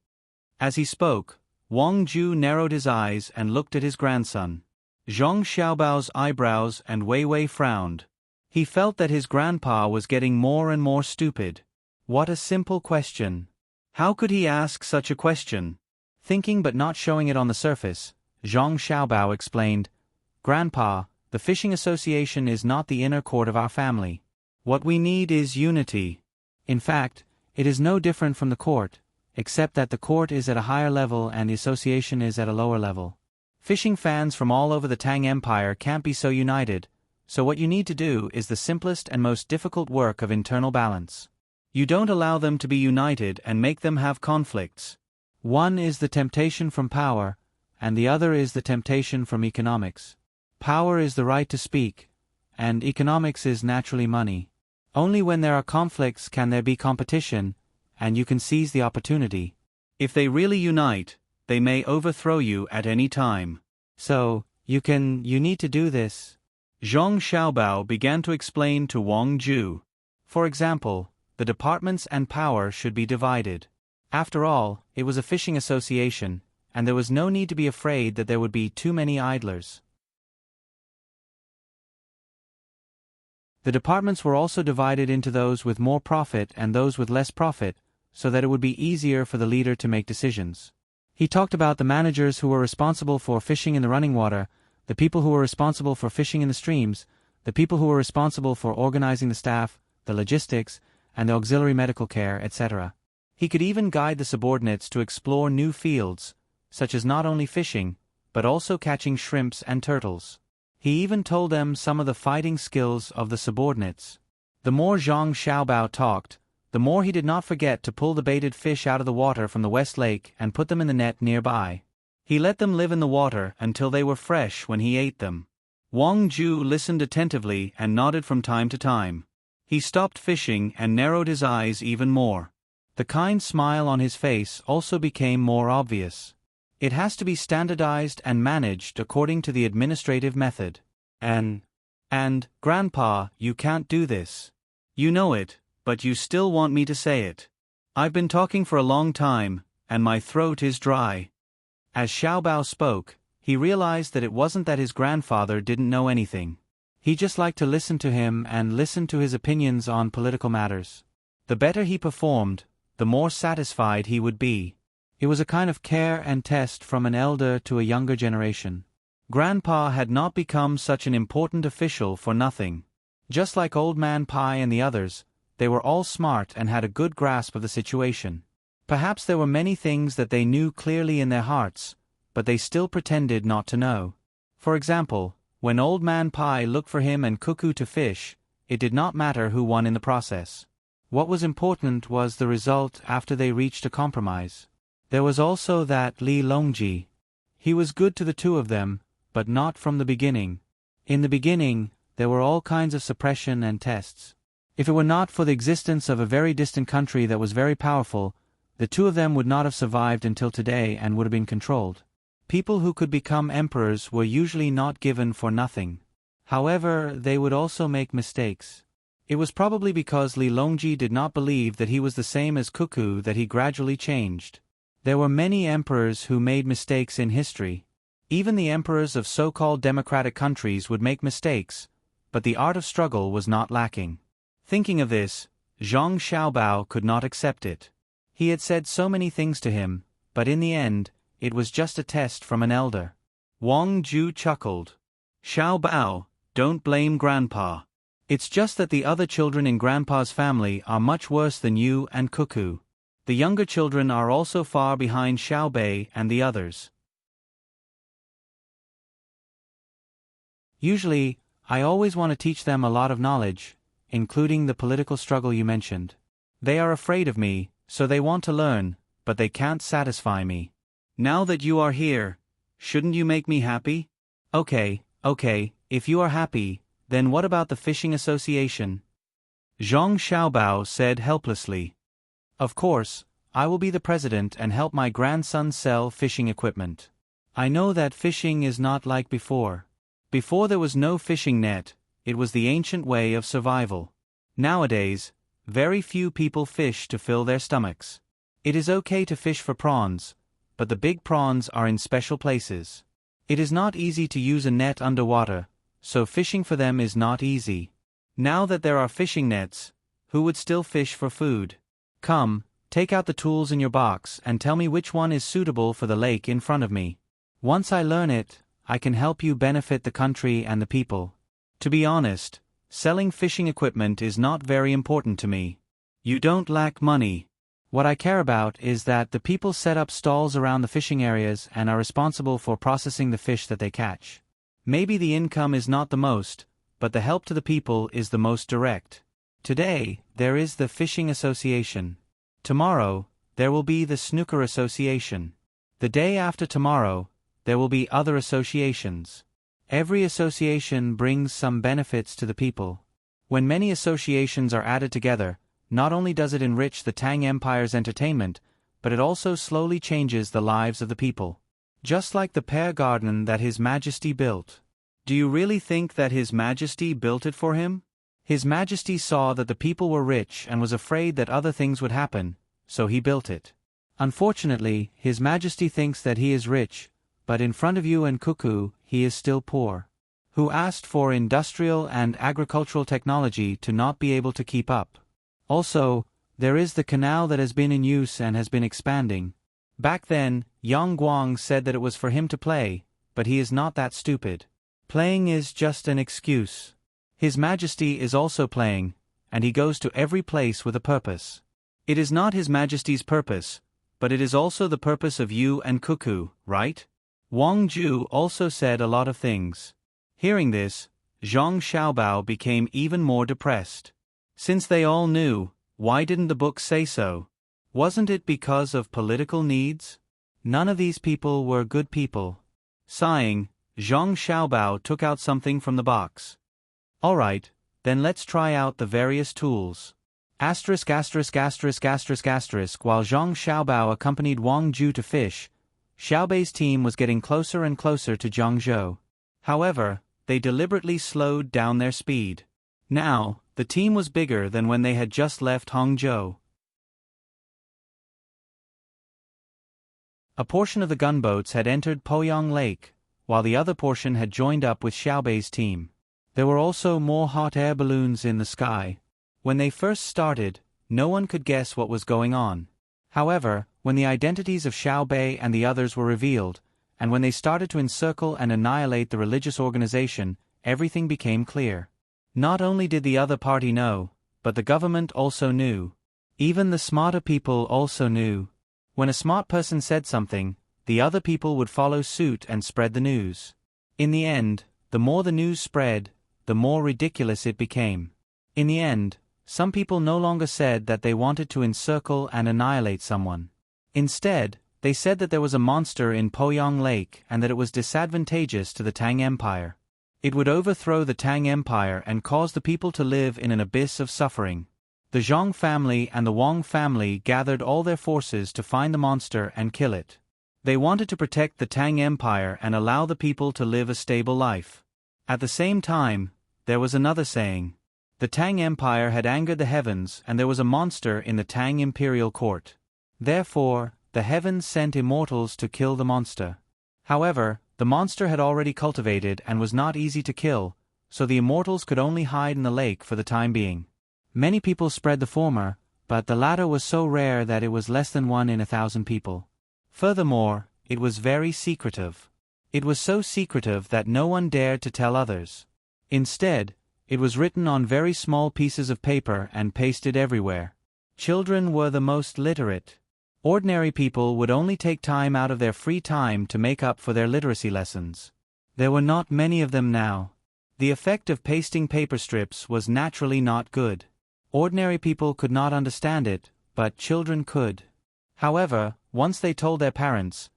As he spoke, Wang Ju narrowed his eyes and looked at his grandson. Zhang Xiaobao's eyebrows and Wei Wei frowned. He felt that his grandpa was getting more and more stupid. What a simple question. How could he ask such a question? Thinking but not showing it on the surface, Zhang Xiaobao explained, "Grandpa, the Fishing Association is not the inner court of our family. What we need is unity. In fact, it is no different from the court, except that the court is at a higher level and the association is at a lower level. Fishing fans from all over the Tang Empire can't be so united, so what you need to do is the simplest and most difficult work of internal balance. You don't allow them to be united and make them have conflicts. One is the temptation from power, and the other is the temptation from economics. Power is the right to speak, and economics is naturally money. Only when there are conflicts can there be competition, and you can seize the opportunity. If they really unite, they may overthrow you at any time. So, you need to do this." Zhang Xiaobao began to explain to Wang Ju. For example, the departments and power should be divided. After all, it was a fishing association, and there was no need to be afraid that there would be too many idlers. The departments were also divided into those with more profit and those with less profit, so that it would be easier for the leader to make decisions. He talked about the managers who were responsible for fishing in the running water, the people who were responsible for fishing in the streams, the people who were responsible for organizing the staff, the logistics, and the auxiliary medical care, etc. He could even guide the subordinates to explore new fields, such as not only fishing, but also catching shrimps and turtles. He even told them some of the fighting skills of the subordinates. The more Zhang Xiaobao talked, the more he did not forget to pull the baited fish out of the water from the West Lake and put them in the net nearby. He let them live in the water until they were fresh when he ate them. Wang Ju listened attentively and nodded from time to time. He stopped fishing and narrowed his eyes even more. The kind smile on his face also became more obvious. It has to be standardized and managed according to the administrative method. And, Grandpa, you can't do this. You know it, but you still want me to say it. I've been talking for a long time, and my throat is dry. As Xiaobao spoke, he realized that it wasn't that his grandfather didn't know anything. He just liked to listen to him and listen to his opinions on political matters. The better he performed, the more satisfied he would be. It was a kind of care and test from an elder to a younger generation. Grandpa had not become such an important official for nothing. Just like Old Man Pai and the others, they were all smart and had a good grasp of the situation. Perhaps there were many things that they knew clearly in their hearts, but they still pretended not to know. For example, when Old Man Pai looked for him and Cuckoo to fish, it did not matter who won in the process. What was important was the result after they reached a compromise. There was also that Li Longji. He was good to the two of them, but not from the beginning. In the beginning, there were all kinds of suppression and tests. If it were not for the existence of a very distant country that was very powerful, the two of them would not have survived until today and would have been controlled. People who could become emperors were usually not given for nothing. However, they would also make mistakes. It was probably because Li Longji did not believe that he was the same as Cuckoo that he gradually changed. There were many emperors who made mistakes in history. Even the emperors of so-called democratic countries would make mistakes, but the art of struggle was not lacking. Thinking of this, Zhang Xiaobao could not accept it. He had said so many things to him, but in the end, it was just a test from an elder. Wang Ju chuckled. Xiaobao, don't blame Grandpa. It's just that the other children in Grandpa's family are much worse than you and Cuckoo. The younger children are also far behind Xiaobei and the others. Usually, I always want to teach them a lot of knowledge, including the political struggle you mentioned. They are afraid of me, so they want to learn, but they can't satisfy me. Now that you are here, shouldn't you make me happy? Okay, if you are happy, then what about the fishing association? Zhang Xiaobao said helplessly. Of course, I will be the president and help my grandson sell fishing equipment. I know that fishing is not like before. Before there was no fishing net, it was the ancient way of survival. Nowadays, very few people fish to fill their stomachs. It is okay to fish for prawns, but the big prawns are in special places. It is not easy to use a net underwater, so fishing for them is not easy. Now that there are fishing nets, who would still fish for food? Come, take out the tools in your box and tell me which one is suitable for the lake in front of me. Once I learn it, I can help you benefit the country and the people. To be honest, selling fishing equipment is not very important to me. You don't lack money. What I care about is that the people set up stalls around the fishing areas and are responsible for processing the fish that they catch. Maybe the income is not the most, but the help to the people is the most direct. Today, there is the Fishing Association. Tomorrow, there will be the Snooker Association. The day after tomorrow, there will be other associations. Every association brings some benefits to the people. When many associations are added together, not only does it enrich the Tang Empire's entertainment, but it also slowly changes the lives of the people. Just like the pear garden that His Majesty built. Do you really think that His Majesty built it for him? His Majesty saw that the people were rich and was afraid that other things would happen, so he built it. Unfortunately, His Majesty thinks that he is rich, but in front of you and Cuckoo, he is still poor. Who asked for industrial and agricultural technology to not be able to keep up. Also, there is the canal that has been in use and has been expanding. Back then, Yang Guang said that it was for him to play, but he is not that stupid. Playing is just an excuse. His Majesty is also playing, and he goes to every place with a purpose. It is not His Majesty's purpose, but it is also the purpose of you and Cuckoo, right? Wang Ju also said a lot of things. Hearing this, Zhang Xiaobao became even more depressed. Since they all knew, why didn't the book say so? Wasn't it because of political needs? None of these people were good people. Sighing, Zhang Xiaobao took out something from the box. Alright, then let's try out the various tools. While Zhang Xiaobao accompanied Wang Ju to fish, Xiaobei's team was getting closer and closer to Zhangzhou. However, they deliberately slowed down their speed. Now, the team was bigger than when they had just left Hangzhou. A portion of the gunboats had entered Poyang Lake, while the other portion had joined up with Xiaobei's team. There were also more hot air balloons in the sky. When they first started, no one could guess what was going on. However, when the identities of Xiaobei and the others were revealed, and when they started to encircle and annihilate the religious organization, everything became clear. Not only did the other party know, but the government also knew. Even the smarter people also knew. When a smart person said something, the other people would follow suit and spread the news. In the end, the more the news spread, the more ridiculous it became. In the end, some people no longer said that they wanted to encircle and annihilate someone. Instead, they said that there was a monster in Poyang Lake and that it was disadvantageous to the Tang Empire. It would overthrow the Tang Empire and cause the people to live in an abyss of suffering. The Zhang family and the Wang family gathered all their forces to find the monster and kill it. They wanted to protect the Tang Empire and allow the people to live a stable life. At the same time, there was another saying. The Tang Empire had angered the heavens and there was a monster in the Tang imperial court. Therefore, the heavens sent immortals to kill the monster. However, the monster had already cultivated and was not easy to kill, so the immortals could only hide in the lake for the time being. Many people spread the former, but the latter was so rare that it was less than 1 in 1,000 people. Furthermore, it was very secretive. It was so secretive that no one dared to tell others. Instead, it was written on very small pieces of paper and pasted everywhere. Children were the most literate. Ordinary people would only take time out of their free time to make up for their literacy lessons. There were not many of them now. The effect of pasting paper strips was naturally not good. Ordinary people could not understand it, but children could. However, once they told their parents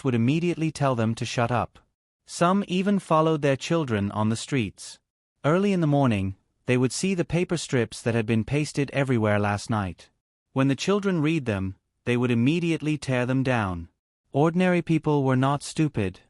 would immediately tell them to shut up. Some even followed their children on the streets. Early in the morning, they would see the paper strips that had been pasted everywhere last night. When the children read them, they would immediately tear them down. Ordinary people were not stupid.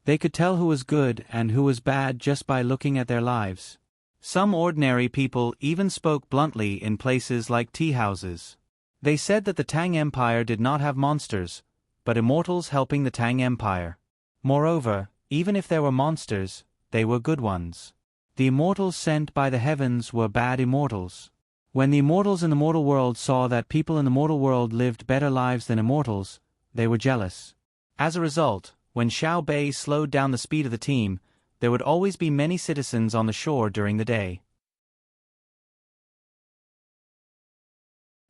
They could tell who was good and who was bad just by looking at their lives. Some ordinary people even spoke bluntly in places like tea houses. They said that the Tang Empire did not have monsters, but immortals helping the Tang Empire. Moreover, even if there were monsters, they were good ones. The immortals sent by the heavens were bad immortals. When the immortals in the mortal world saw that people in the mortal world lived better lives than immortals, they were jealous. As a result, when Xiaobei slowed down the speed of the team, there would always be many citizens on the shore during the day.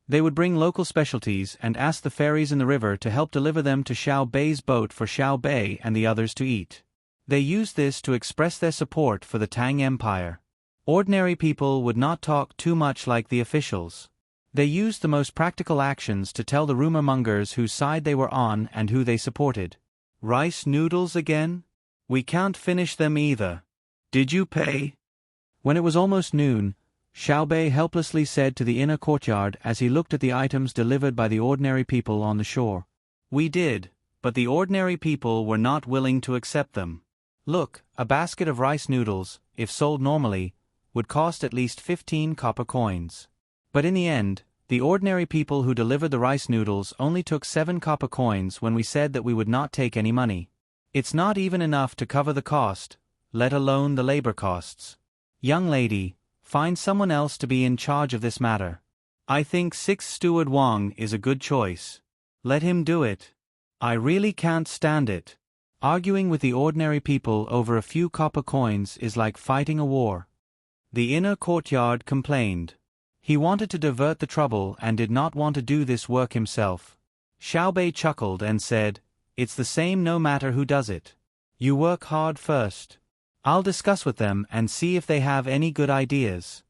They would bring local specialties and ask the fairies in the river to help deliver them to Xiaobei's boat for Xiaobei and the others to eat. They used this to express their support for the Tang Empire. Ordinary people would not talk too much like the officials. They used the most practical actions to tell the rumor mongers whose side they were on and who they supported. Rice noodles again? We can't finish them either. Did you pay? When it was almost noon, Xiaobei helplessly said to the inner courtyard as he looked at the items delivered by the ordinary people on the shore. We did, but the ordinary people were not willing to accept them. Look, a basket of rice noodles, if sold normally, would cost at least 15 copper coins. But in the end, the ordinary people who delivered the rice noodles only took 7 copper coins when we said that we would not take any money. It's not even enough to cover the cost, let alone the labor costs. Young lady, find someone else to be in charge of this matter. I think 6th Steward Wang is a good choice. Let him do it. I really can't stand it. Arguing with the ordinary people over a few copper coins is like fighting a war. The inner courtyard complained. He wanted to divert the trouble and did not want to do this work himself. Xiaobei chuckled and said, "It's the same no matter who does it. You work hard first. I'll discuss with them and see if they have any good ideas."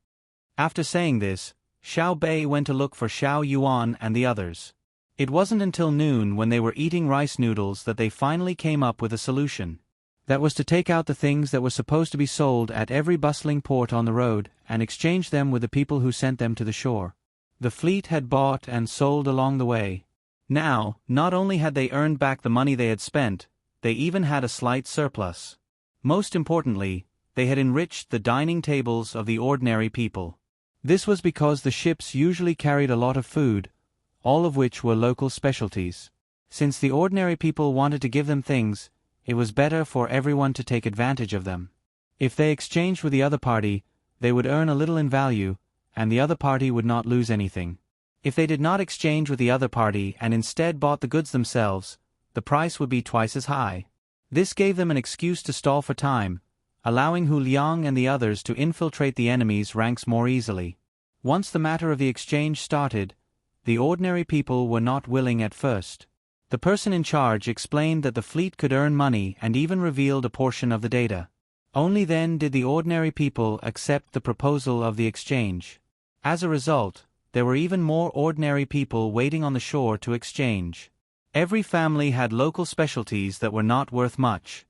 After saying this, Xiaobei went to look for Xiao Yuan and the others. It wasn't until noon when they were eating rice noodles that they finally came up with a solution. That was to take out the things that were supposed to be sold at every bustling port on the road and exchange them with the people who sent them to the shore. The fleet had bought and sold along the way. Now, not only had they earned back the money they had spent, they even had a slight surplus. Most importantly, they had enriched the dining tables of the ordinary people. This was because the ships usually carried a lot of food, all of which were local specialties. Since the ordinary people wanted to give them things, it was better for everyone to take advantage of them. If they exchanged with the other party, they would earn a little in value, and the other party would not lose anything. If they did not exchange with the other party and instead bought the goods themselves, the price would be twice as high. This gave them an excuse to stall for time, allowing Hu Liang and the others to infiltrate the enemy's ranks more easily. Once the matter of the exchange started, the ordinary people were not willing at first. The person in charge explained that the fleet could earn money and even revealed a portion of the data. Only then did the ordinary people accept the proposal of the exchange. As a result, there were even more ordinary people waiting on the shore to exchange. Every family had local specialties that were not worth much.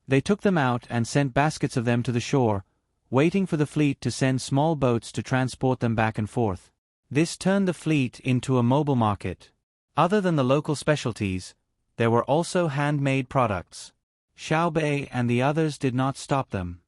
They took them out and sent baskets of them to the shore, waiting for the fleet to send small boats to transport them back and forth. This turned the fleet into a mobile market. Other than the local specialties, there were also handmade products. Xiao Bei and the others did not stop them.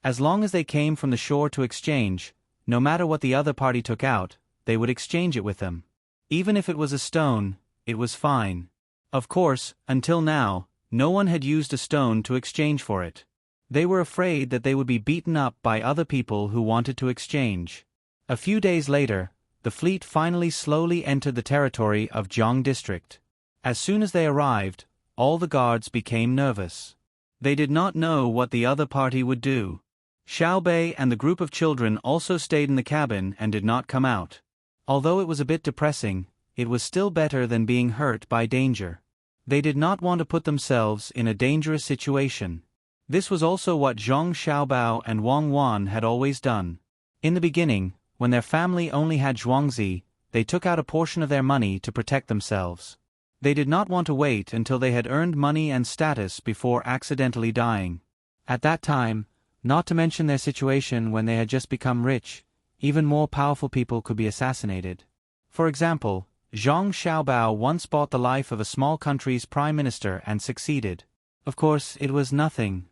As long as they came from the shore to exchange, no matter what the other party took out, they would exchange it with them. Even if it was a stone, it was fine. Of course, until now, no one had used a stone to exchange for it. They were afraid that they would be beaten up by other people who wanted to exchange. A few days later, the fleet finally slowly entered the territory of Jiang District. As soon as they arrived, all the guards became nervous. They did not know what the other party would do. Xiao Bei and the group of children also stayed in the cabin and did not come out. Although it was a bit depressing, it was still better than being hurt by danger. They did not want to put themselves in a dangerous situation. This was also what Zhang Xiaobao and Wang Wan had always done. In the beginning, when their family only had Zhuangzi, they took out a portion of their money to protect themselves. They did not want to wait until they had earned money and status before accidentally dying. At that time, not to mention their situation when they had just become rich, even more powerful people could be assassinated. For example, Zhang Xiaobao once bought the life of a small country's prime minister and succeeded. Of course, it was nothing.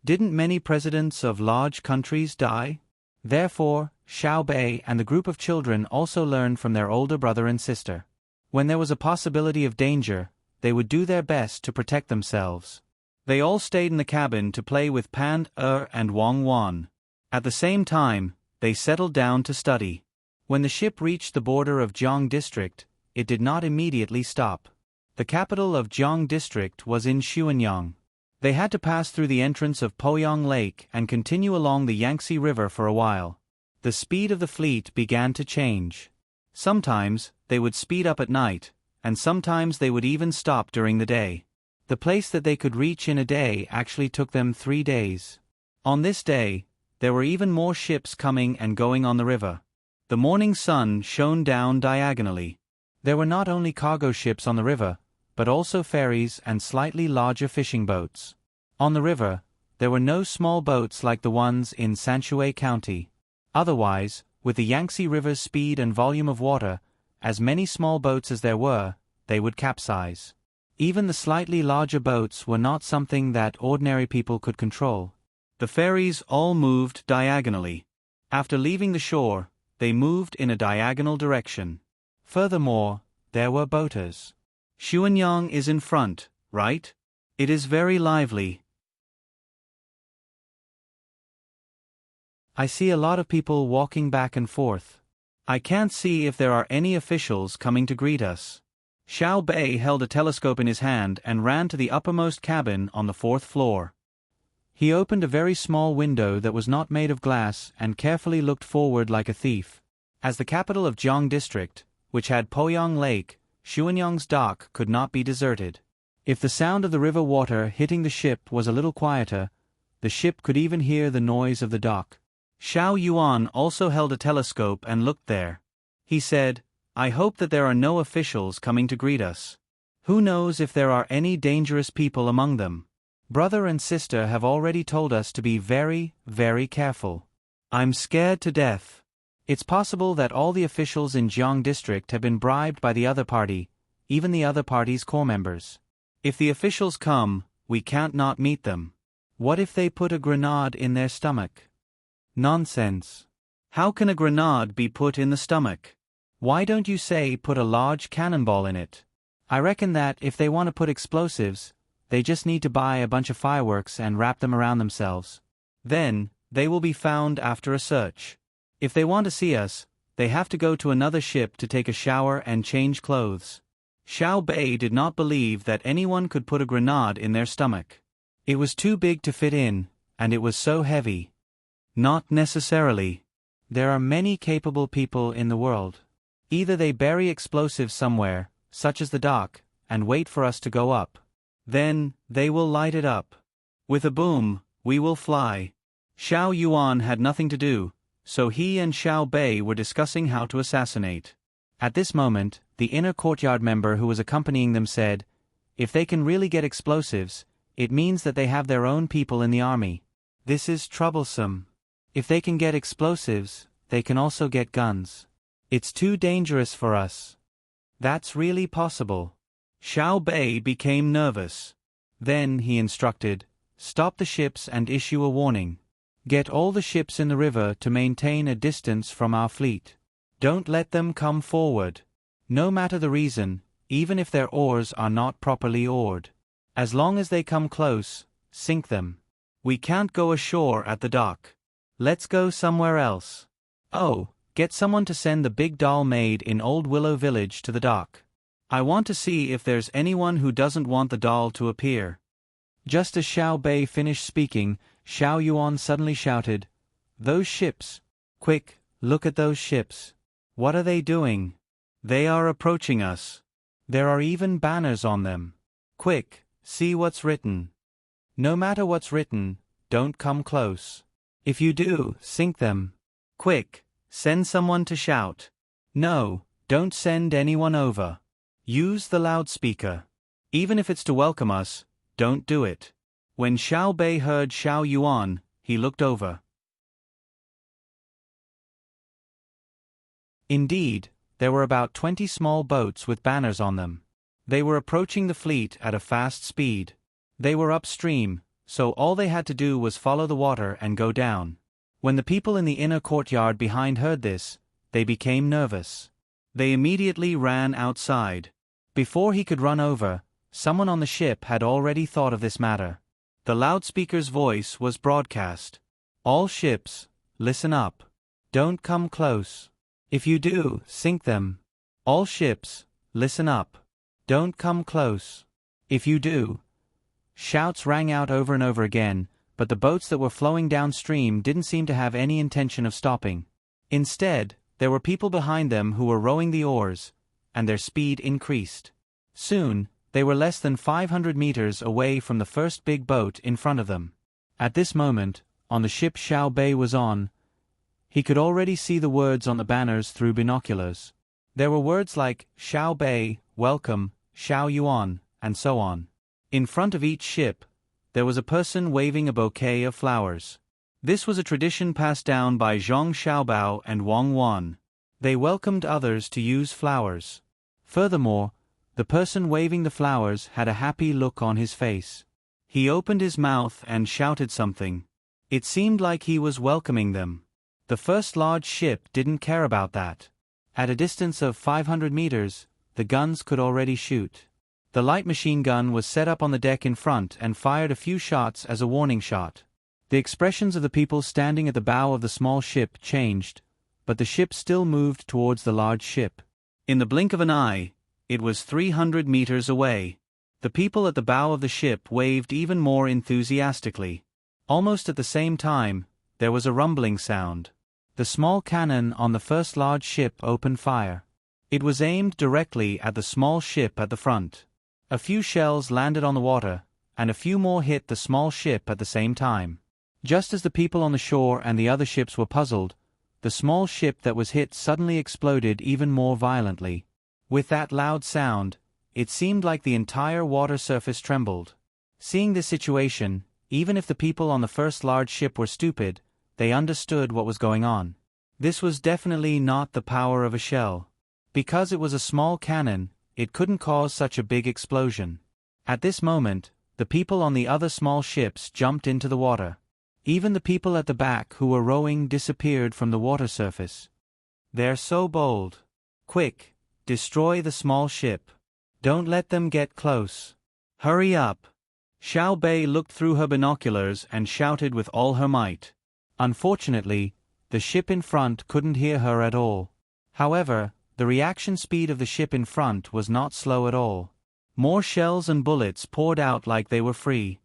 Didn't many presidents of large countries die? Therefore, Xiao Bei and the group of children also learned from their older brother and sister. When there was a possibility of danger, they would do their best to protect themselves. They all stayed in the cabin to play with Pan and Wang Wan. At the same time, they settled down to study. When the ship reached the border of Jiang District, it did not immediately stop. The capital of Jiang District was in Xuanyang. They had to pass through the entrance of Poyang Lake and continue along the Yangtze River for a while. The speed of the fleet began to change. Sometimes, they would speed up at night, and sometimes they would even stop during the day. The place that they could reach in a day actually took them 3 days. On this day, there were even more ships coming and going on the river. The morning sun shone down diagonally. There were not only cargo ships on the river, but also ferries and slightly larger fishing boats. On the river, there were no small boats like the ones in Sanshui County. Otherwise, with the Yangtze River's speed and volume of water, as many small boats as there were, they would capsize. Even the slightly larger boats were not something that ordinary people could control. The ferries all moved diagonally. After leaving the shore, they moved in a diagonal direction. Furthermore, there were boaters. Xuanyang is in front, right? It is very lively. I see a lot of people walking back and forth. I can't see if there are any officials coming to greet us. Xiao Bei held a telescope in his hand and ran to the uppermost cabin on the 4th floor. He opened a very small window that was not made of glass and carefully looked forward like a thief. As the capital of Jiang District, which had Poyang Lake, Xuanyang's dock could not be deserted. If the sound of the river water hitting the ship was a little quieter, the ship could even hear the noise of the dock. Xiao Yuan also held a telescope and looked there. He said, "I hope that there are no officials coming to greet us. Who knows if there are any dangerous people among them? Brother and sister have already told us to be very, very careful. I'm scared to death." It's possible that all the officials in Jiang district have been bribed by the other party, even the other party's core members. If the officials come, we can't not meet them. What if they put a grenade in their stomach? Nonsense. How can a grenade be put in the stomach? Why don't you say put a large cannonball in it? I reckon that if they want to put explosives, they just need to buy a bunch of fireworks and wrap them around themselves. Then, they will be found after a search. If they want to see us, they have to go to another ship to take a shower and change clothes. Xiao Bei did not believe that anyone could put a grenade in their stomach. It was too big to fit in, and it was so heavy. Not necessarily. There are many capable people in the world. Either they bury explosives somewhere, such as the dock, and wait for us to go up. Then, they will light it up. With a boom, we will fly. Xiao Yuan had nothing to do, so he and Xiao Bei were discussing how to assassinate. At this moment, the inner courtyard member who was accompanying them said, "If they can really get explosives, it means that they have their own people in the army. This is troublesome. If they can get explosives, they can also get guns. It's too dangerous for us." That's really possible. Xiao Bei became nervous. Then he instructed, "Stop the ships and issue a warning. Get all the ships in the river to maintain a distance from our fleet. Don't let them come forward. No matter the reason, even if their oars are not properly oared. As long as they come close, sink them. We can't go ashore at the dock. Let's go somewhere else. Oh, get someone to send the big doll made in Old Willow Village to the dock. I want to see if there's anyone who doesn't want the doll to appear." Just as Xiao Bei finished speaking, Xiao Yuan suddenly shouted, "Those ships! Quick, look at those ships. What are they doing? They are approaching us. There are even banners on them. Quick, see what's written. No matter what's written, don't come close. If you do, sink them. Quick, send someone to shout. No, don't send anyone over. Use the loudspeaker. Even if it's to welcome us, don't do it." When Xiao Bei heard Xiao Yuan, he looked over. Indeed, there were about 20 small boats with banners on them. They were approaching the fleet at a fast speed. They were upstream, so all they had to do was follow the water and go down. When the people in the inner courtyard behind heard this, they became nervous. They immediately ran outside. Before he could run over, someone on the ship had already thought of this matter. The loudspeaker's voice was broadcast. "All ships, listen up. Don't come close. If you do, sink them. All ships, listen up. Don't come close. If you do." Shouts rang out over and over again, but the boats that were flowing downstream didn't seem to have any intention of stopping. Instead, there were people behind them who were rowing the oars, and their speed increased. Soon, they were less than 500 meters away from the first big boat in front of them. At this moment, on the ship Xiao Bei was on, he could already see the words on the banners through binoculars. There were words like Xiao Bei, welcome, Xiao Yuan, and so on. In front of each ship, there was a person waving a bouquet of flowers. This was a tradition passed down by Zhong Xiaobao and Wang Wan. They welcomed others to use flowers. Furthermore, the person waving the flowers had a happy look on his face. He opened his mouth and shouted something. It seemed like he was welcoming them. The first large ship didn't care about that. At a distance of 500 meters, the guns could already shoot. The light machine gun was set up on the deck in front and fired a few shots as a warning shot. The expressions of the people standing at the bow of the small ship changed, but the ship still moved towards the large ship. In the blink of an eye, it was 300 meters away. The people at the bow of the ship waved even more enthusiastically. Almost at the same time, there was a rumbling sound. The small cannon on the first large ship opened fire. It was aimed directly at the small ship at the front. A few shells landed on the water, and a few more hit the small ship at the same time. Just as the people on the shore and the other ships were puzzled, the small ship that was hit suddenly exploded even more violently. With that loud sound, it seemed like the entire water surface trembled. Seeing this situation, even if the people on the first large ship were stupid, they understood what was going on. This was definitely not the power of a shell. Because it was a small cannon, it couldn't cause such a big explosion. At this moment, the people on the other small ships jumped into the water. Even the people at the back who were rowing disappeared from the water surface. They're so bold. Quick, destroy the small ship. Don't let them get close. Hurry up. Xiao Bei looked through her binoculars and shouted with all her might. Unfortunately, the ship in front couldn't hear her at all. However, the reaction speed of the ship in front was not slow at all. More shells and bullets poured out like they were free.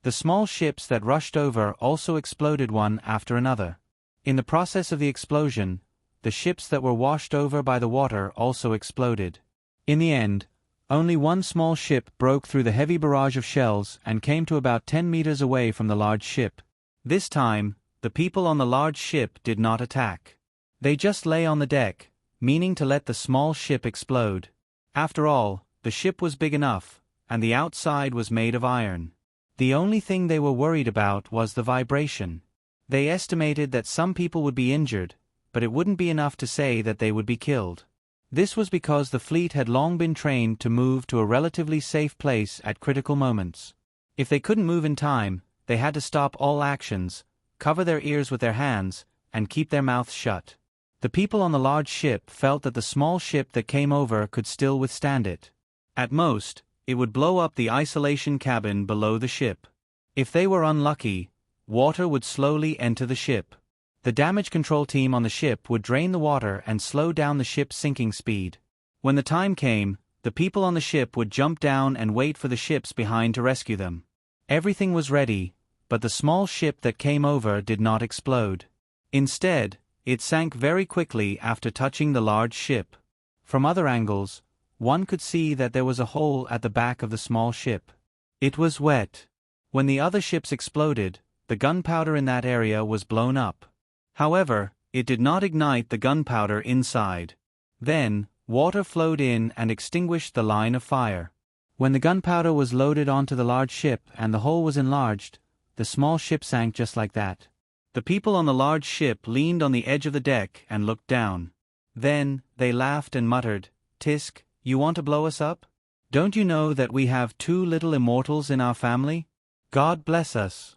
The small ships that rushed over also exploded one after another. In the process of the explosion, the ships that were washed over by the water also exploded. In the end, only one small ship broke through the heavy barrage of shells and came to about 10 meters away from the large ship. This time, the people on the large ship did not attack. They just lay on the deck, meaning to let the small ship explode. After all, the ship was big enough, and the outside was made of iron. The only thing they were worried about was the vibration. They estimated that some people would be injured, but it wouldn't be enough to say that they would be killed. This was because the fleet had long been trained to move to a relatively safe place at critical moments. If they couldn't move in time, they had to stop all actions, cover their ears with their hands, and keep their mouths shut. The people on the large ship felt that the small ship that came over could still withstand it. At most, it would blow up the isolation cabin below the ship. If they were unlucky, water would slowly enter the ship. The damage control team on the ship would drain the water and slow down the ship's sinking speed. When the time came, the people on the ship would jump down and wait for the ships behind to rescue them. Everything was ready, but the small ship that came over did not explode. Instead, it sank very quickly after touching the large ship. From other angles, one could see that there was a hole at the back of the small ship. It was wet. When the other ships exploded, the gunpowder in that area was blown up. However, it did not ignite the gunpowder inside. Then, water flowed in and extinguished the line of fire. When the gunpowder was loaded onto the large ship and the hole was enlarged, the small ship sank just like that. The people on the large ship leaned on the edge of the deck and looked down. Then, they laughed and muttered, "Tisk, you want to blow us up? Don't you know that we have 2 little immortals in our family? God bless us."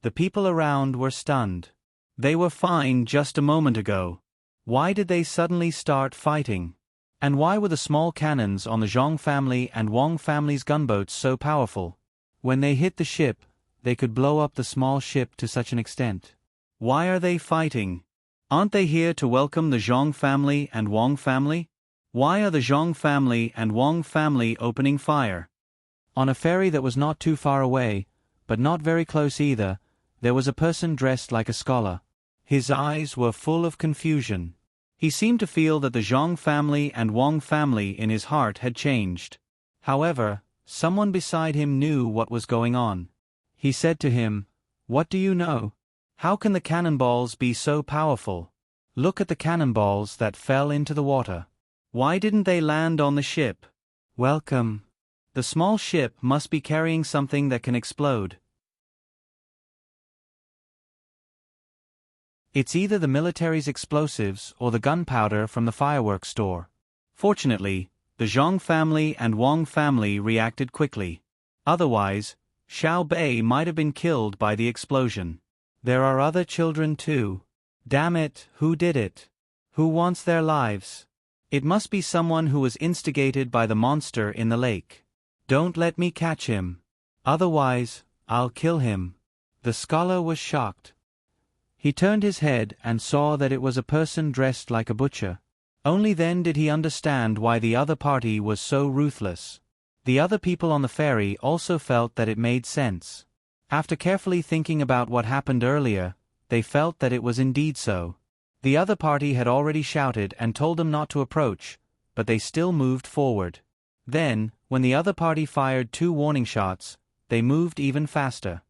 The people around were stunned. They were fine just a moment ago. Why did they suddenly start fighting? And why were the small cannons on the Zhong family and Wang family's gunboats so powerful? When they hit the ship, they could blow up the small ship to such an extent. Why are they fighting? Aren't they here to welcome the Zhong family and Wang family? Why are the Zhong family and Wang family opening fire? On a ferry that was not too far away, but not very close either, there was a person dressed like a scholar. His eyes were full of confusion. He seemed to feel that the Zhong family and Wang family in his heart had changed. However, someone beside him knew what was going on. He said to him, "What do you know? How can the cannonballs be so powerful? Look at the cannonballs that fell into the water. Why didn't they land on the ship? Welcome. The small ship must be carrying something that can explode. It's either the military's explosives or the gunpowder from the fireworks store." Fortunately, the Zhong family and Wang family reacted quickly. Otherwise, Xiao Bei might have been killed by the explosion. There are other children too. Damn it, who did it? Who wants their lives? It must be someone who was instigated by the monster in the lake. Don't let me catch him. Otherwise, I'll kill him. The scholar was shocked. He turned his head and saw that it was a person dressed like a butcher. Only then did he understand why the other party was so ruthless. The other people on the ferry also felt that it made sense. After carefully thinking about what happened earlier, they felt that it was indeed so. The other party had already shouted and told them not to approach, but they still moved forward. Then, when the other party fired 2 warning shots, they moved even faster.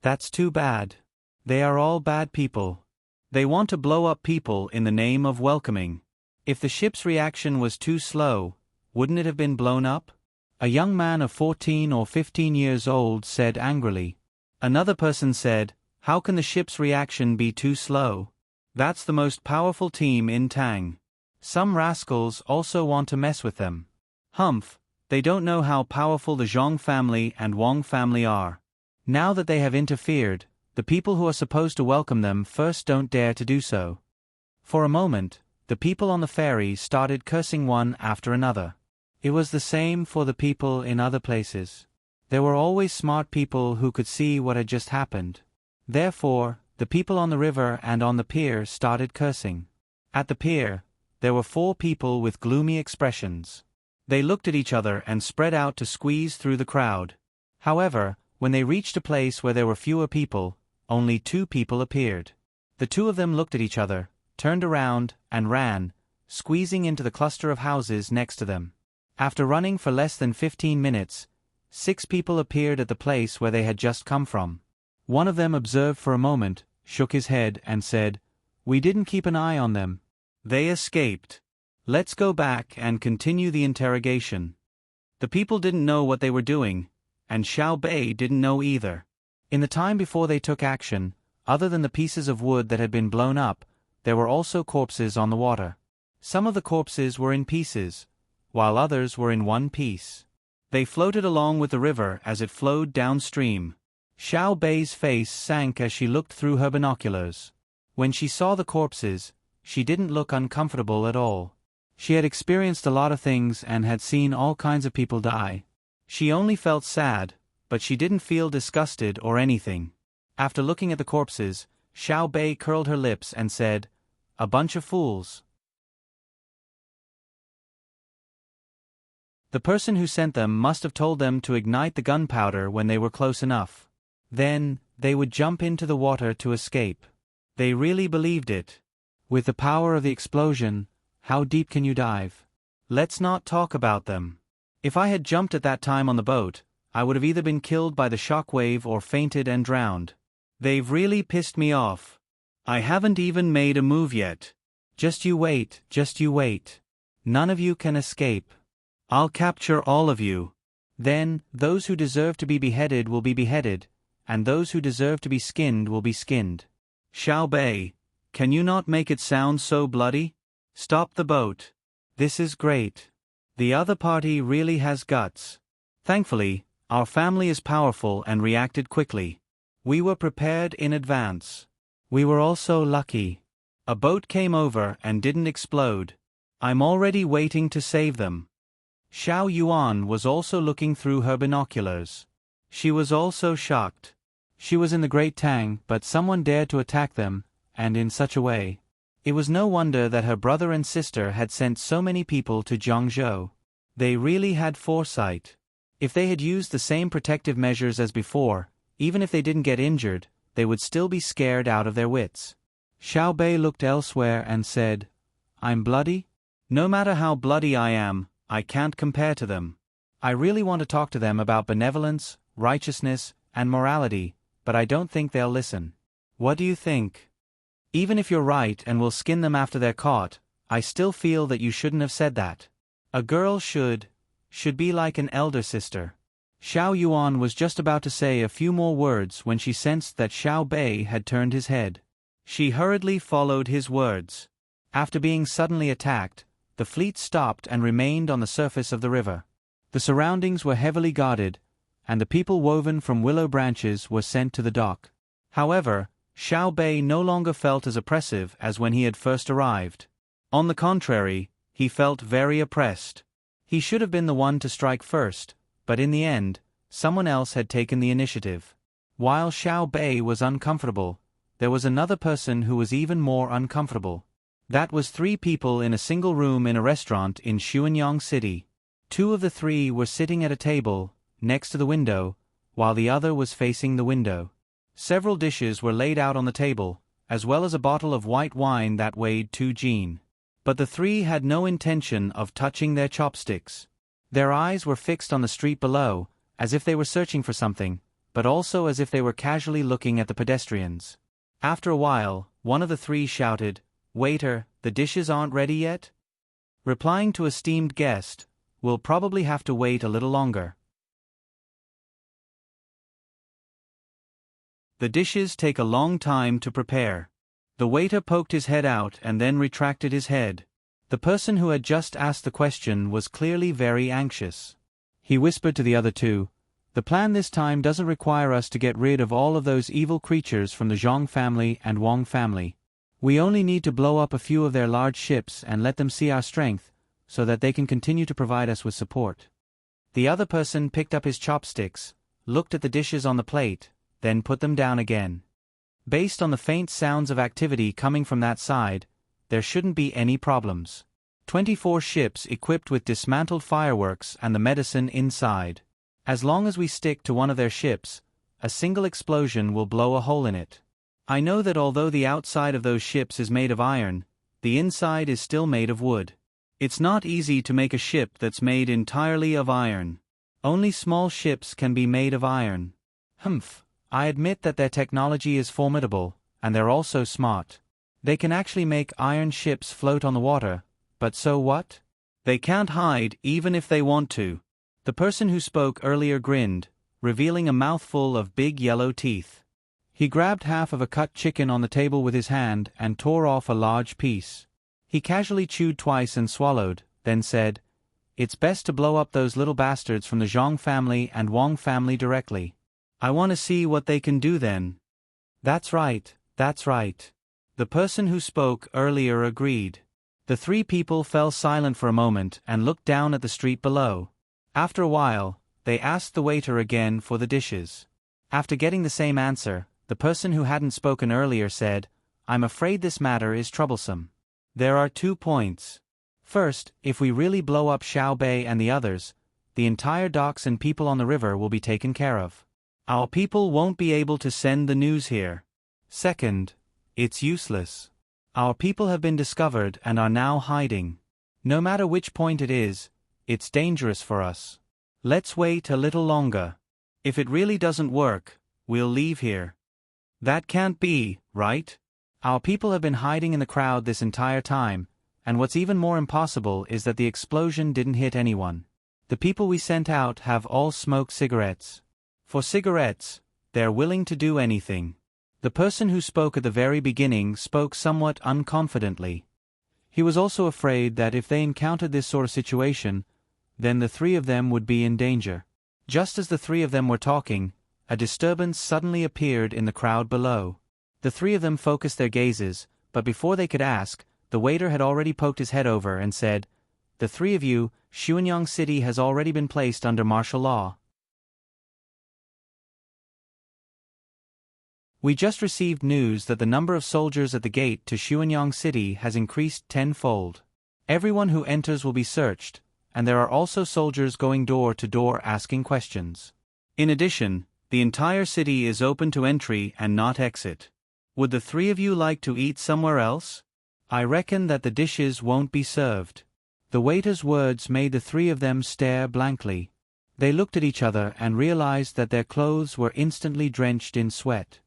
That's too bad. They are all bad people. They want to blow up people in the name of welcoming. If the ship's reaction was too slow, wouldn't it have been blown up? A young man of 14 or 15 years old said angrily. Another person said, How can the ship's reaction be too slow? That's the most powerful team in Tang. Some rascals also want to mess with them. Humph, they don't know how powerful the Zhong family and Wang family are. Now that they have interfered, the people who are supposed to welcome them first don't dare to do so. For a moment, the people on the ferry started cursing one after another. It was the same for the people in other places. There were always smart people who could see what had just happened. Therefore, the people on the river and on the pier started cursing. At the pier, there were 4 people with gloomy expressions. They looked at each other and spread out to squeeze through the crowd. However, when they reached a place where there were fewer people, only 2 people appeared. The 2 of them looked at each other, turned around, and ran, squeezing into the cluster of houses next to them. After running for less than 15 minutes, 6 people appeared at the place where they had just come from. One of them observed for a moment, shook his head, and said, "We didn't keep an eye on them. They escaped. Let's go back and continue the interrogation." The people didn't know what they were doing, and Xiao Bei didn't know either. In the time before they took action, other than the pieces of wood that had been blown up, there were also corpses on the water. Some of the corpses were in pieces, while others were in one piece. They floated along with the river as it flowed downstream. Xiao Bei's face sank as she looked through her binoculars. When she saw the corpses, she didn't look uncomfortable at all. She had experienced a lot of things and had seen all kinds of people die. She only felt sad, but she didn't feel disgusted or anything. After looking at the corpses, Xiao Bei curled her lips and said, "A bunch of fools." The person who sent them must have told them to ignite the gunpowder when they were close enough. Then, they would jump into the water to escape. They really believed it. With the power of the explosion, how deep can you dive? Let's not talk about them. If I had jumped at that time on the boat, I would have either been killed by the shock wave or fainted and drowned. They've really pissed me off. I haven't even made a move yet. Just you wait, just you wait. None of you can escape. I'll capture all of you. Then, those who deserve to be beheaded will be beheaded, and those who deserve to be skinned will be skinned. Xiao Bei, can you not make it sound so bloody? Stop the boat. This is great. The other party really has guts. Thankfully, our family is powerful and reacted quickly. We were prepared in advance. We were also lucky. A boat came over and didn't explode. I'm already waiting to save them. Xiao Yuan was also looking through her binoculars. She was also shocked. She was in the Great Tang, but someone dared to attack them, and in such a way. It was no wonder that her brother and sister had sent so many people to Jiangzhou. They really had foresight. If they had used the same protective measures as before, even if they didn't get injured, they would still be scared out of their wits. Xiao Bei looked elsewhere and said, "I'm bloody? No matter how bloody I am, I can't compare to them. I really want to talk to them about benevolence, righteousness, and morality, but I don't think they'll listen. What do you think? Even if you're right and will skin them after they're caught, I still feel that you shouldn't have said that. A girl should be like an elder sister." Xiao Yuan was just about to say a few more words when she sensed that Xiao Bei had turned his head. She hurriedly followed his words. After being suddenly attacked, the fleet stopped and remained on the surface of the river. The surroundings were heavily guarded, and the people woven from willow branches were sent to the dock. However, Xiao Bei no longer felt as oppressive as when he had first arrived. On the contrary, he felt very oppressed. He should have been the one to strike first, but in the end, someone else had taken the initiative. While Xiao Bei was uncomfortable, there was another person who was even more uncomfortable. That was 3 people in a single room in a restaurant in Xuanyang City. 2 of the 3 were sitting at a table, next to the window, while the other was facing the window. Several dishes were laid out on the table, as well as a bottle of white wine that weighed 2 jin. But the 3 had no intention of touching their chopsticks. Their eyes were fixed on the street below, as if they were searching for something, but also as if they were casually looking at the pedestrians. After a while, one of the 3 shouted, "Waiter, the dishes aren't ready yet?" Replying to a esteemed guest, "We'll probably have to wait a little longer." The dishes take a long time to prepare. The waiter poked his head out and then retracted his head. The person who had just asked the question was clearly very anxious. He whispered to the other two, "The plan this time doesn't require us to get rid of all of those evil creatures from the Zhang family and Wang family. We only need to blow up a few of their large ships and let them see our strength, so that they can continue to provide us with support." The other person picked up his chopsticks, looked at the dishes on the plate, then put them down again. Based on the faint sounds of activity coming from that side, there shouldn't be any problems. 24 ships equipped with dismantled fireworks and the medicine inside. As long as we stick to one of their ships, a single explosion will blow a hole in it. I know that although the outside of those ships is made of iron, the inside is still made of wood. It's not easy to make a ship that's made entirely of iron. Only small ships can be made of iron. Humph. I admit that their technology is formidable, and they're also smart. They can actually make iron ships float on the water, but so what? They can't hide even if they want to. The person who spoke earlier grinned, revealing a mouthful of big yellow teeth. He grabbed half of a cut chicken on the table with his hand and tore off a large piece. He casually chewed twice and swallowed, then said, "It's best to blow up those little bastards from the Zhang family and Wang family directly. I want to see what they can do then." That's right, that's right. The person who spoke earlier agreed. The three people fell silent for a moment and looked down at the street below. After a while, they asked the waiter again for the dishes. After getting the same answer, the person who hadn't spoken earlier said, "I'm afraid this matter is troublesome. There are 2 points. First, if we really blow up Xiao Bei and the others, the entire docks and people on the river will be taken care of. Our people won't be able to send the news here. Second, it's useless. Our people have been discovered and are now hiding. No matter which point it is, it's dangerous for us. Let's wait a little longer. If it really doesn't work, we'll leave here." That can't be, right? Our people have been hiding in the crowd this entire time, and what's even more impossible is that the explosion didn't hit anyone. The people we sent out have all smoked cigarettes. For cigarettes, they're willing to do anything. The person who spoke at the very beginning spoke somewhat unconfidently. He was also afraid that if they encountered this sort of situation, then the three of them would be in danger. Just as the three of them were talking, a disturbance suddenly appeared in the crowd below. The three of them focused their gazes, but before they could ask, the waiter had already poked his head over and said, "The three of you, Xuanyang City has already been placed under martial law. We just received news that the number of soldiers at the gate to Xuanyang City has increased 10-fold. Everyone who enters will be searched, and there are also soldiers going door to door asking questions. In addition, the entire city is open to entry and not exit. Would the three of you like to eat somewhere else? I reckon that the dishes won't be served." The waiter's words made the three of them stare blankly. They looked at each other and realized that their clothes were instantly drenched in sweat.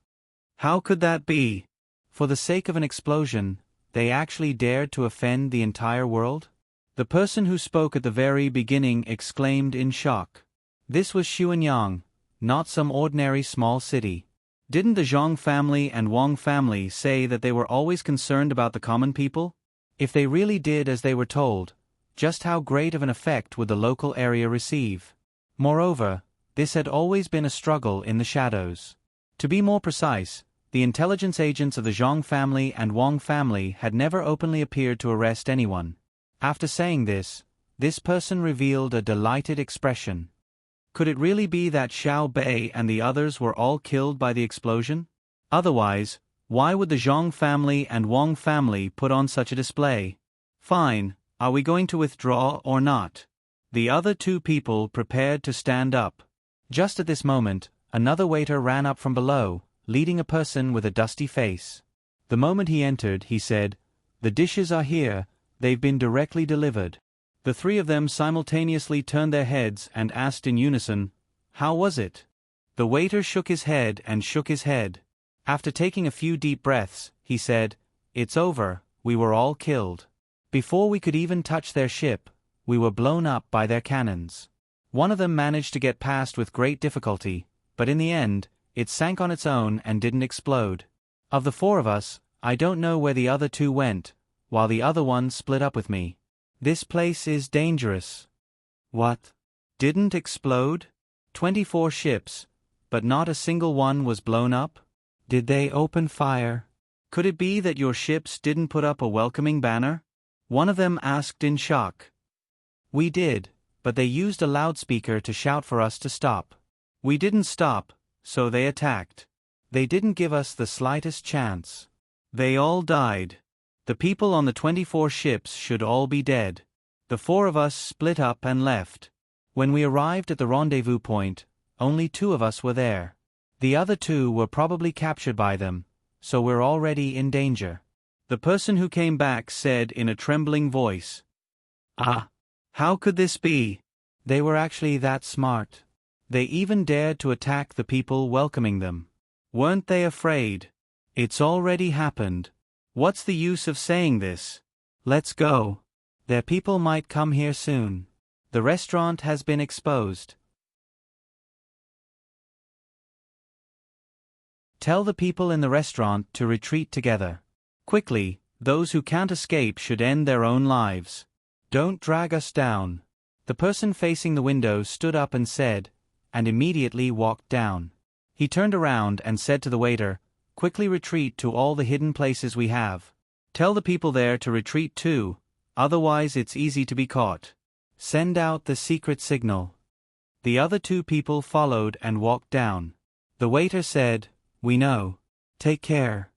How could that be? For the sake of an explosion, they actually dared to offend the entire world? The person who spoke at the very beginning exclaimed in shock. This was Xuanyang, not some ordinary small city. Didn't the Zhang family and Wang family say that they were always concerned about the common people? If they really did as they were told, just how great of an effect would the local area receive? Moreover, this had always been a struggle in the shadows. To be more precise, the intelligence agents of the Zhang family and Wang family had never openly appeared to arrest anyone. After saying this person revealed a delighted expression. Could it really be that Xiao Bei and the others were all killed by the explosion? Otherwise, why would the Zhang family and Wang family put on such a display? Fine, are we going to withdraw or not? The other two people prepared to stand up. Just at this moment, another waiter ran up from below, leading a person with a dusty face. The moment he entered, he said, "The dishes are here, they've been directly delivered." The three of them simultaneously turned their heads and asked in unison, "How was it?" The waiter shook his head and shook his head. After taking a few deep breaths, he said, "It's over, we were all killed. Before we could even touch their ship, we were blown up by their cannons. One of them managed to get past with great difficulty, but in the end, it sank on its own and didn't explode. Of the 4 of us, I don't know where the other 2 went, while the other one split up with me. This place is dangerous. What? Didn't explode? 24 ships, but not a single one was blown up? Did they open fire? Could it be that your ships didn't put up a welcoming banner? One of them asked in shock. We did, but they used a loudspeaker to shout for us to stop. We didn't stop, so they attacked. They didn't give us the slightest chance. They all died. The people on the 24 ships should all be dead. The 4 of us split up and left. When we arrived at the rendezvous point, only 2 of us were there. The other 2 were probably captured by them, so we're already in danger. The person who came back said in a trembling voice. Ah! How could this be? They were actually that smart. They even dared to attack the people welcoming them. Weren't they afraid? It's already happened. What's the use of saying this? Let's go. Their people might come here soon. The restaurant has been exposed. Tell the people in the restaurant to retreat together. Quickly, those who can't escape should end their own lives. Don't drag us down. The person facing the window stood up and said, and immediately walked down. He turned around and said to the waiter, quickly retreat to all the hidden places we have. Tell the people there to retreat too, otherwise it's easy to be caught. Send out the secret signal. The other 2 people followed and walked down. The waiter said, we know. Take care.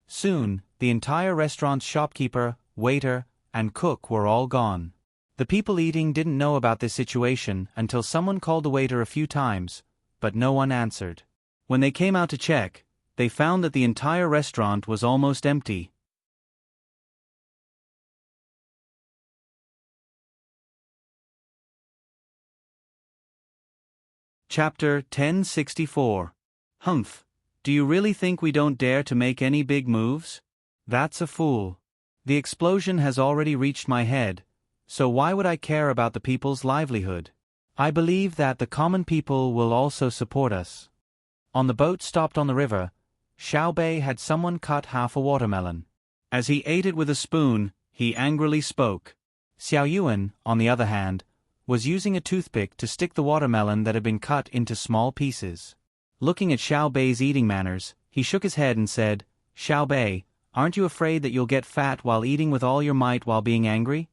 Soon, the entire restaurant's shopkeeper, waiter, and cook were all gone. The people eating didn't know about this situation until someone called the waiter a few times, but no one answered. When they came out to check, they found that the entire restaurant was almost empty. Chapter 1064. Humph. Do you really think we don't dare to make any big moves? That's a fool. The explosion has already reached my head, so why would I care about the people's livelihood? I believe that the common people will also support us. On the boat stopped on the river, Xiao Bei had someone cut half a watermelon. As he ate it with a spoon, he angrily spoke. Xiao Yuan, on the other hand, was using a toothpick to stick the watermelon that had been cut into small pieces. Looking at Xiao Bei's eating manners, he shook his head and said, Xiao Bei, aren't you afraid that you'll get fat while eating with all your might while being angry?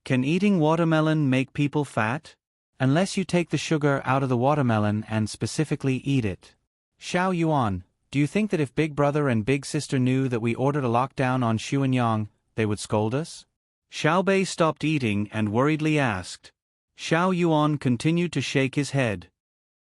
Can eating watermelon make people fat? Unless you take the sugar out of the watermelon and specifically eat it. Xiao Yuan, do you think that if Big Brother and Big Sister knew that we ordered a lockdown on Xuanyang, they would scold us? Xiao Bei stopped eating and worriedly asked. Xiao Yuan continued to shake his head.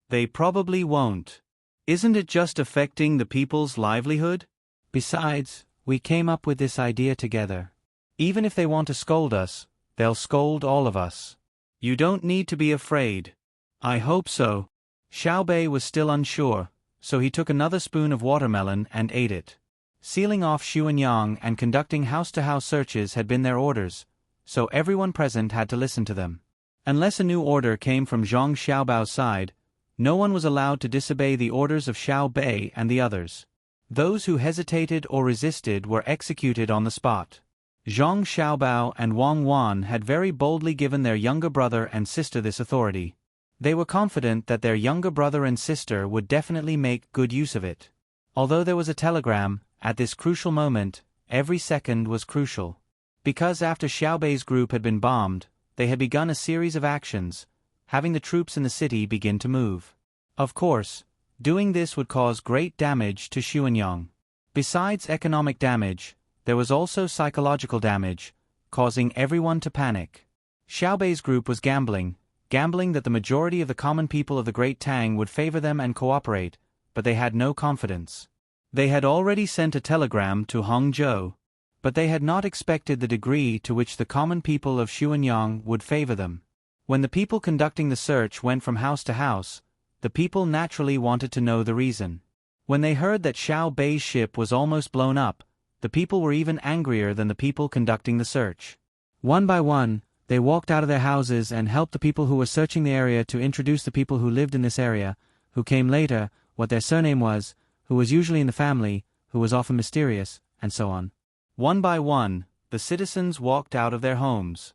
They probably won't. Isn't it just affecting the people's livelihood? Besides, we came up with this idea together. Even if they want to scold us, they'll scold all of us. You don't need to be afraid. I hope so. Xiao Bei was still unsure, so he took another spoon of watermelon and ate it. Sealing off Xuanyang and conducting house-to-house searches had been their orders, so everyone present had to listen to them. Unless a new order came from Zhang Xiaobao's side, no one was allowed to disobey the orders of Xiao Bei and the others. Those who hesitated or resisted were executed on the spot. Zhang Xiaobao and Wang Wan had very boldly given their younger brother and sister this authority. They were confident that their younger brother and sister would definitely make good use of it. Although there was a telegram, at this crucial moment, every second was crucial. Because after Xiao Bei's group had been bombed, they had begun a series of actions, having the troops in the city begin to move. Of course, doing this would cause great damage to Xuanyang. Besides economic damage, there was also psychological damage, causing everyone to panic. Xiao Bei's group was gambling that the majority of the common people of the Great Tang would favor them and cooperate, but they had no confidence. They had already sent a telegram to Hangzhou, but they had not expected the degree to which the common people of Xuanyang would favor them. When the people conducting the search went from house to house, the people naturally wanted to know the reason. When they heard that Xiao Bei's ship was almost blown up, the people were even angrier than the people conducting the search. One by one, they walked out of their houses and helped the people who were searching the area to introduce the people who lived in this area, who came later, what their surname was, who was usually in the family, who was often mysterious, and so on. One by one, the citizens walked out of their homes.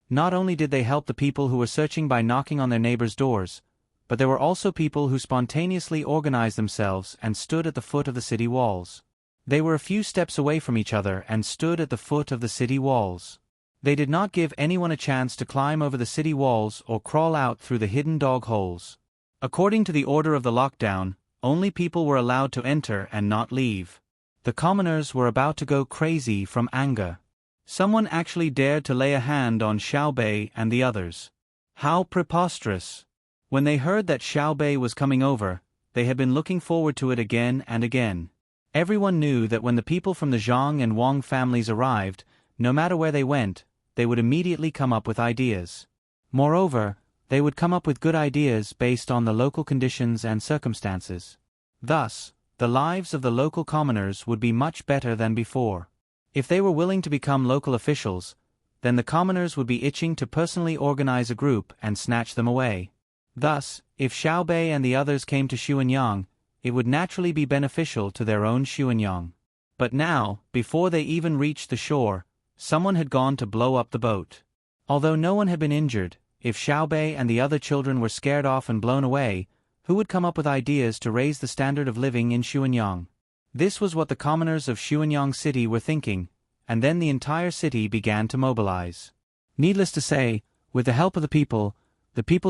Not only did they help the people who were searching by knocking on their neighbors' doors, but there were also people who spontaneously organized themselves and stood at the foot of the city walls. They were a few steps away from each other and stood at the foot of the city walls. They did not give anyone a chance to climb over the city walls or crawl out through the hidden dog holes. According to the order of the lockdown, only people were allowed to enter and not leave. The commoners were about to go crazy from anger. Someone actually dared to lay a hand on Xiao Bei and the others. How preposterous! When they heard that Xiao Bei was coming over, they had been looking forward to it again and again. Everyone knew that when the people from the Zhang and Wang families arrived, no matter where they went, they would immediately come up with ideas. Moreover, they would come up with good ideas based on the local conditions and circumstances. Thus, the lives of the local commoners would be much better than before. If they were willing to become local officials, then the commoners would be itching to personally organize a group and snatch them away. Thus, if Xiao Bei and the others came to Xuanyang, it would naturally be beneficial to their own Xuanyang. But now, before they even reached the shore, someone had gone to blow up the boat. Although no one had been injured, if Xiao Bei and the other children were scared off and blown away, who would come up with ideas to raise the standard of living in Xuanyang? This was what the commoners of Xuanyang City were thinking, and then the entire city began to mobilize. Needless to say, with the help of the people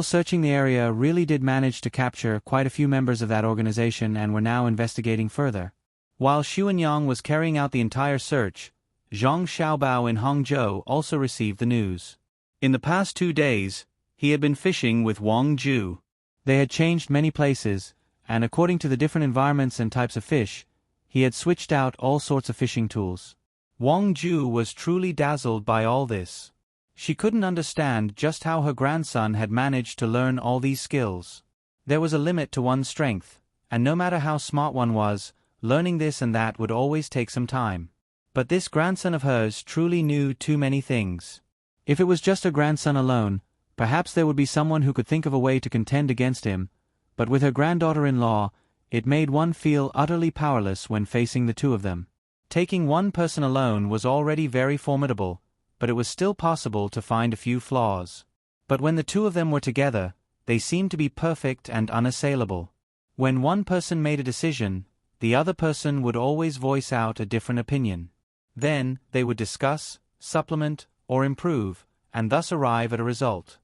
searching the area really did manage to capture quite a few members of that organization and were now investigating further. While Xuanyang was carrying out the entire search, Zhang Xiaobao in Hangzhou also received the news. In the past 2 days, he had been fishing with Wang Ju. They had changed many places, and according to the different environments and types of fish, he had switched out all sorts of fishing tools. Wang Ju was truly dazzled by all this. She couldn't understand just how her grandson had managed to learn all these skills. There was a limit to one's strength, and no matter how smart one was, learning this and that would always take some time. But this grandson of hers truly knew too many things. If it was just her grandson alone, perhaps there would be someone who could think of a way to contend against him, but with her granddaughter-in-law, it made one feel utterly powerless when facing the two of them. Taking one person alone was already very formidable, but it was still possible to find a few flaws. But when the two of them were together, they seemed to be perfect and unassailable. When one person made a decision, the other person would always voice out a different opinion. Then, they would discuss, supplement, or improve, and thus arrive at a result.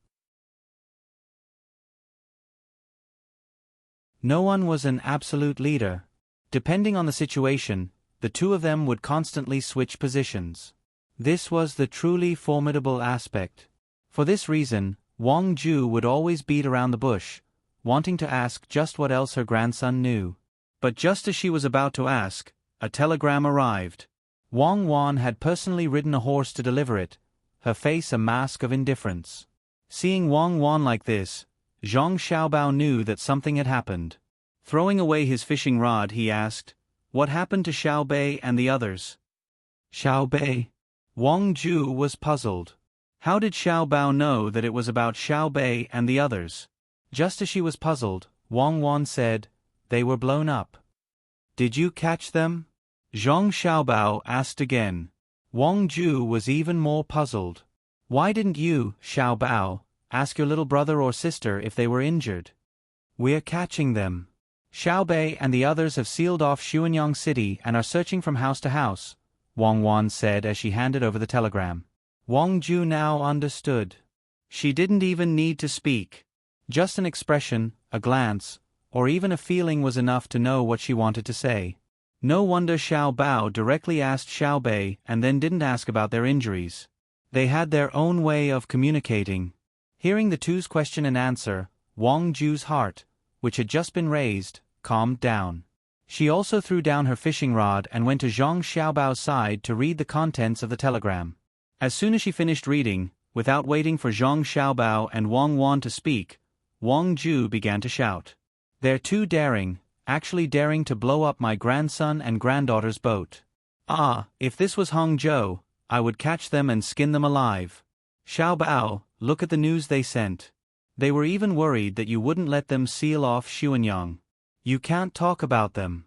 No one was an absolute leader. Depending on the situation, the two of them would constantly switch positions. This was the truly formidable aspect. For this reason, Wang Ju would always beat around the bush, wanting to ask just what else her grandson knew. But just as she was about to ask, a telegram arrived. Wang Wan had personally ridden a horse to deliver it, her face a mask of indifference. Seeing Wang Wan like this, Zhang Xiaobao knew that something had happened. Throwing away his fishing rod, he asked, "What happened to Xiao Bei and the others?" Xiao Bei? Wang Ju was puzzled. How did Xiao Bao know that it was about Xiao Bei and the others? Just as she was puzzled, Wang Wan said, "They were blown up." "Did you catch them?" Zhang Xiaobao asked again. Wang Ju was even more puzzled. "Why didn't you, Xiao Bao, ask your little brother or sister if they were injured?" "We're catching them. Xiao Bei and the others have sealed off Xuanyang City and are searching from house to house," Wang Wan said as she handed over the telegram. Wang Ju now understood. She didn't even need to speak. Just an expression, a glance, or even a feeling was enough to know what she wanted to say. No wonder Xiao Bao directly asked Xiao Bei and then didn't ask about their injuries. They had their own way of communicating. Hearing the two's question and answer, Wang Ju's heart, which had just been raised, calmed down. She also threw down her fishing rod and went to Zhang Xiaobao's side to read the contents of the telegram. As soon as she finished reading, without waiting for Zhang Xiaobao and Wang Wan to speak, Wang Ju began to shout. "They're too daring, actually daring to blow up my grandson and granddaughter's boat. Ah, if this was Hangzhou, I would catch them and skin them alive. Xiaobao, look at the news they sent. They were even worried that you wouldn't let them seal off Xuanyang. You can't talk about them.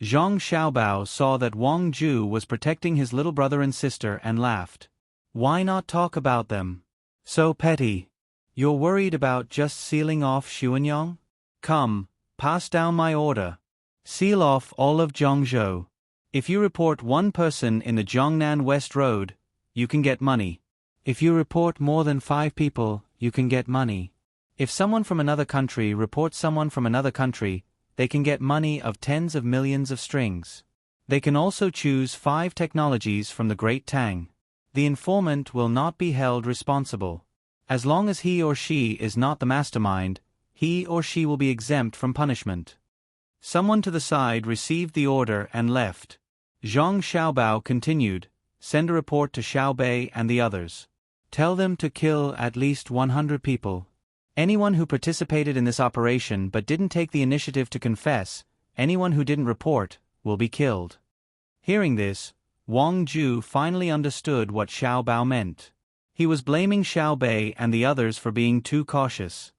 Zhang Xiaobao saw that Wang Ju was protecting his little brother and sister and laughed. Why not talk about them? So petty. You're worried about just sealing off Xuanyang? Come, pass down my order. Seal off all of Zhangzhou. If you report one person in the Jiangnan West Road, you can get money. If you report more than 5 people, you can get money. If someone from another country reports someone from another country, they can get money of tens of millions of strings. They can also choose 5 technologies from the Great Tang. The informant will not be held responsible. As long as he or she is not the mastermind, he or she will be exempt from punishment. Someone to the side received the order and left. Zhang Xiaobao continued, send a report to Xiaobei and the others. Tell them to kill at least 100 people. Anyone who participated in this operation but didn't take the initiative to confess, anyone who didn't report, will be killed. Hearing this, Wang Ju finally understood what Xiaobao meant. He was blaming Xiaobei and the others for being too cautious.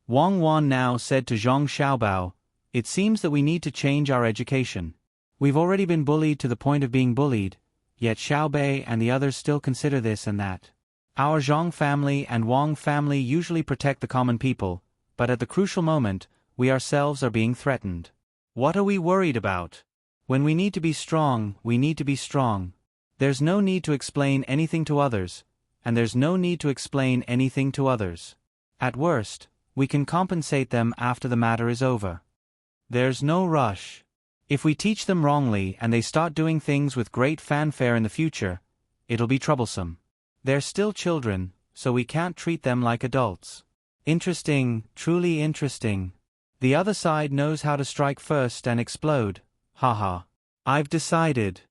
Wang Wan now said to Zhang Xiaobao, it seems that we need to change our education. We've already been bullied to the point of being bullied, yet Xiaobei and the others still consider this and that. Our Zhang family and Wang family usually protect the common people, but at the crucial moment, we ourselves are being threatened. What are we worried about? When we need to be strong, we need to be strong. There's no need to explain anything to others, and there's no need to explain anything to others. At worst, we can compensate them after the matter is over. There's no rush. If we teach them wrongly and they start doing things with great fanfare in the future, it'll be troublesome. They're still children, so we can't treat them like adults. Interesting, truly interesting. The other side knows how to strike first and explode. Haha. I've decided.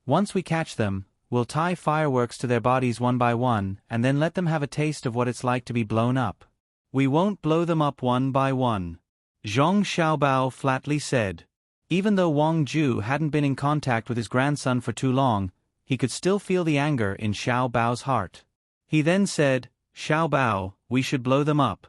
Once we catch them, we'll tie fireworks to their bodies one by one and then let them have a taste of what it's like to be blown up. We won't blow them up one by one. Zhang Xiaobao flatly said. Even though Wang Ju hadn't been in contact with his grandson for too long, he could still feel the anger in Xiaobao's heart. He then said, Xiaobao, we should blow them up.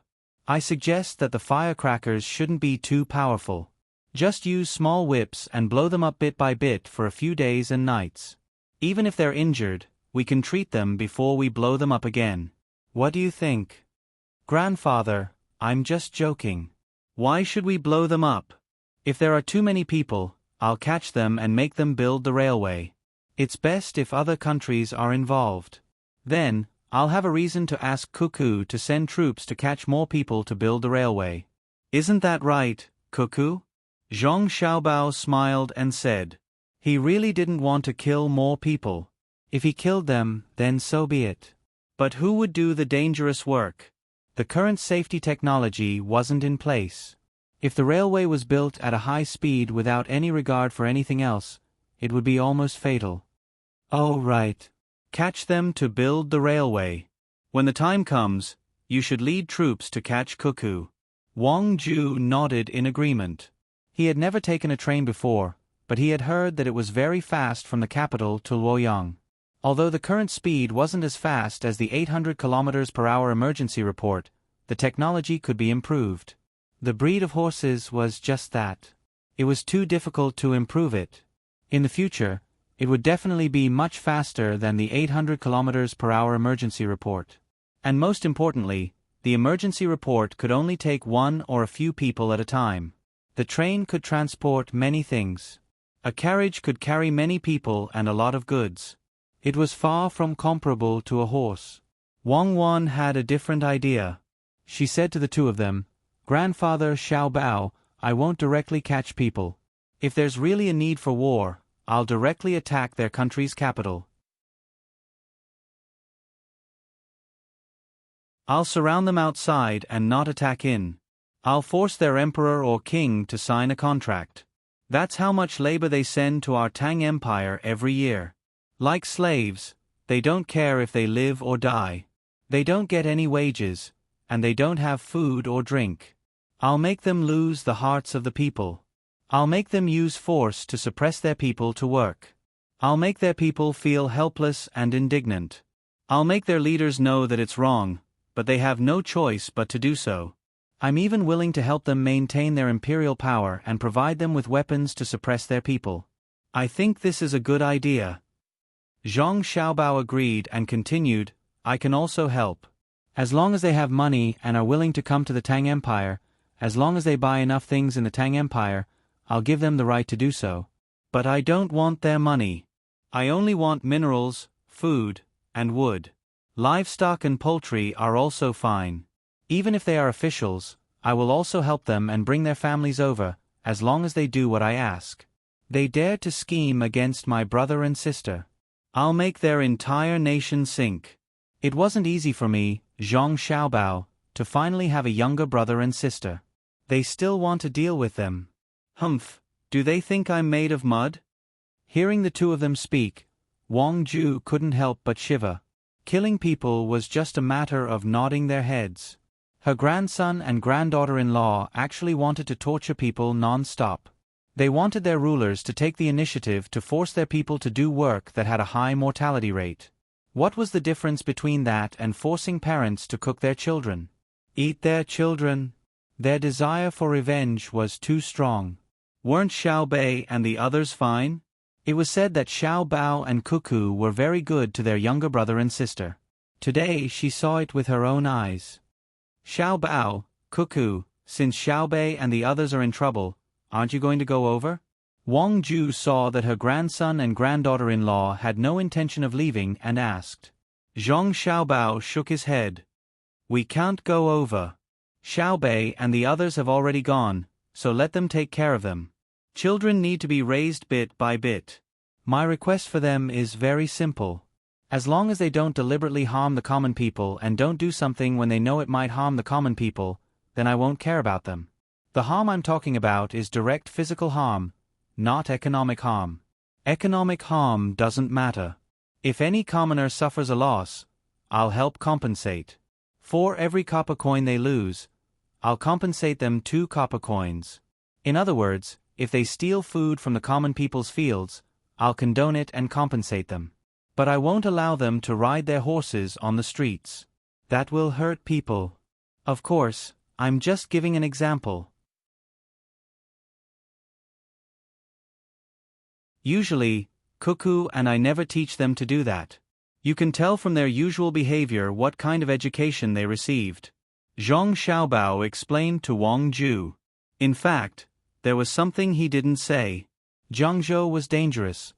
I suggest that the firecrackers shouldn't be too powerful. Just use small whips and blow them up bit by bit for a few days and nights. Even if they're injured, we can treat them before we blow them up again. What do you think? Grandfather, I'm just joking. Why should we blow them up? If there are too many people, I'll catch them and make them build the railway. It's best if other countries are involved. Then, I'll have a reason to ask Cuckoo to send troops to catch more people to build the railway. Isn't that right, Cuckoo? Zhang Xiaobao smiled and said. He really didn't want to kill more people. If he killed them, then so be it. But who would do the dangerous work? The current safety technology wasn't in place. If the railway was built at a high speed without any regard for anything else, it would be almost fatal. Oh right. Catch them to build the railway. When the time comes, you should lead troops to catch Cuckoo. Wang Ju nodded in agreement. He had never taken a train before, but he had heard that it was very fast from the capital to Luoyang. Although the current speed wasn't as fast as the 800 km/h emergency report, the technology could be improved. The breed of horses was just that. It was too difficult to improve it. In the future, it would definitely be much faster than the 800 km/h emergency report. And most importantly, the emergency report could only take one or a few people at a time. The train could transport many things. A carriage could carry many people and a lot of goods. It was far from comparable to a horse. Wang Wan had a different idea. She said to the two of them, Grandfather Xiaobao, I won't directly catch people. If there's really a need for war, I'll directly attack their country's capital. I'll surround them outside and not attack in. I'll force their emperor or king to sign a contract. That's how much labor they send to our Tang Empire every year. Like slaves, they don't care if they live or die. They don't get any wages, and they don't have food or drink. I'll make them lose the hearts of the people. I'll make them use force to suppress their people to work. I'll make their people feel helpless and indignant. I'll make their leaders know that it's wrong, but they have no choice but to do so. I'm even willing to help them maintain their imperial power and provide them with weapons to suppress their people. I think this is a good idea. Zhang Xiaobao agreed and continued, I can also help. As long as they have money and are willing to come to the Tang Empire, as long as they buy enough things in the Tang Empire, I'll give them the right to do so. But I don't want their money. I only want minerals, food, and wood. Livestock and poultry are also fine. Even if they are officials, I will also help them and bring their families over, as long as they do what I ask. They dare to scheme against my brother and sister. I'll make their entire nation sink. It wasn't easy for me, Zhang Xiaobao, to finally have a younger brother and sister. They still want to deal with them. Humph, do they think I'm made of mud? Hearing the two of them speak, Wang Ju couldn't help but shiver. Killing people was just a matter of nodding their heads. Her grandson and granddaughter-in-law actually wanted to torture people non-stop. They wanted their rulers to take the initiative to force their people to do work that had a high mortality rate. What was the difference between that and forcing parents to cook their children? Eat their children? Their desire for revenge was too strong. Weren't Xiao Bei and the others fine? It was said that Xiao Bao and Cuckoo were very good to their younger brother and sister. Today she saw it with her own eyes. Xiao Bao, Cuckoo, since Xiao Bei and the others are in trouble, aren't you going to go over? Wang Ju saw that her grandson and granddaughter-in-law had no intention of leaving and asked. Zhang Xiaobao shook his head. We can't go over. Xiao Bei and the others have already gone, so let them take care of them. Children need to be raised bit by bit. My request for them is very simple. As long as they don't deliberately harm the common people and don't do something when they know it might harm the common people, then I won't care about them. The harm I'm talking about is direct physical harm, not economic harm. Economic harm doesn't matter. If any commoner suffers a loss, I'll help compensate. For every copper coin they lose, I'll compensate them 2 copper coins. In other words, if they steal food from the common people's fields, I'll condone it and compensate them. But I won't allow them to ride their horses on the streets. That will hurt people. Of course, I'm just giving an example. Usually, Cuckoo and I never teach them to do that. You can tell from their usual behavior what kind of education they received. Zhang Xiaobao explained to Wang Ju. In fact, there was something he didn't say. Jiangzhou was dangerous,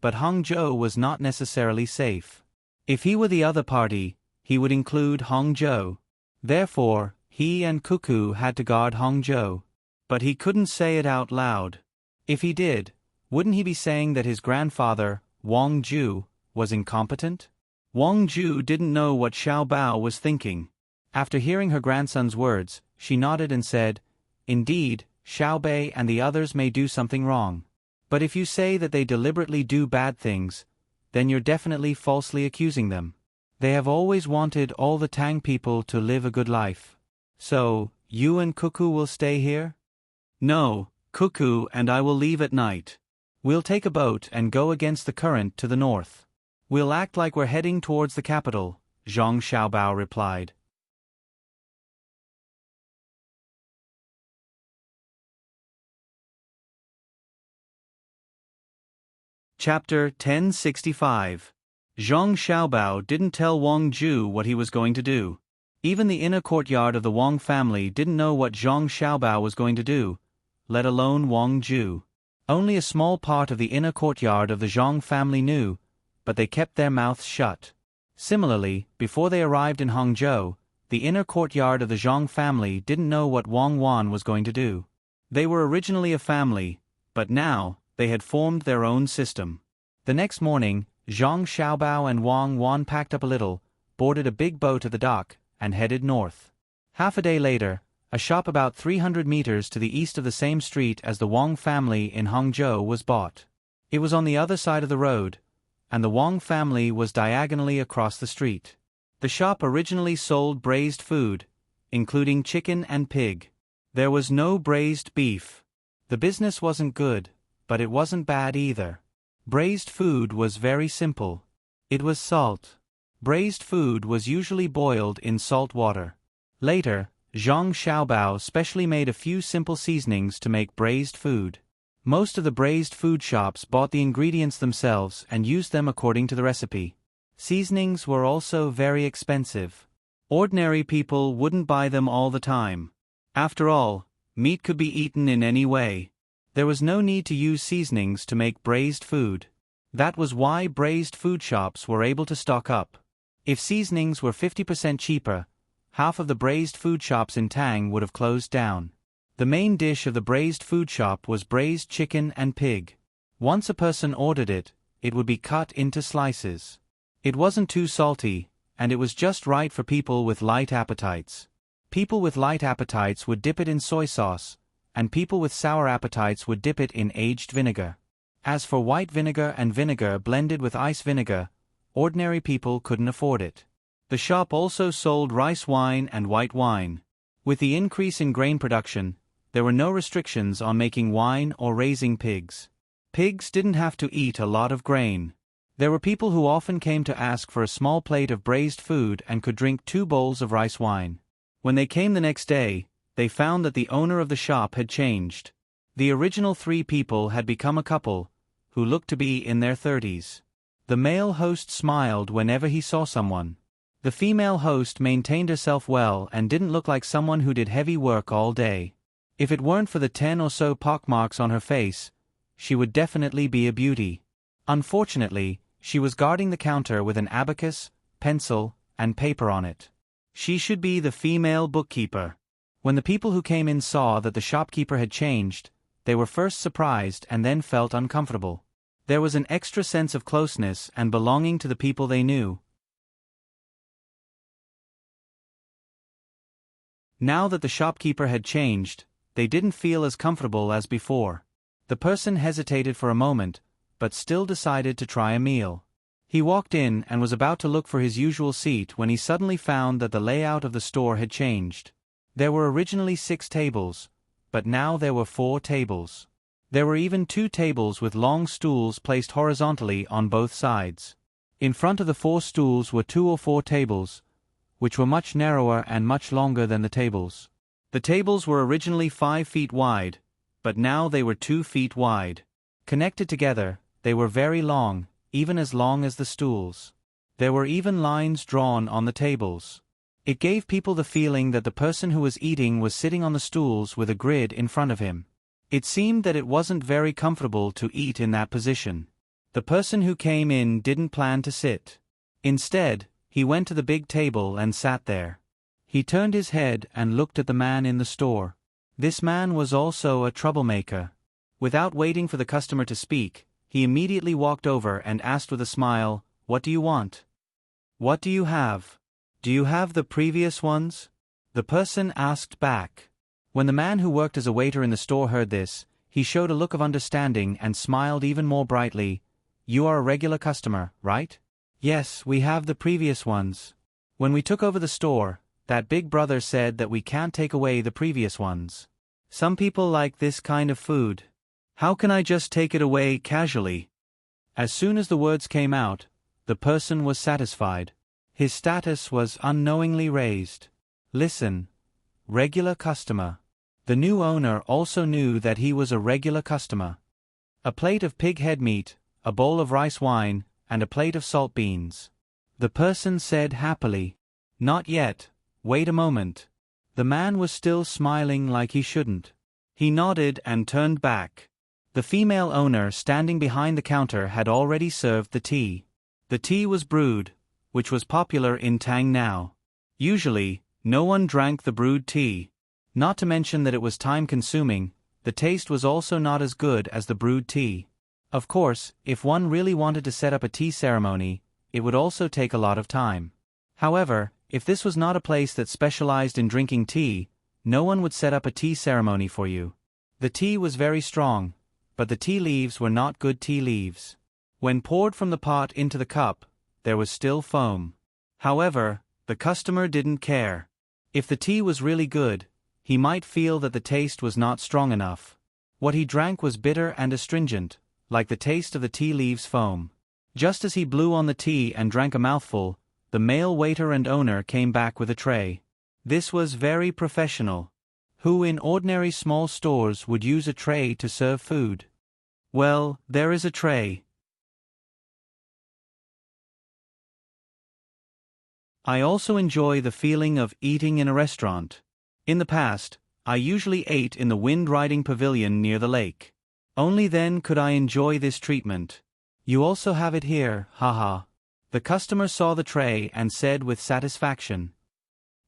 but Hangzhou was not necessarily safe. If he were the other party, he would include Hangzhou. Therefore, he and Cuckoo had to guard Hangzhou. But he couldn't say it out loud. If he did, wouldn't he be saying that his grandfather, Wang Ju, was incompetent? Wang Ju didn't know what Xiao Bao was thinking. After hearing her grandson's words, she nodded and said, Indeed, Xiao Bei and the others may do something wrong. But if you say that they deliberately do bad things, then you're definitely falsely accusing them. They have always wanted all the Tang people to live a good life. So, you and Cuckoo will stay here? No, Cuckoo and I will leave at night. We'll take a boat and go against the current to the north. We'll act like we're heading towards the capital, Zhang Xiaobao replied. Chapter 1065. Zhang Xiaobao didn't tell Wang Ju what he was going to do. Even the inner courtyard of the Wang family didn't know what Zhang Xiaobao was going to do, let alone Wang Ju. Only a small part of the inner courtyard of the Zhang family knew, but they kept their mouths shut. Similarly, before they arrived in Hangzhou, the inner courtyard of the Zhang family didn't know what Wang Wan was going to do. They were originally a family, but now, they had formed their own system. The next morning, Zhang Xiaobao and Wang Wan packed up a little, boarded a big boat at the dock, and headed north. Half a day later, a shop about 300 meters to the east of the same street as the Wang family in Hangzhou was bought. It was on the other side of the road, and the Wang family was diagonally across the street. The shop originally sold braised food, including chicken and pig. There was no braised beef. The business wasn't good, but it wasn't bad either. Braised food was very simple. It was salt, Braised food was usually boiled in salt water. Later, Zhang Xiaobao specially made a few simple seasonings to make braised food. Most of the braised food shops bought the ingredients themselves and used them according to the recipe. Seasonings were also very expensive. Ordinary people wouldn't buy them all the time. After all, meat could be eaten in any way. There was no need to use seasonings to make braised food. That was why braised food shops were able to stock up. If seasonings were 50% cheaper, half of the braised food shops in Tang would have closed down. The main dish of the braised food shop was braised chicken and pig. Once a person ordered it, it would be cut into slices. It wasn't too salty, and it was just right for people with light appetites. People with light appetites would dip it in soy sauce, and people with sour appetites would dip it in aged vinegar. As for white vinegar and vinegar blended with ice vinegar, ordinary people couldn't afford it. The shop also sold rice wine and white wine. With the increase in grain production, there were no restrictions on making wine or raising pigs. Pigs didn't have to eat a lot of grain. There were people who often came to ask for a small plate of braised food and could drink 2 bowls of rice wine. When they came the next day, they found that the owner of the shop had changed. The original 3 people had become a couple, who looked to be in their 30s. The male host smiled whenever he saw someone. The female host maintained herself well and didn't look like someone who did heavy work all day. If it weren't for the 10 or so pockmarks on her face, she would definitely be a beauty. Unfortunately, she was guarding the counter with an abacus, pencil, and paper on it. She should be the female bookkeeper. When the people who came in saw that the shopkeeper had changed, they were first surprised and then felt uncomfortable. There was an extra sense of closeness and belonging to the people they knew. Now that the shopkeeper had changed, they didn't feel as comfortable as before. The person hesitated for a moment, but still decided to try a meal. He walked in and was about to look for his usual seat when he suddenly found that the layout of the store had changed. There were originally 6 tables, but now there were 4 tables. There were even 2 tables with long stools placed horizontally on both sides. In front of the 4 stools were 2 or 4 tables, which were much narrower and much longer than the tables. The tables were originally 5 feet wide, but now they were 2 feet wide. Connected together, they were very long as the stools. There were even lines drawn on the tables. It gave people the feeling that the person who was eating was sitting on the stools with a grid in front of him. It seemed that it wasn't very comfortable to eat in that position. The person who came in didn't plan to sit. Instead, he went to the big table and sat there. He turned his head and looked at the man in the store. This man was also a troublemaker. Without waiting for the customer to speak, he immediately walked over and asked with a smile, "What do you want? What do you have? Do you have the previous ones?" The person asked back. When the man who worked as a waiter in the store heard this, he showed a look of understanding and smiled even more brightly. "You are a regular customer, right?" "Yes, we have the previous ones. When we took over the store, that big brother said that we can't take away the previous ones. Some people like this kind of food. How can I just take it away casually?" As soon as the words came out, the person was satisfied. His status was unknowingly raised. Listen, regular customer. The new owner also knew that he was a regular customer. A plate of pig head meat, a bowl of rice wine, and a plate of salt beans. The person said happily, "Not yet, wait a moment." The man was still smiling like he shouldn't. He nodded and turned back. The female owner standing behind the counter had already served the tea. The tea was brewed, which was popular in Tang now. Usually, no one drank the brewed tea. Not to mention that it was time-consuming, the taste was also not as good as the brewed tea. Of course, if one really wanted to set up a tea ceremony, it would also take a lot of time. However, if this was not a place that specialized in drinking tea, no one would set up a tea ceremony for you. The tea was very strong, but the tea leaves were not good tea leaves. When poured from the pot into the cup, there was still foam. However, the customer didn't care. If the tea was really good, he might feel that the taste was not strong enough. What he drank was bitter and astringent, like the taste of the tea leaves foam. Just as he blew on the tea and drank a mouthful, the male waiter and owner came back with a tray. This was very professional. Who in ordinary small stores would use a tray to serve food? Well, there is a tray. I also enjoy the feeling of eating in a restaurant. In the past, I usually ate in the wind-riding pavilion near the lake. Only then could I enjoy this treatment. You also have it here, haha. The customer saw the tray and said with satisfaction,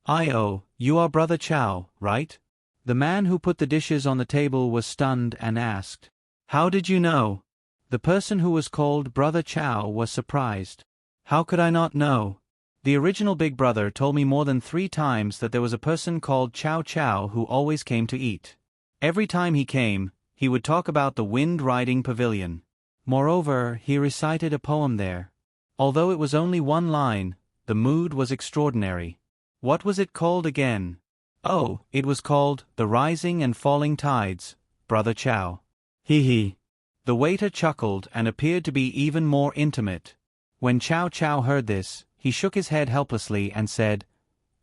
"Oh, you are Brother Chow, right?" The man who put the dishes on the table was stunned and asked, "How did you know?" The person who was called Brother Chow was surprised. "How could I not know? The original Big Brother told me more than 3 times that there was a person called Chow Chow who always came to eat. Every time he came, he would talk about the wind-riding pavilion. Moreover, he recited a poem there. Although it was only 1 line, the mood was extraordinary. What was it called again? Oh, it was called The Rising and Falling Tides, Brother Chow. Hee hee." The waiter chuckled and appeared to be even more intimate. When Chow Chow heard this, he shook his head helplessly and said,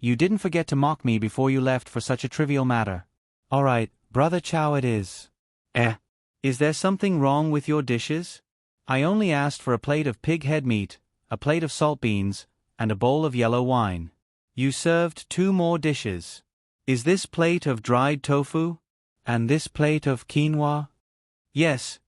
"You didn't forget to mock me before you left for such a trivial matter." "All right, Brother Chow it is." Is there something wrong with your dishes? I only asked for a plate of pig head meat, a plate of salt beans, and a bowl of yellow wine. You served 2 more dishes. Is this plate of dried tofu? And this plate of quinoa? Yes,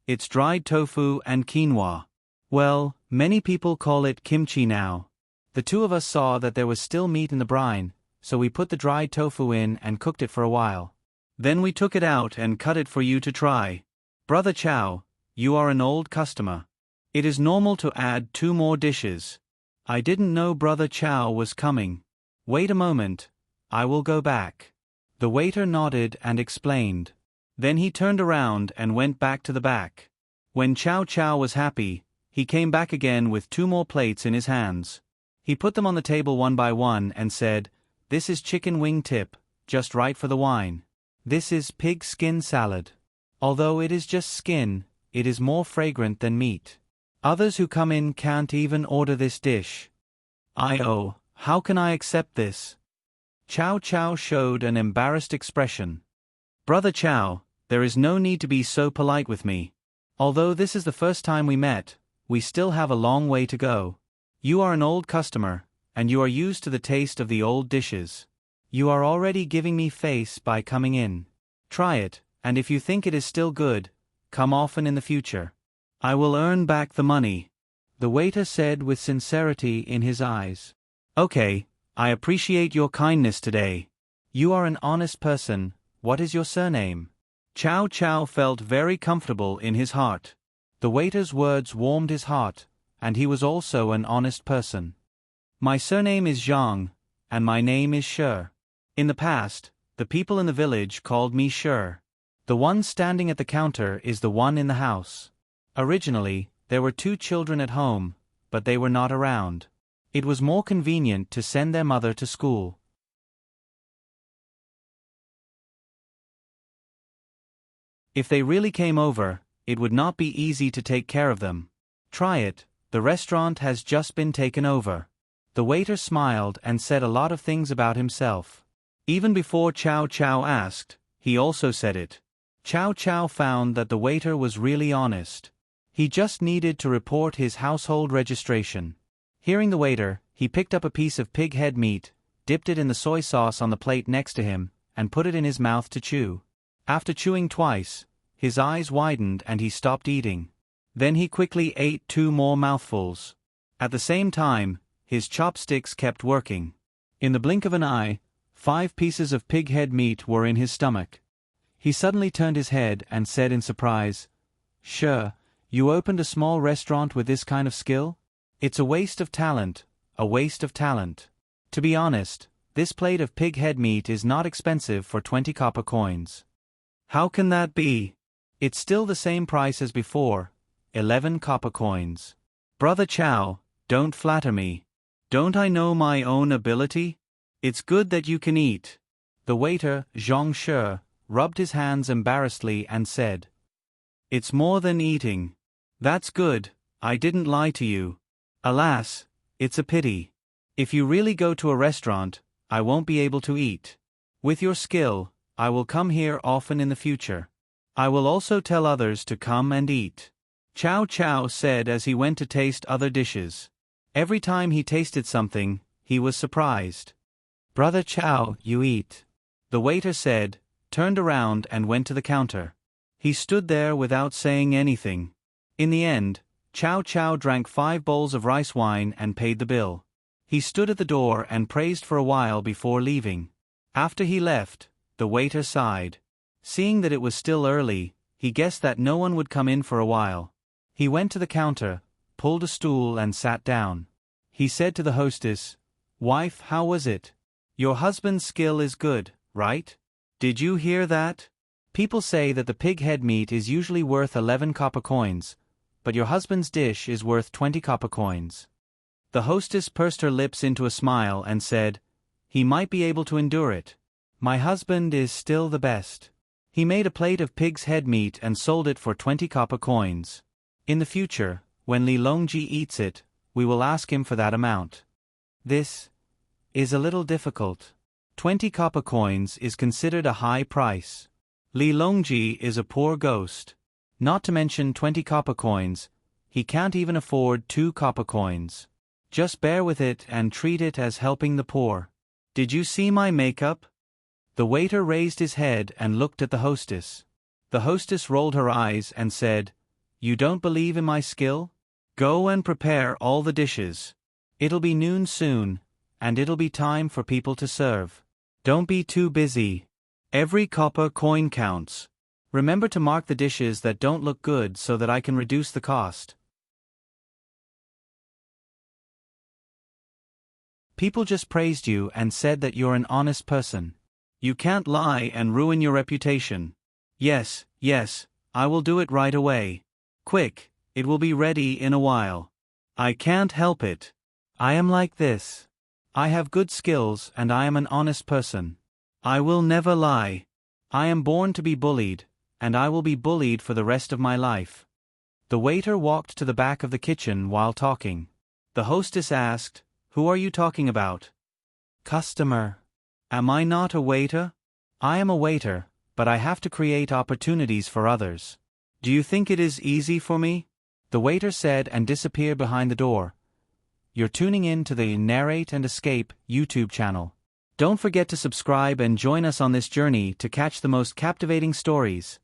it's dried tofu and quinoa. Well, many people call it kimchi now. The 2 of us saw that there was still meat in the brine, so we put the dried tofu in and cooked it for a while. Then we took it out and cut it for you to try. Brother Chow, you are an old customer. It is normal to add 2 more dishes. I didn't know Brother Chow was coming. Wait a moment, I will go back." The waiter nodded and explained. Then he turned around and went back to the back. When Chow Chow was happy, he came back again with 2 more plates in his hands. He put them on the table one by one and said, "This is chicken wing tip, just right for the wine. This is pig skin salad. Although it is just skin, it is more fragrant than meat. Others who come in can't even order this dish. How can I accept this?" Chow Chow showed an embarrassed expression. "Brother Chow, there is no need to be so polite with me. Although this is the first time we met, we still have a long way to go. You are an old customer, and you are used to the taste of the old dishes. You are already giving me face by coming in. Try it, and if you think it is still good, come often in the future. I will earn back the money," the waiter said with sincerity in his eyes. "Okay, I appreciate your kindness today. You are an honest person. What is your surname?" Chow Chow felt very comfortable in his heart. The waiter's words warmed his heart, and he was also an honest person. "My surname is Zhang, and my name is Shi. In the past, the people in the village called me Shi. The one standing at the counter is the one in the house. Originally, there were 2 children at home, but they were not around. It was more convenient to send their mother to school. If they really came over, it would not be easy to take care of them. Try it, the restaurant has just been taken over." The waiter smiled and said a lot of things about himself. Even before Chow Chow asked, he also said it. Chow Chow found that the waiter was really honest. He just needed to report his household registration. Hearing the waiter, he picked up a piece of pig head meat, dipped it in the soy sauce on the plate next to him, and put it in his mouth to chew. After chewing twice, his eyes widened and he stopped eating. Then he quickly ate 2 more mouthfuls. At the same time, his chopsticks kept working. In the blink of an eye, 5 pieces of pig head meat were in his stomach. He suddenly turned his head and said in surprise, "Sure, you opened a small restaurant with this kind of skill? It's a waste of talent, a waste of talent. To be honest, this plate of pig head meat is not expensive for 20 copper coins." "How can that be?" "It's still the same price as before, 11 copper coins." "Brother Chow, don't flatter me. Don't I know my own ability? It's good that you can eat." The waiter, Zhang Shi, rubbed his hands embarrassedly and said, "It's more than eating. That's good, I didn't lie to you. Alas, It's a pity. If you really go to a restaurant, I won't be able to eat. With your skill, I will come here often in the future. I will also tell others to come and eat. Chow Chow said as he went to taste other dishes. Every time he tasted something, he was surprised. Brother Chow, you eat. The waiter said, turned around and went to the counter. He stood there without saying anything. In the end, Chow Chow drank 5 bowls of rice wine and paid the bill. He stood at the door and praised for a while before leaving. After he left, the waiter sighed. Seeing that it was still early, he guessed that no one would come in for a while. He went to the counter, pulled a stool and sat down. He said to the hostess, "Wife, how was it? Your husband's skill is good, right? Did you hear that? People say that the pig head meat is usually worth 11 copper coins, but your husband's dish is worth 20 copper coins." The hostess pursed her lips into a smile and said, "He might be able to endure it. My husband is still the best. He made a plate of pig's head meat and sold it for 20 copper coins. In the future, when Li Longji eats it, we will ask him for that amount." This is a little difficult. 20 copper coins is considered a high price. Li Longji is a poor ghost. Not to mention 20 copper coins, he can't even afford 2 copper coins. Just bear with it and treat it as helping the poor. Did you see my makeup? The waiter raised his head and looked at the hostess. The hostess rolled her eyes and said, "You don't believe in my skill? Go and prepare all the dishes. It'll be noon soon, and it'll be time for people to serve. Don't be too busy. Every copper coin counts. Remember to mark the dishes that don't look good so that I can reduce the cost." People just praised you and said that you're an honest person. You can't lie and ruin your reputation. Yes, I will do it right away. Quick, it will be ready in a while. I can't help it. I am like this. I have good skills and I am an honest person. I will never lie. I am born to be bullied, and I will be bullied for the rest of my life. The waiter walked to the back of the kitchen while talking. The hostess asked, "Who are you talking about?" "Customer." "Am I not a waiter?" "I am a waiter, but I have to create opportunities for others. Do you think it is easy for me?" The waiter said and disappeared behind the door. You're tuning in to the Narrate and Escape YouTube channel. Don't forget to subscribe and join us on this journey to catch the most captivating stories.